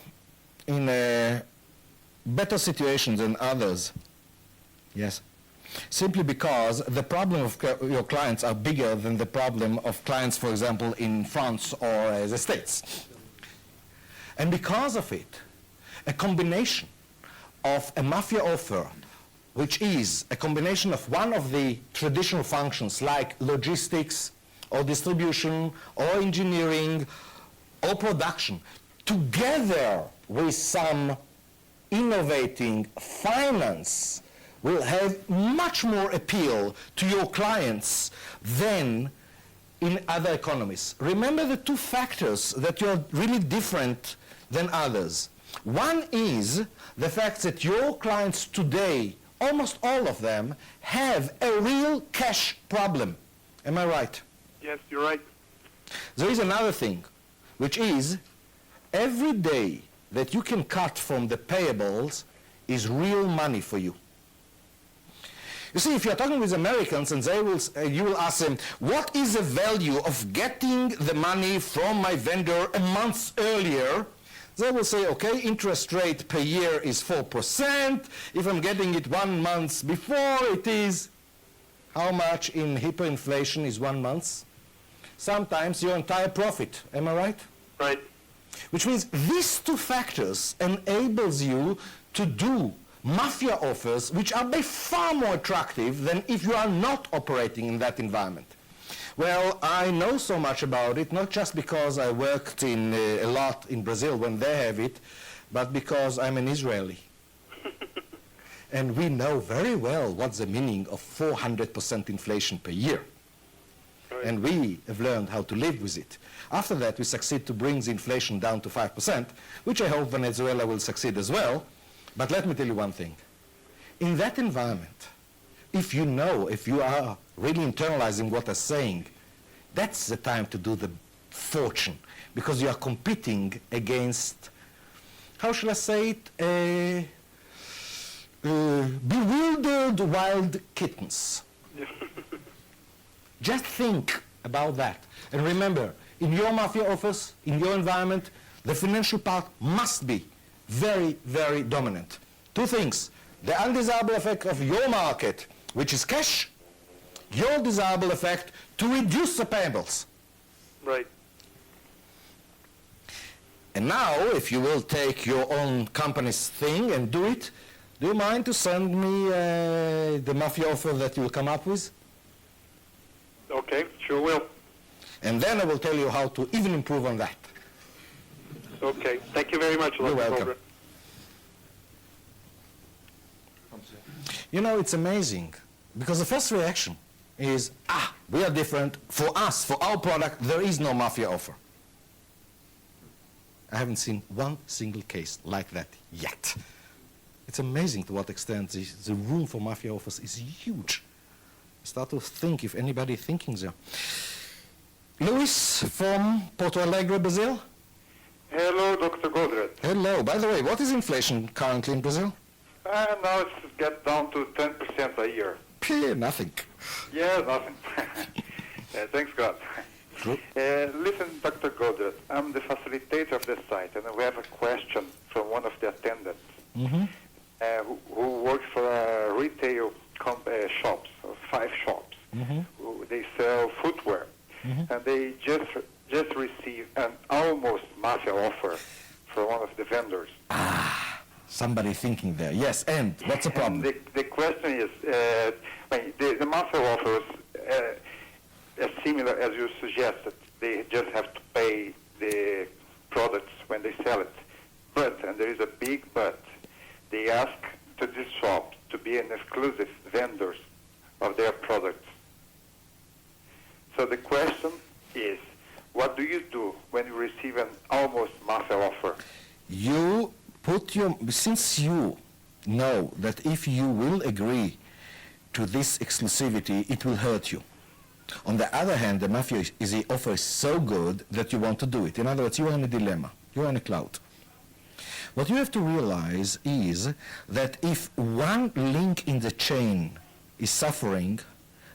in a better situation than others. Yes. Simply because the problem of your clients are bigger than the problem of clients, for example, in France or the States. And because of it, a combination of a mafia offer, which is a combination of one of the traditional functions like logistics or distribution or engineering or production, together with some innovating finance, will have much more appeal to your clients than in other economies. Remember the two factors that you're really different than others. One is the fact that your clients today, almost all of them, have a real cash problem. Am I right? Yes, you're right. There is another thing, which is every day that you can cut from the payables is real money for you. You see, if you're talking with Americans and they will, you will ask them, what is the value of getting the money from my vendor a month earlier? They will say, okay, interest rate per year is 4%. If I'm getting it 1 month before, it is how much in hyperinflation is 1 month? Sometimes your entire profit. Am I right? Right. Which means these two factors enables you to do mafia offers which are by far more attractive than if you are not operating in that environment. Well, I know so much about it, not just because I worked in a lot in Brazil when they have it, but because I'm an Israeli. And we know very well what's the meaning of 400% inflation per year. Right. And we have learned how to live with it. After that, we succeed to bring the inflation down to 5%, which I hope Venezuela will succeed as well. But let me tell you one thing. In that environment, if you know, if you are really internalizing what I'm saying, that's the time to do the fortune, because you are competing against, how shall I say it, bewildered wild kittens. Just think about that. And remember, in your mafia office, in your environment, the financial part must be very, very dominant. Two things. The undesirable effect of your market, which is cash, your desirable effect to reduce the payables. Right. And now, if you will take your own company's thing and do it, do you mind to send me the mafia offer that you will come up with? Okay, sure will. And then I will tell you how to even improve on that. Okay. Thank you very much, You're Dr. welcome. Goldberg. You know, it's amazing, because the first reaction is, we are different. For us, for our product, there is no mafia offer. I haven't seen one single case like that yet. It's amazing to what extent the room for mafia offers is huge. I start to think if anybody thinking there. Luis from Porto Alegre, Brazil. Hello, Dr. Godred. Hello. By the way, what is inflation currently in Brazil? Now it's get down to 10% a year. Nothing. Yeah, nothing. Thanks God. True. Listen, Dr. Godred, I'm the facilitator of the site, and we have a question from one of the attendants who works for retail shops, 5 shops. They sell footwear, and they just received an almost mafia offer from one of the vendors. Somebody thinking there. Yes, and what's the problem? And the question is, the mafia offers, as similar as you suggested, they just have to pay the products when they sell it. But, and there is a big but, they ask to this shop to be an exclusive vendor of their products. So the question is, what do you do when you receive an almost mafia offer? You put since you know that if you will agree to this exclusivity, it will hurt you. On the other hand, the mafia the offer is so good that you want to do it. In other words, you are in a dilemma. You are in a cloud. What you have to realize is that if one link in the chain is suffering,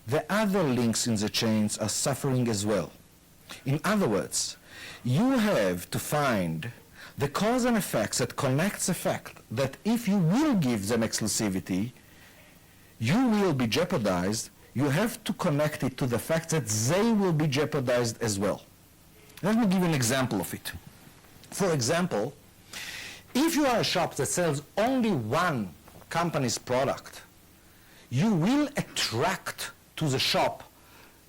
the other links in the chains are suffering as well. In other words, you have to find the cause and effects that connects the fact that if you will give them exclusivity, you will be jeopardized. You have to connect it to the fact that they will be jeopardized as well. Let me give you an example of it. For example, if you are a shop that sells only one company's product, you will attract to the shop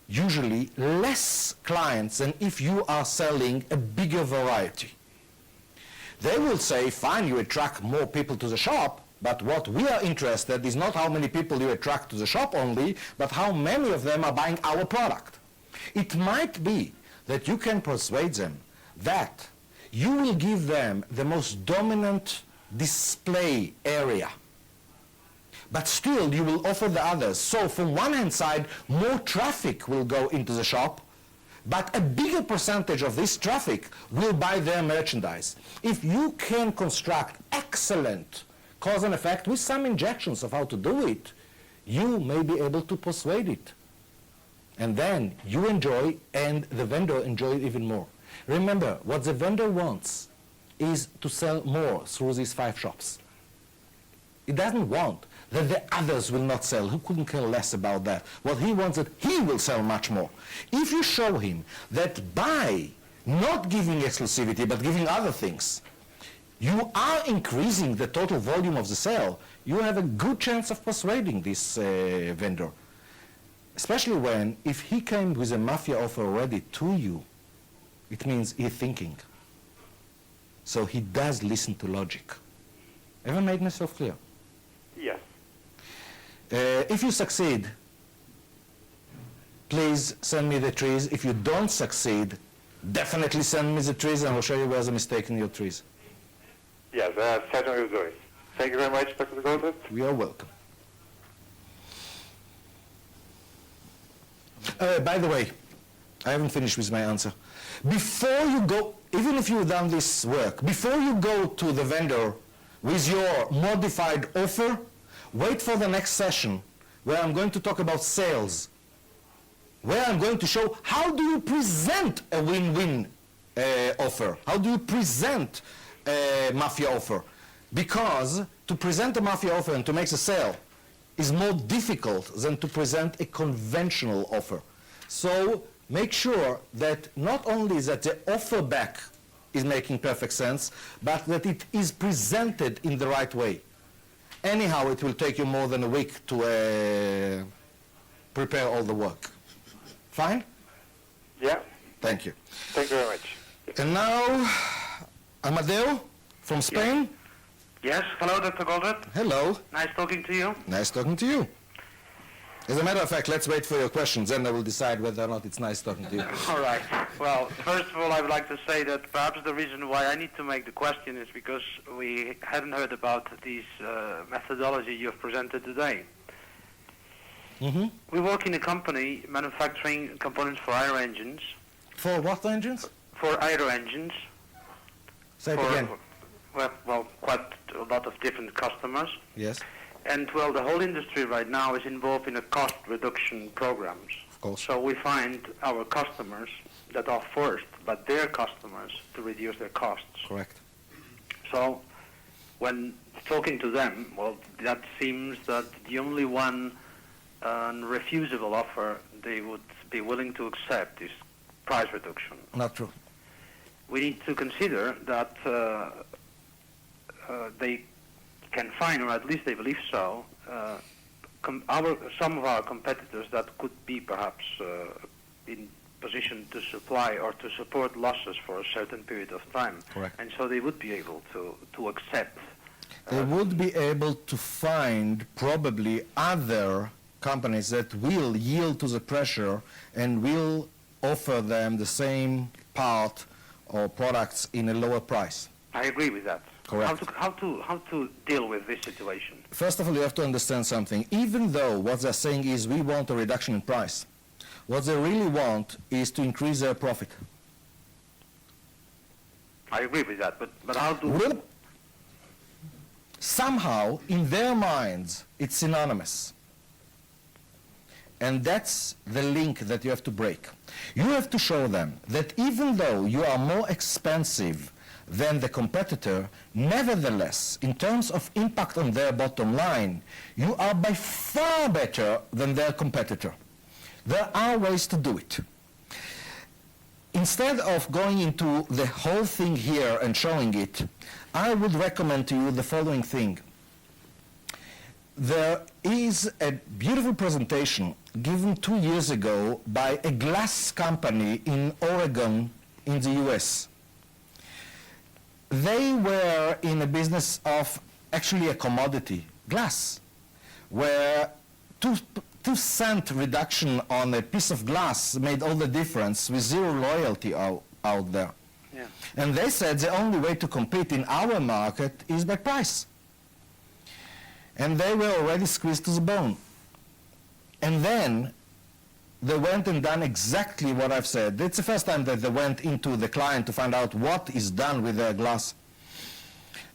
usually less clients than if you are selling a bigger variety. They will say, fine, you attract more people to the shop, but what we are interested is not how many people you attract to the shop only, but how many of them are buying our product. It might be that you can persuade them that you will give them the most dominant display area, but still you will offer the others. So from one hand side, more traffic will go into the shop, but a bigger percentage of this traffic will buy their merchandise. If you can construct excellent cause and effect with some injections of how to do it, you may be able to persuade it. And then you enjoy, and the vendor enjoys even more. Remember, what the vendor wants is to sell more through these 5 shops. He doesn't want that the others will not sell. Who couldn't care less about that? What he wants is that he will sell much more. If you show him that by not giving exclusivity but giving other things, you are increasing the total volume of the sale, you have a good chance of persuading this vendor. Especially when, if he came with a mafia offer already to you, it means he's thinking. So he does listen to logic. Have I made myself clear? Yes. If you succeed, please send me the trees. If you don't succeed, definitely send me the trees and I'll show you where's the mistake in your trees. Yes, certainly will do it. Thank you very much, Dr. Goldert. We are welcome. By the way, I haven't finished with my answer. Before you go, even if you've done this work, before you go to the vendor with your modified offer, wait for the next session where I'm going to talk about sales, where I'm going to show how do you present a win-win offer, how do you present a mafia offer. Because to present a mafia offer and to make a sale is more difficult than to present a conventional offer. So make sure that not only that the offer back is making perfect sense, but that it is presented in the right way. Anyhow, it will take you more than a week to prepare all the work. Fine? Yeah. Thank you. Thank you very much. And now, Amadeo from Spain. Yes, hello, Dr. Goldert. Hello. Nice talking to you. Nice talking to you. As a matter of fact, let's wait for your questions, then I will decide whether or not it's nice talking to you. All right. Well, first of all, I would like to say that perhaps the reason why I need to make the question is because we hadn't heard about this methodology you've presented today. Mm-hmm. We work in a company manufacturing components for aero engines. For what engines? For aero engines. Say it again. Well, quite a lot of different customers. Yes, And, well, the whole industry right now is involved in a cost reduction programs. of course. So we find our customers that are forced by their customers to reduce their costs. Correct. So when talking to them, well, that seems that the only one refusable offer they would be willing to accept is price reduction. Not true. We need to consider that they can find, or at least they believe so, some of our competitors that could be perhaps in position to supply or to support losses for a certain period of time. Correct. And so they would be able to accept. They would be able to find probably other companies that will yield to the pressure and will offer them the same part or products in a lower price. I agree with that. Correct. How to deal with this situation? First of all, you have to understand something. Even though what they're saying is we want a reduction in price, what they really want is to increase their profit. I agree with that, but how do... Well, somehow, in their minds, it's synonymous. And that's the link that you have to break. You have to show them that even though you are more expensive than the competitor, nevertheless, in terms of impact on their bottom line, you are by far better than their competitor. There are ways to do it. Instead of going into the whole thing here and showing it, I would recommend to you the following thing. There is a beautiful presentation given 2 years ago by a glass company in Oregon in the US. They were in a business of actually a commodity, glass, where 2-cent reduction on a piece of glass made all the difference with zero loyalty out there. Yeah. And they said the only way to compete in our market is by price. And they were already squeezed to the bone. And then they went and done exactly what I've said. It's the first time that they went into the client to find out what is done with their glass.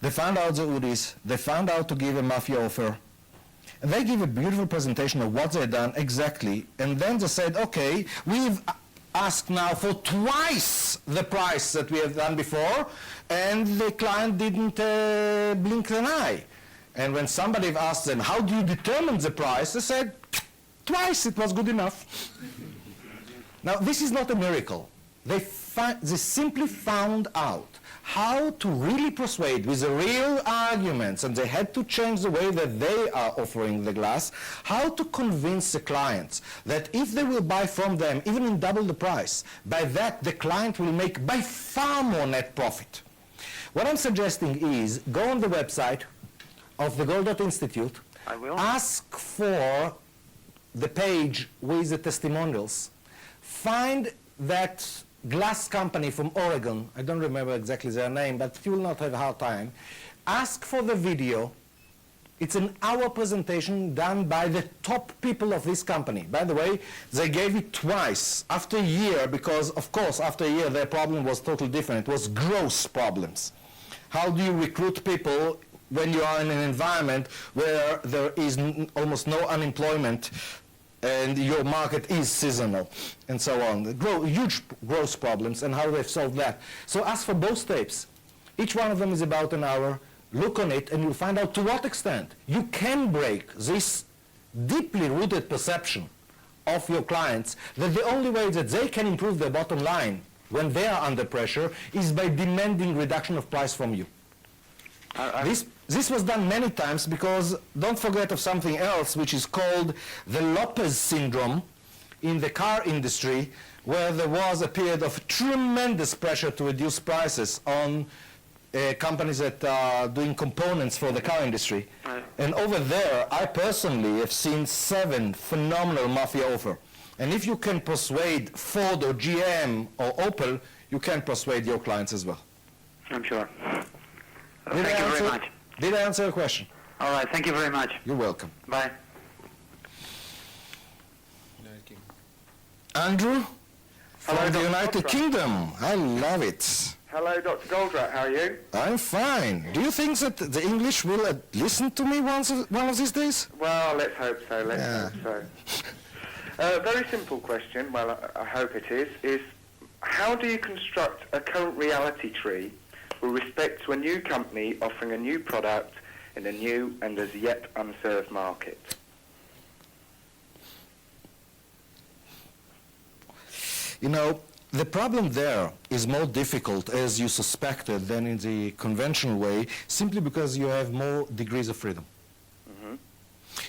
They found out the UDIs. They found out to give a mafia offer. And they give a beautiful presentation of what they've done exactly. And then they said, okay, we've asked now for twice the price that we have done before, and the client didn't blink an eye. And when somebody asked them, how do you determine the price? They said, twice, it was good enough. Now, this is not a miracle. They simply found out how to really persuade with the real arguments, and they had to change the way that they are offering the glass, how to convince the clients that if they will buy from them, even in double the price, by that the client will make by far more net profit. What I'm suggesting is go on the website of the Gold Dot Institute, I will. ask for the page with the testimonials, find that glass company from Oregon, I don't remember exactly their name, but you will not have a hard time, ask for the video. It's an hour presentation done by the top people of this company. By the way, they gave it twice after a year because, of course, after a year their problem was totally different. It was gross problems. How do you recruit people when you are in an environment where there is almost no unemployment and your market is seasonal, and so on. Huge growth problems, and how they've solved that. So ask for both tapes. Each one of them is about an hour. Look on it, and you'll find out to what extent you can break this deeply rooted perception of your clients that the only way that they can improve their bottom line when they are under pressure is by demanding reduction of price from you. This was done many times because don't forget of something else which is called the Lopez syndrome in the car industry, where there was a period of tremendous pressure to reduce prices on companies that are doing components for the car industry. Right. And over there, I personally have seen 7 phenomenal mafia offers. And if you can persuade Ford or GM or Opel, you can persuade your clients as well. I'm sure. Did Thank I you answer- very much. Did I answer your question? All right, thank you very much. You're welcome. Bye. Andrew? Hello, From the Dr. United Goldrat. Kingdom. I love it. Hello, Dr. Goldrat. How are you? I'm fine. Do you think that the English will listen to me one of these days? Well, let's hope so. Let's Yeah. hope so. Very simple question. Well, I hope it is how do you construct a current reality tree with respect to a new company offering a new product in a new and as yet unserved market? You know, the problem there is more difficult, as you suspected, than in the conventional way, simply because you have more degrees of freedom.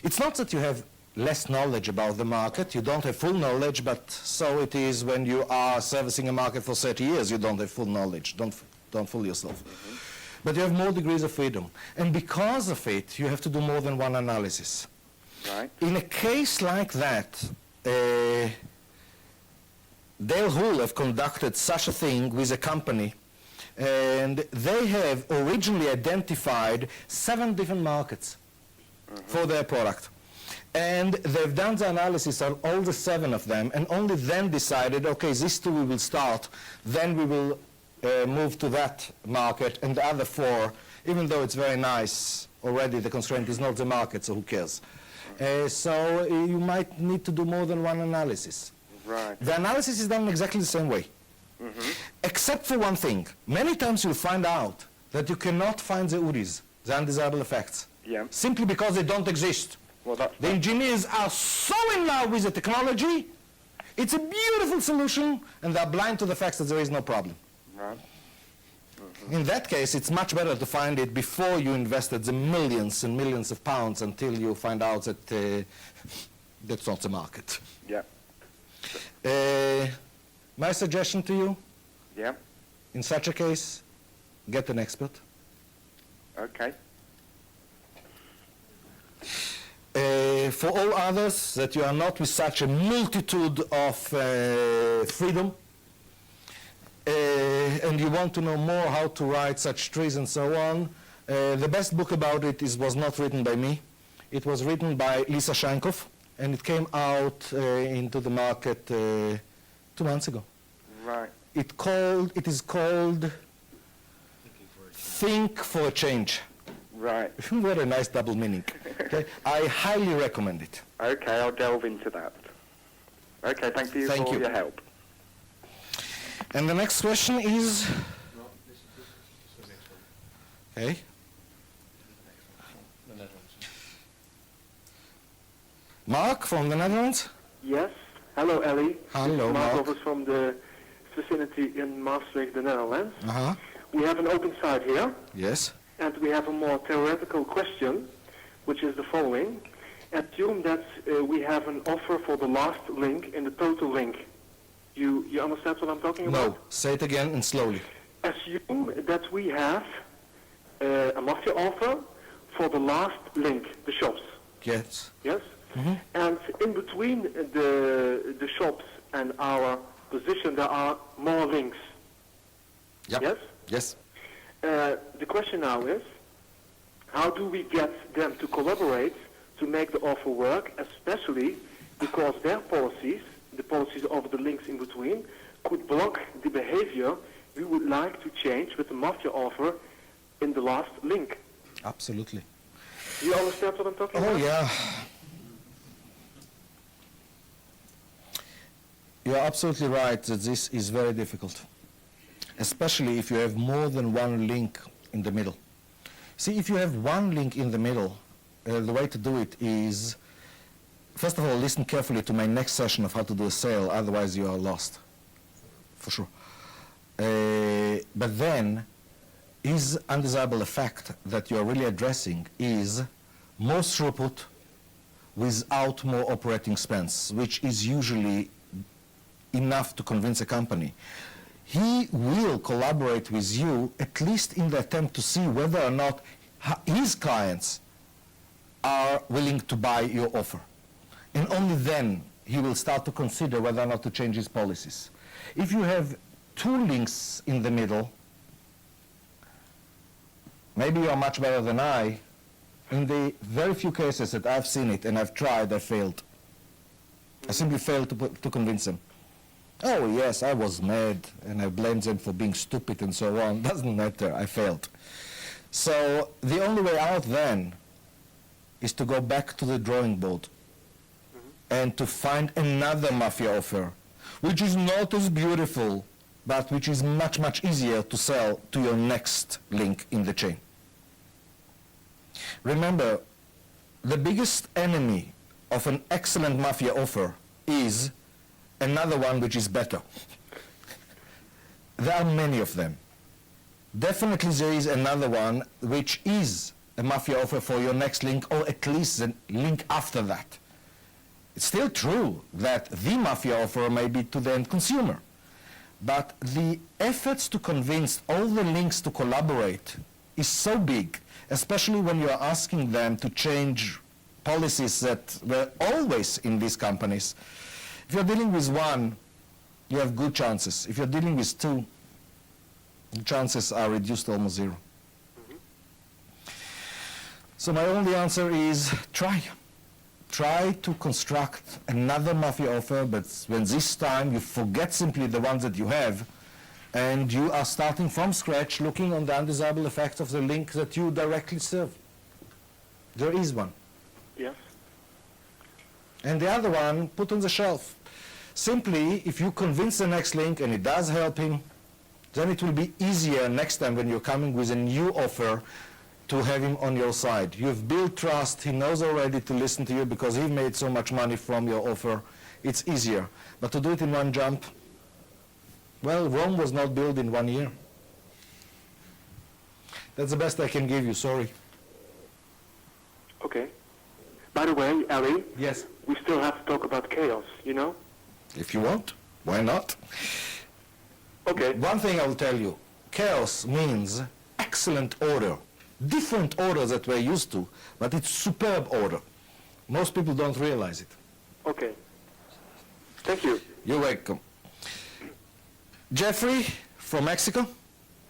It's not that you have less knowledge about the market. You don't have full knowledge, but so it is when you are servicing a market for 30 years. You don't have full knowledge. Don't fool yourself. But you have more degrees of freedom. And because of it, you have to do more than one analysis. Right? In a case like that, Dale Hull have conducted such a thing with a company, and they have originally identified 7 different markets for their product. And they've done the analysis on all the 7 of them, and only then decided, okay, these 2 we will start, then we will move to that market, and the other 4, even though it's very nice, already the constraint is not the market, so who cares? So you might need to do more than one analysis. Right. The analysis is done exactly the same way, except for one thing. Many times you'll find out that you cannot find the UDIs, the undesirable effects, Yeah. simply because they don't exist. Well, that's The engineers are so in love with the technology, it's a beautiful solution, and they're blind to the fact that there is no problem. right. In that case, it's much better to find it before you invested the millions and millions of pounds until you find out that that's not the market. Yeah. My suggestion to you, Yeah. in such a case, get an expert. Okay. For all others, that you are not with such a multitude of freedom, and you want to know more how to write such trees and so on, the best book about it was not written by me. It was written by Lisa Shankoff, and it came out into the market 2 months ago. Right. It is called Think for a Change. Right. What a nice double meaning. Okay? I highly recommend it. Okay, I'll delve into that. Okay, thank you Thank for you. your help. And the next question is... Okay. Mark from the Netherlands? Yes. Hello, Ellie. Hello, This is Mark. Mark from the vicinity in Maastricht, the Netherlands. Uh-huh. We have an open site here, Yes. and we have a more theoretical question, which is the following. Assume that we have an offer for the last link in the total link. You understand what I'm talking about? No. Say it again and slowly. Assume that we have a mafia offer for the last link, the shops. Yes. Yes? And in between the shops and our position, there are more links. Yep. Yes? Yes. The question now is, how do we get them to collaborate to make the offer work, especially because their policies, the policies of the links in between, could block the behavior we would like to change with the mafia offer in the last link. Absolutely. You understand what I'm talking about? Oh, yeah. You are absolutely right that this is very difficult, especially if you have more than one link in the middle. See, if you have one link in the middle, the way to do it is, first of all, listen carefully to my next session of how to do a sale, otherwise you are lost, for sure. But then, his undesirable effect that you are really addressing is more throughput without more operating expense, which is usually enough to convince a company. He will collaborate with you, at least in the attempt to see whether or not his clients are willing to buy your offer. And only then he will start to consider whether or not to change his policies. If you have two links in the middle, maybe you are much better than I. In the very few cases that I've seen it and I've tried, I failed. I simply failed to convince them. Oh, yes, I was mad, and I blamed them for being stupid and so on. Doesn't matter, I failed. So the only way out then is to go back to the drawing board and to find another mafia offer, which is not as beautiful, but which is much, much easier to sell to your next link in the chain. Remember, the biggest enemy of an excellent mafia offer is another one which is better. There are many of them. Definitely there is another one which is a mafia offer for your next link, or at least the link after that. It's still true that the mafia offer may be to the end consumer, but the efforts to convince all the links to collaborate is so big, especially when you are asking them to change policies that were always in these companies. If you're dealing with one, you have good chances. If you're dealing with two, the chances are reduced to almost zero. So my only answer is try. Try to construct another mafia offer, but when this time you forget simply the ones that you have, and you are starting from scratch looking on the undesirable effects of the link that you directly serve. There is one. Yes. And the other one, put on the shelf. Simply, if you convince the next link and it does help him, then it will be easier next time when you're coming with a new offer to have him on your side. You've built trust. He knows already to listen to you because he made so much money from your offer. It's easier. But to do it in one jump, well, Rome was not built in 1 year. That's the best I can give you, sorry. Okay. By the way, Ali, Yes. we still have to talk about chaos, you know? If you want, why not? Okay. One thing I will tell you, chaos means excellent order. Different order that we're used to, but it's superb order. Most people don't realize it. Okay. Thank you. You're welcome. Jeffrey from Mexico.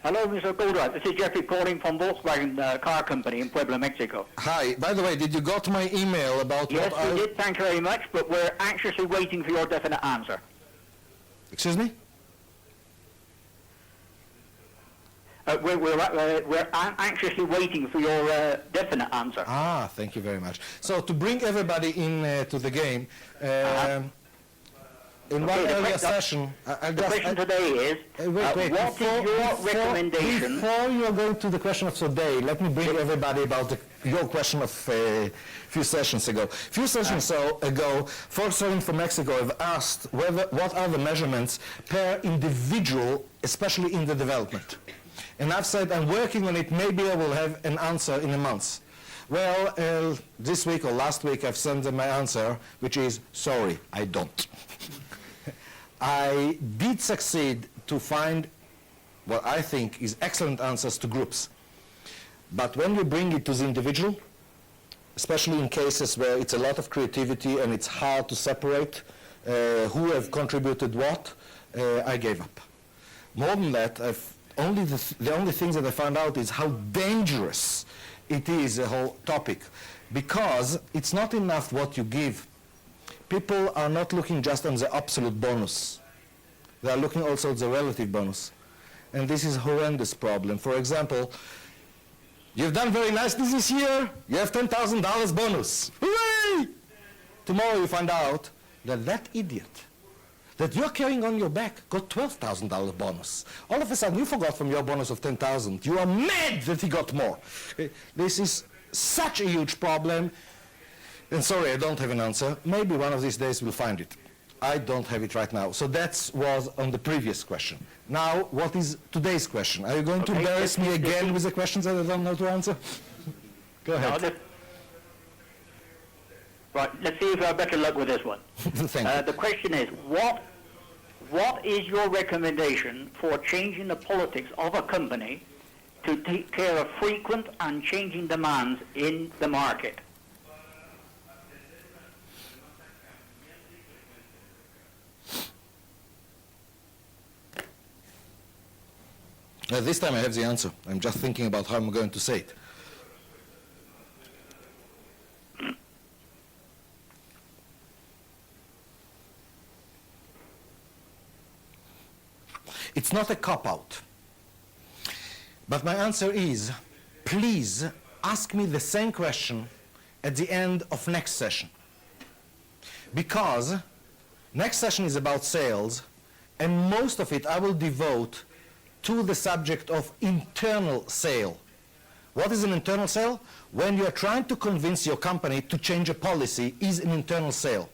Hello, Mr. Goldwright. This is Jeffrey calling from Volkswagen Car Company in Puebla, Mexico. Hi. By the way, did you got my email about Yes, what we did. Thank you very much, but we're anxiously waiting for your definite answer. Excuse me? We're anxiously waiting for your definite answer. Ah, thank you very much. So to bring everybody in to the game, in one Okay, the earlier que- session, The question today is, wait, what is your recommendation? Before you are going to the question of today, let me bring everybody about your question of a few sessions ago. Few sessions ago, Volkswagen from Mexico have asked what are the measurements per individual, especially in the development. And I've said I'm working on it, maybe I will have an answer in a month. Well, this week or last week I've sent them my answer, which is, sorry, I don't. I did succeed to find what I think is excellent answers to groups. But when you bring it to the individual, especially in cases where it's a lot of creativity and it's hard to separate who have contributed what, I gave up. More than that, the only thing that I found out is how dangerous it is, the whole topic, because it's not enough what you give. People are not looking just on the absolute bonus. They are looking also at the relative bonus. And this is a horrendous problem. For example, you've done very nicely this year, you have $10,000 bonus. Hooray! Tomorrow you find out that that idiot that you're carrying on your back got $12,000 bonus. All of a sudden you forgot from your bonus of $10,000. You are mad that he got more. This is such a huge problem. And sorry, I don't have an answer. Maybe one of these days we'll find it. I don't have it right now. So that was on the previous question. Now, what is today's question? Are you going to embarrass me again with the questions that I don't know to answer? Go ahead. Right, let's see if we have better luck with this one. Thank you. The question is, what is your recommendation for changing the politics of a company to take care of frequent and changing demands in the market? This time I have the answer. I'm just thinking about how I'm going to say it. It's not a cop-out. But my answer is, please ask me the same question at the end of next session. Because next session is about sales, and most of it I will devote to the subject of internal sale. What is an internal sale? When you are trying to convince your company to change a policy is an internal sale.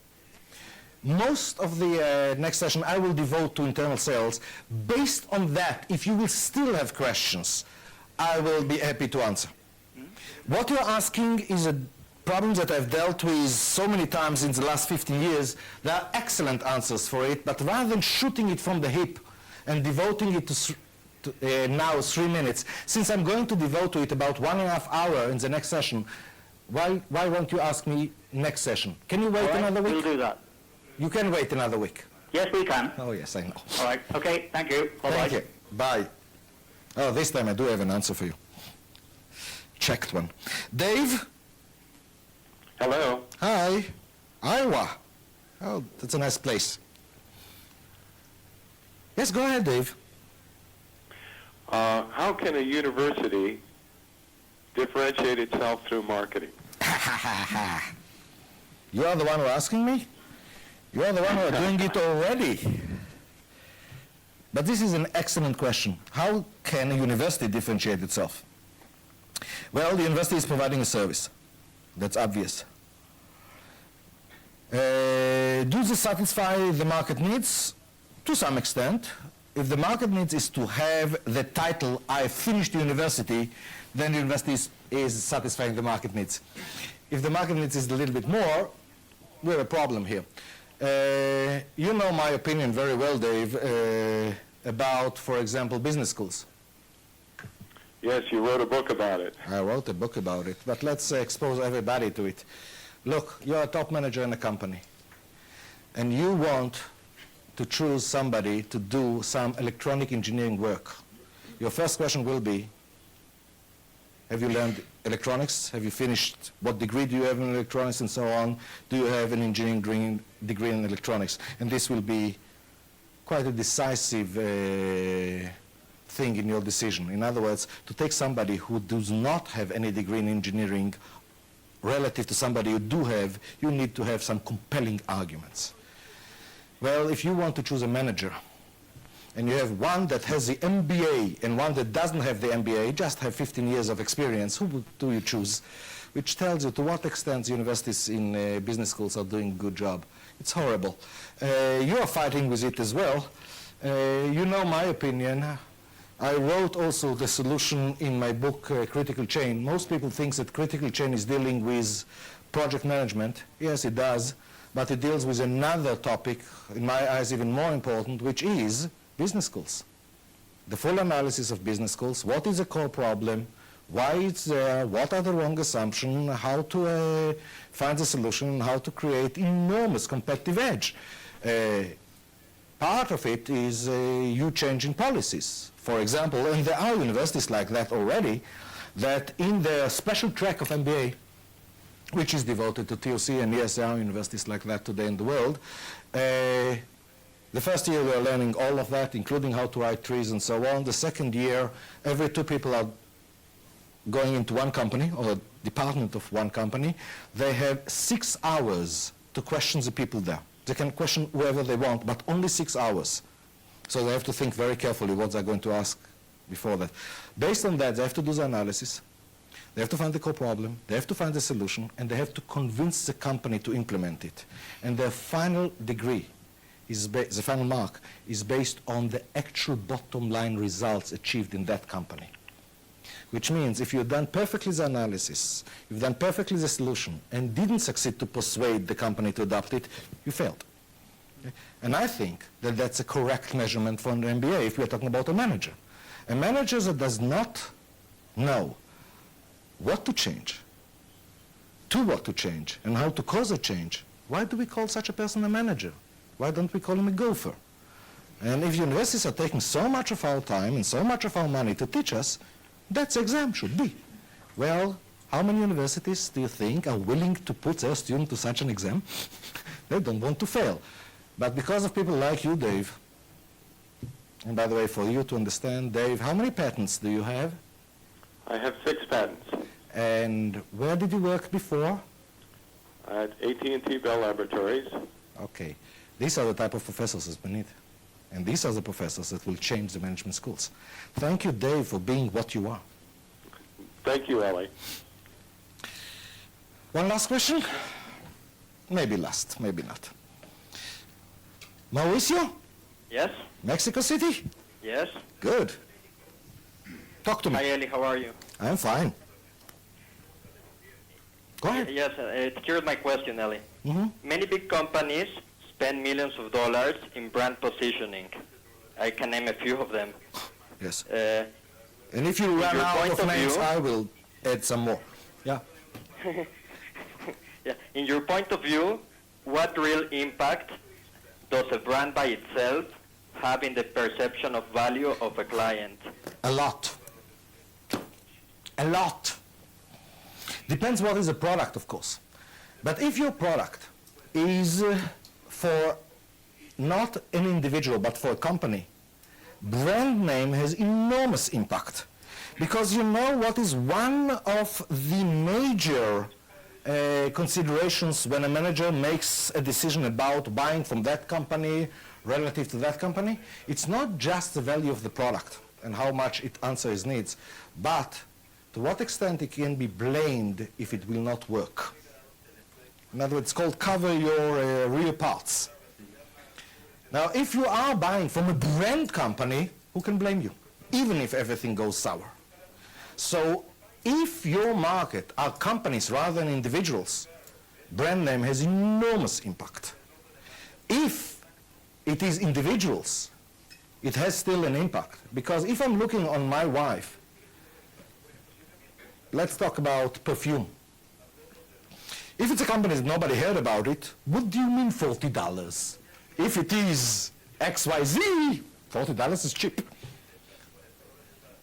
Most of the next session I will devote to internal sales. Based on that, if you will still have questions, I will be happy to answer. What you're asking is a problem that I've dealt with so many times in the last 15 years. There are excellent answers for it, but rather than shooting it from the hip and devoting it to now 3 minutes, since I'm going to devote to it about 1.5 hours in the next session, why won't you ask me next session? Can you wait another week? We'll do that. You can wait another week. Yes, we can. Oh, yes, I know. All right. Okay. Thank you. Bye-bye. Thank you. Bye. Oh, this time I do have an answer for you. Checked one. Dave? Hello. Hi. Iowa. Oh, that's a nice place. Yes, go ahead, Dave. How can a university differentiate itself through marketing? Ha ha ha. You are the one who are asking me? You are the one who are doing it already. But this is an excellent question. How can a university differentiate itself? Well, the university is providing a service. That's obvious. Do they satisfy the market needs? To some extent. If the market needs is to have the title, I finished university, then the university is satisfying the market needs. If the market needs is a little bit more, we have a problem here. You know my opinion very well, Dave, about, for example, business schools. Yes, you wrote a book about it. I wrote a book about it, but let's expose everybody to it. Look, you're a top manager in a company, and you want to choose somebody to do some electronic engineering work. Your first question will be, have you learned electronics? Have you finished? What degree do you have in electronics and so on? Do you have an engineering degree in electronics? And this will be quite a decisive thing in your decision. In other words, to take somebody who does not have any degree in engineering relative to somebody you do have, you need to have some compelling arguments. Well, if you want to choose a manager, and you have one that has the MBA and one that doesn't have the MBA, just have 15 years of experience, who do you choose? Which tells you to what extent universities in business schools are doing a good job. It's horrible. You are fighting with it as well. You know my opinion. I wrote also the solution in my book, Critical Chain. Most people think that Critical Chain is dealing with project management. Yes, it does. But it deals with another topic, in my eyes even more important, which is business schools. The full analysis of business schools, what is the core problem, why it's there, what are the wrong assumptions, how to find the solution, how to create enormous competitive edge. Part of it is you changing policies. For example, and there are universities like that already, that in their special track of MBA, which is devoted to TOC, and yes, there are universities like that today in the world. The first year we are learning all of that, including how to write trees and so on. The second year, every 2 people are going into one company, or a department of one company. They have 6 hours to question the people there. They can question whoever they want, but only 6 hours. So they have to think very carefully what they're going to ask before that. Based on that, they have to do the analysis. They have to find the core problem, they have to find the solution, and they have to convince the company to implement it. And their final degree, the final mark, is based on the actual bottom line results achieved in that company. Which means if you've done perfectly the analysis, you've done perfectly the solution, and didn't succeed to persuade the company to adopt it, you failed. Okay? And I think that that's a correct measurement for an MBA if we're talking about a manager. A manager that does not know what to change, to what to change, and how to cause a change, why do we call such a person a manager? Why don't we call him a gopher? And if universities are taking so much of our time and so much of our money to teach us, that's exam should be. Well, how many universities do you think are willing to put their student to such an exam? They don't want to fail. But because of people like you, Dave, and by the way, for you to understand, Dave, how many patents do you have? I have 6 patents. And where did you work before? At AT&T Bell Laboratories. Okay. These are the type of professors that we need. And these are the professors that will change the management schools. Thank you, Dave, for being what you are. Thank you, Ellie. One last question? Maybe last, maybe not. Mauricio? Yes? Mexico City? Yes? Good. Talk to me. Hi, Eli. How are you? I'm fine. Go ahead. Yes, here's my question, Eli. Mm-hmm. Many big companies spend millions of dollars in brand positioning. I can name a few of them. Yes. Uh, And if you run your out point of of names, view- I will add some more. Yeah. yeah. In your point of view, what real impact does a brand by itself have in the perception of value of a client? A lot. A lot. Depends what is the product, of course. But if your product is for not an individual, but for a company, brand name has enormous impact. Because you know what is one of the major considerations when a manager makes a decision about buying from that company relative to that company. It's not just the value of the product and how much it answers his needs, but to what extent it can be blamed if it will not work. In other words, it's called cover your rear parts. Now, if you are buying from a brand company, who can blame you, even if everything goes sour? So, if your market are companies rather than individuals, brand name has enormous impact. If it is individuals, it has still an impact. Because if I'm looking on my wife, let's talk about perfume. If it's a company that nobody heard about it, what do you mean $40? If it is XYZ, $40 is cheap.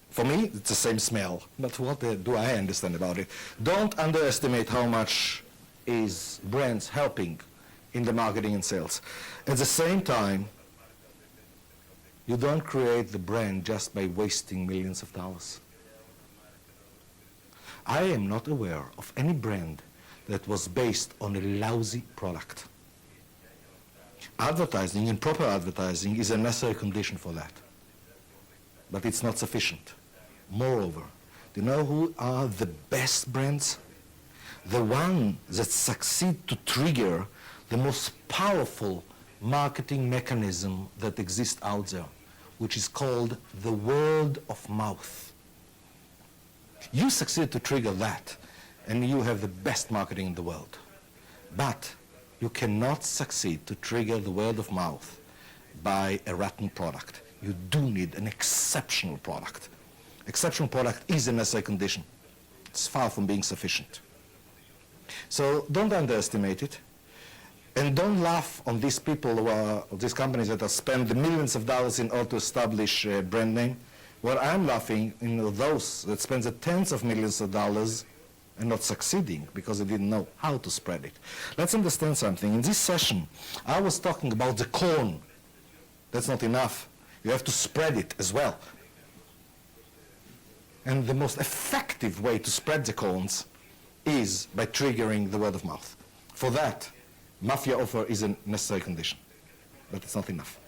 For me, it's the same smell. But what do I understand about it? Don't underestimate how much is brands helping in the marketing and sales. At the same time, you don't create the brand just by wasting millions of dollars. I am not aware of any brand that was based on a lousy product. Advertising, and proper advertising, is a necessary condition for that. But it's not sufficient. Moreover, do you know who are the best brands? The ones that succeed to trigger the most powerful marketing mechanism that exists out there, which is called the word of mouth. You succeed to trigger that, and you have the best marketing in the world. But you cannot succeed to trigger the word of mouth by a rotten product. You do need an exceptional product. Exceptional product is a necessary condition. It's far from being sufficient. So don't underestimate it. And don't laugh on these people who are, these companies that have spent the millions of dollars in order to establish a brand name. What I'm laughing in those that spend the tens of millions of dollars and not succeeding because they didn't know how to spread it. Let's understand something. In this session, I was talking about the corn. That's not enough. You have to spread it as well. And the most effective way to spread the corns is by triggering the word of mouth. For that, mafia offer is a necessary condition, but it's not enough.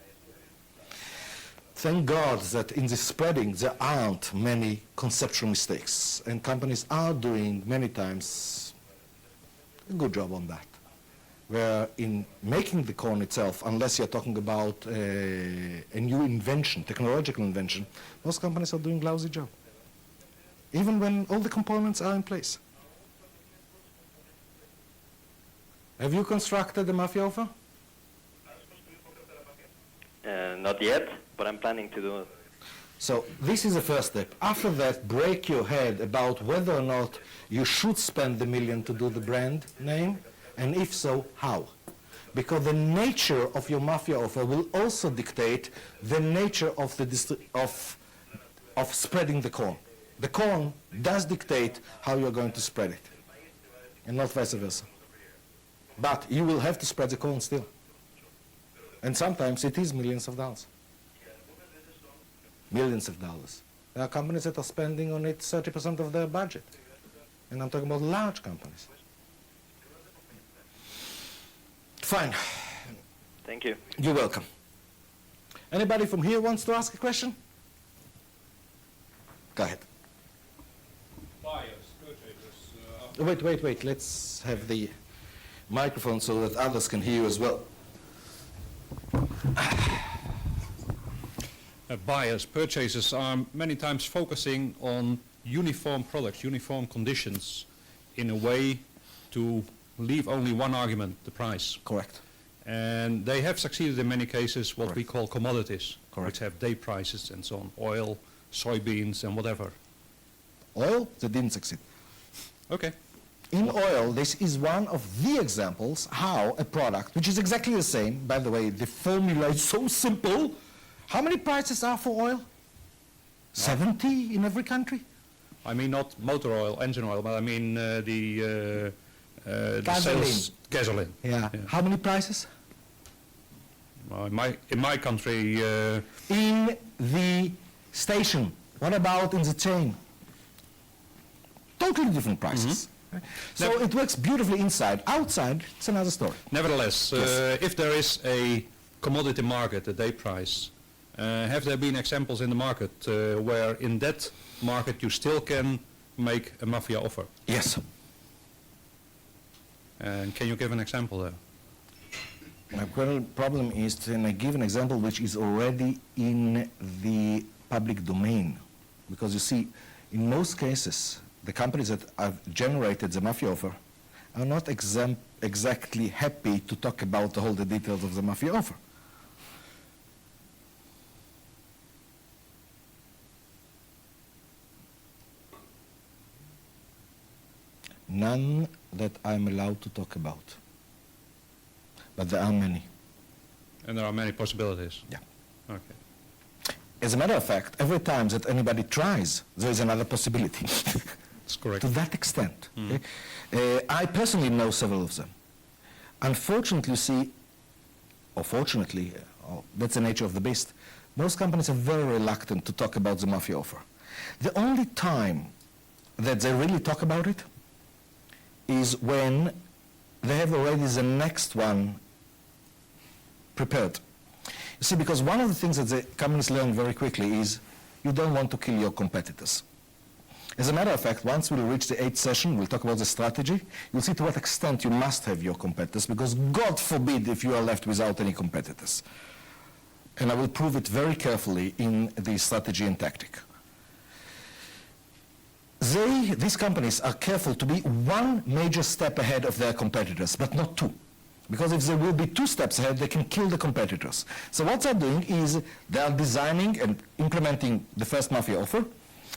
Thank God that in the spreading there aren't many conceptual mistakes, and companies are doing many times a good job on that. Where in making the corn itself, unless you're talking about a new invention, technological invention, most companies are doing a lousy job, even when all the components are in place. Have you constructed the mafia offer? Not yet, but I'm planning to do it. So this is the first step. After that, break your head about whether or not you should spend the $1 million to do the brand name, and if so, how. Because the nature of your mafia offer will also dictate the nature of the of spreading the corn. The corn does dictate how you're going to spread it, and not vice versa. But you will have to spread the corn still. And sometimes it is millions of dollars. Millions of dollars. There are companies that are spending on it 30% of their budget. And I'm talking about large companies. Fine. Thank you. You're welcome. Anybody from here wants to ask a question? Go ahead. Wait. Let's have the microphone so that others can hear you as well. Buyers, purchasers are many times focusing on uniform products, uniform conditions, in a way to leave only one argument, the price. Correct. And they have succeeded in many cases, what we Correct. call commodities, Correct. which have day prices and so on, oil, soybeans and whatever. Oil, they didn't succeed. Okay. In oil, this is one of the examples how a product, which is exactly the same, by the way, the formula is so simple. How many prices are for oil? 70 in every country? I mean not motor oil, engine oil, but I mean the Gasoline. Gasoline. Yeah. How many prices? In my country, In the station. What about in the chain? Totally different prices. So it works beautifully inside. Outside, it's another story. Nevertheless, if there is a commodity market, a day price, have there been examples in the market where in that market you still can make a mafia offer? Yes. And can you give an example there? My current problem is to give an example which is already in the public domain. Because you see, in most cases, the companies that have generated the mafia offer are not exactly happy to talk about all the details of the mafia offer. None that I'm allowed to talk about. But there are many. And there are many possibilities? Yeah. Okay. As a matter of fact, every time that anybody tries, there is another possibility. That's correct. To that extent. Okay? I personally know several of them. Unfortunately, you see, or fortunately, that's the nature of the beast, most companies are very reluctant to talk about the mafia offer. The only time that they really talk about it is when they have already the next one prepared. You see, because one of the things that the companies learn very quickly is you don't want to kill your competitors. As a matter of fact, once we'll reach the 8th session, we'll talk about the strategy, you'll see to what extent you must have your competitors, because God forbid if you are left without any competitors. And I will prove it very carefully in the strategy and tactic. These companies are careful to be one major step ahead of their competitors, but not two. Because if they will be 2 steps ahead, they can kill the competitors. So what they're doing is they are designing and implementing the first mafia offer.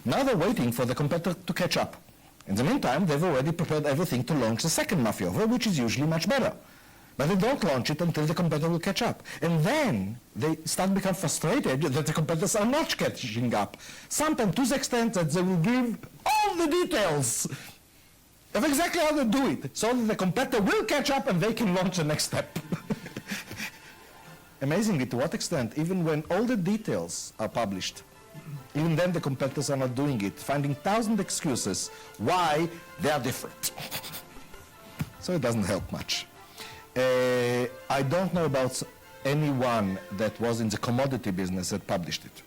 Now they're waiting for the competitor to catch up. In the meantime, they've already prepared everything to launch the second mafia offer, which is usually much better. But they don't launch it until the competitor will catch up. And then they start to become frustrated that the competitors are not catching up. Sometimes to the extent that they will give all the details of exactly how to do it, so that the competitor will catch up and they can launch the next step. Amazingly, to what extent, even when all the details are published, even then the competitors are not doing it, finding 1,000 excuses why they are different. So it doesn't help much. I don't know about anyone that was in the commodity business that published it.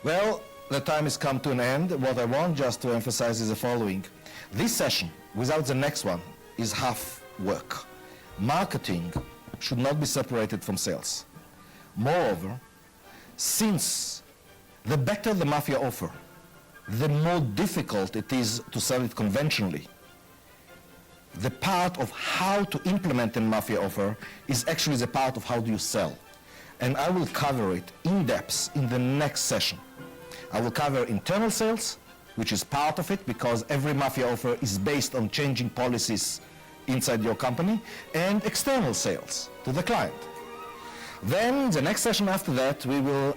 Well, the time has come to an end. What I want just to emphasize is the following. This session, without the next one, is half work. Marketing should not be separated from sales. Moreover, since the better the mafia offer, the more difficult it is to sell it conventionally. The part of how to implement a mafia offer is actually the part of how do you sell. And I will cover it in depth in the next session. I will cover internal sales, which is part of it because every mafia offer is based on changing policies inside your company, and external sales to the client. Then the next session after that, we will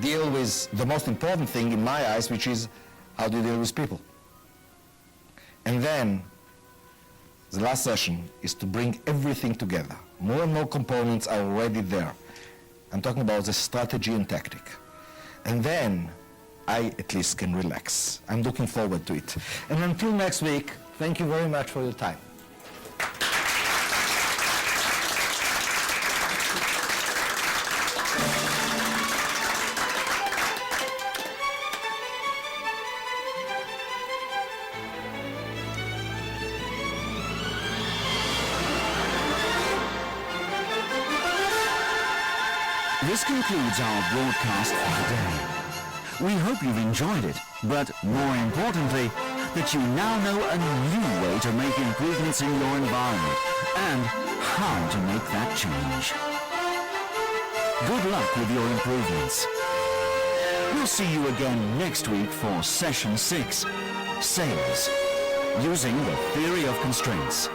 deal with the most important thing in my eyes, which is how do you deal with people. And then the last session is to bring everything together. More and more components are already there. I'm talking about the strategy and tactic. And then I at least can relax. I'm looking forward to it. And until next week, thank you very much for your time. This concludes our broadcast for today. We hope you've enjoyed it, but more importantly, that you now know a new way to make improvements in your environment and how to make that change. Good luck with your improvements. We'll see you again next week for Session 6, Sales, Using the Theory of Constraints.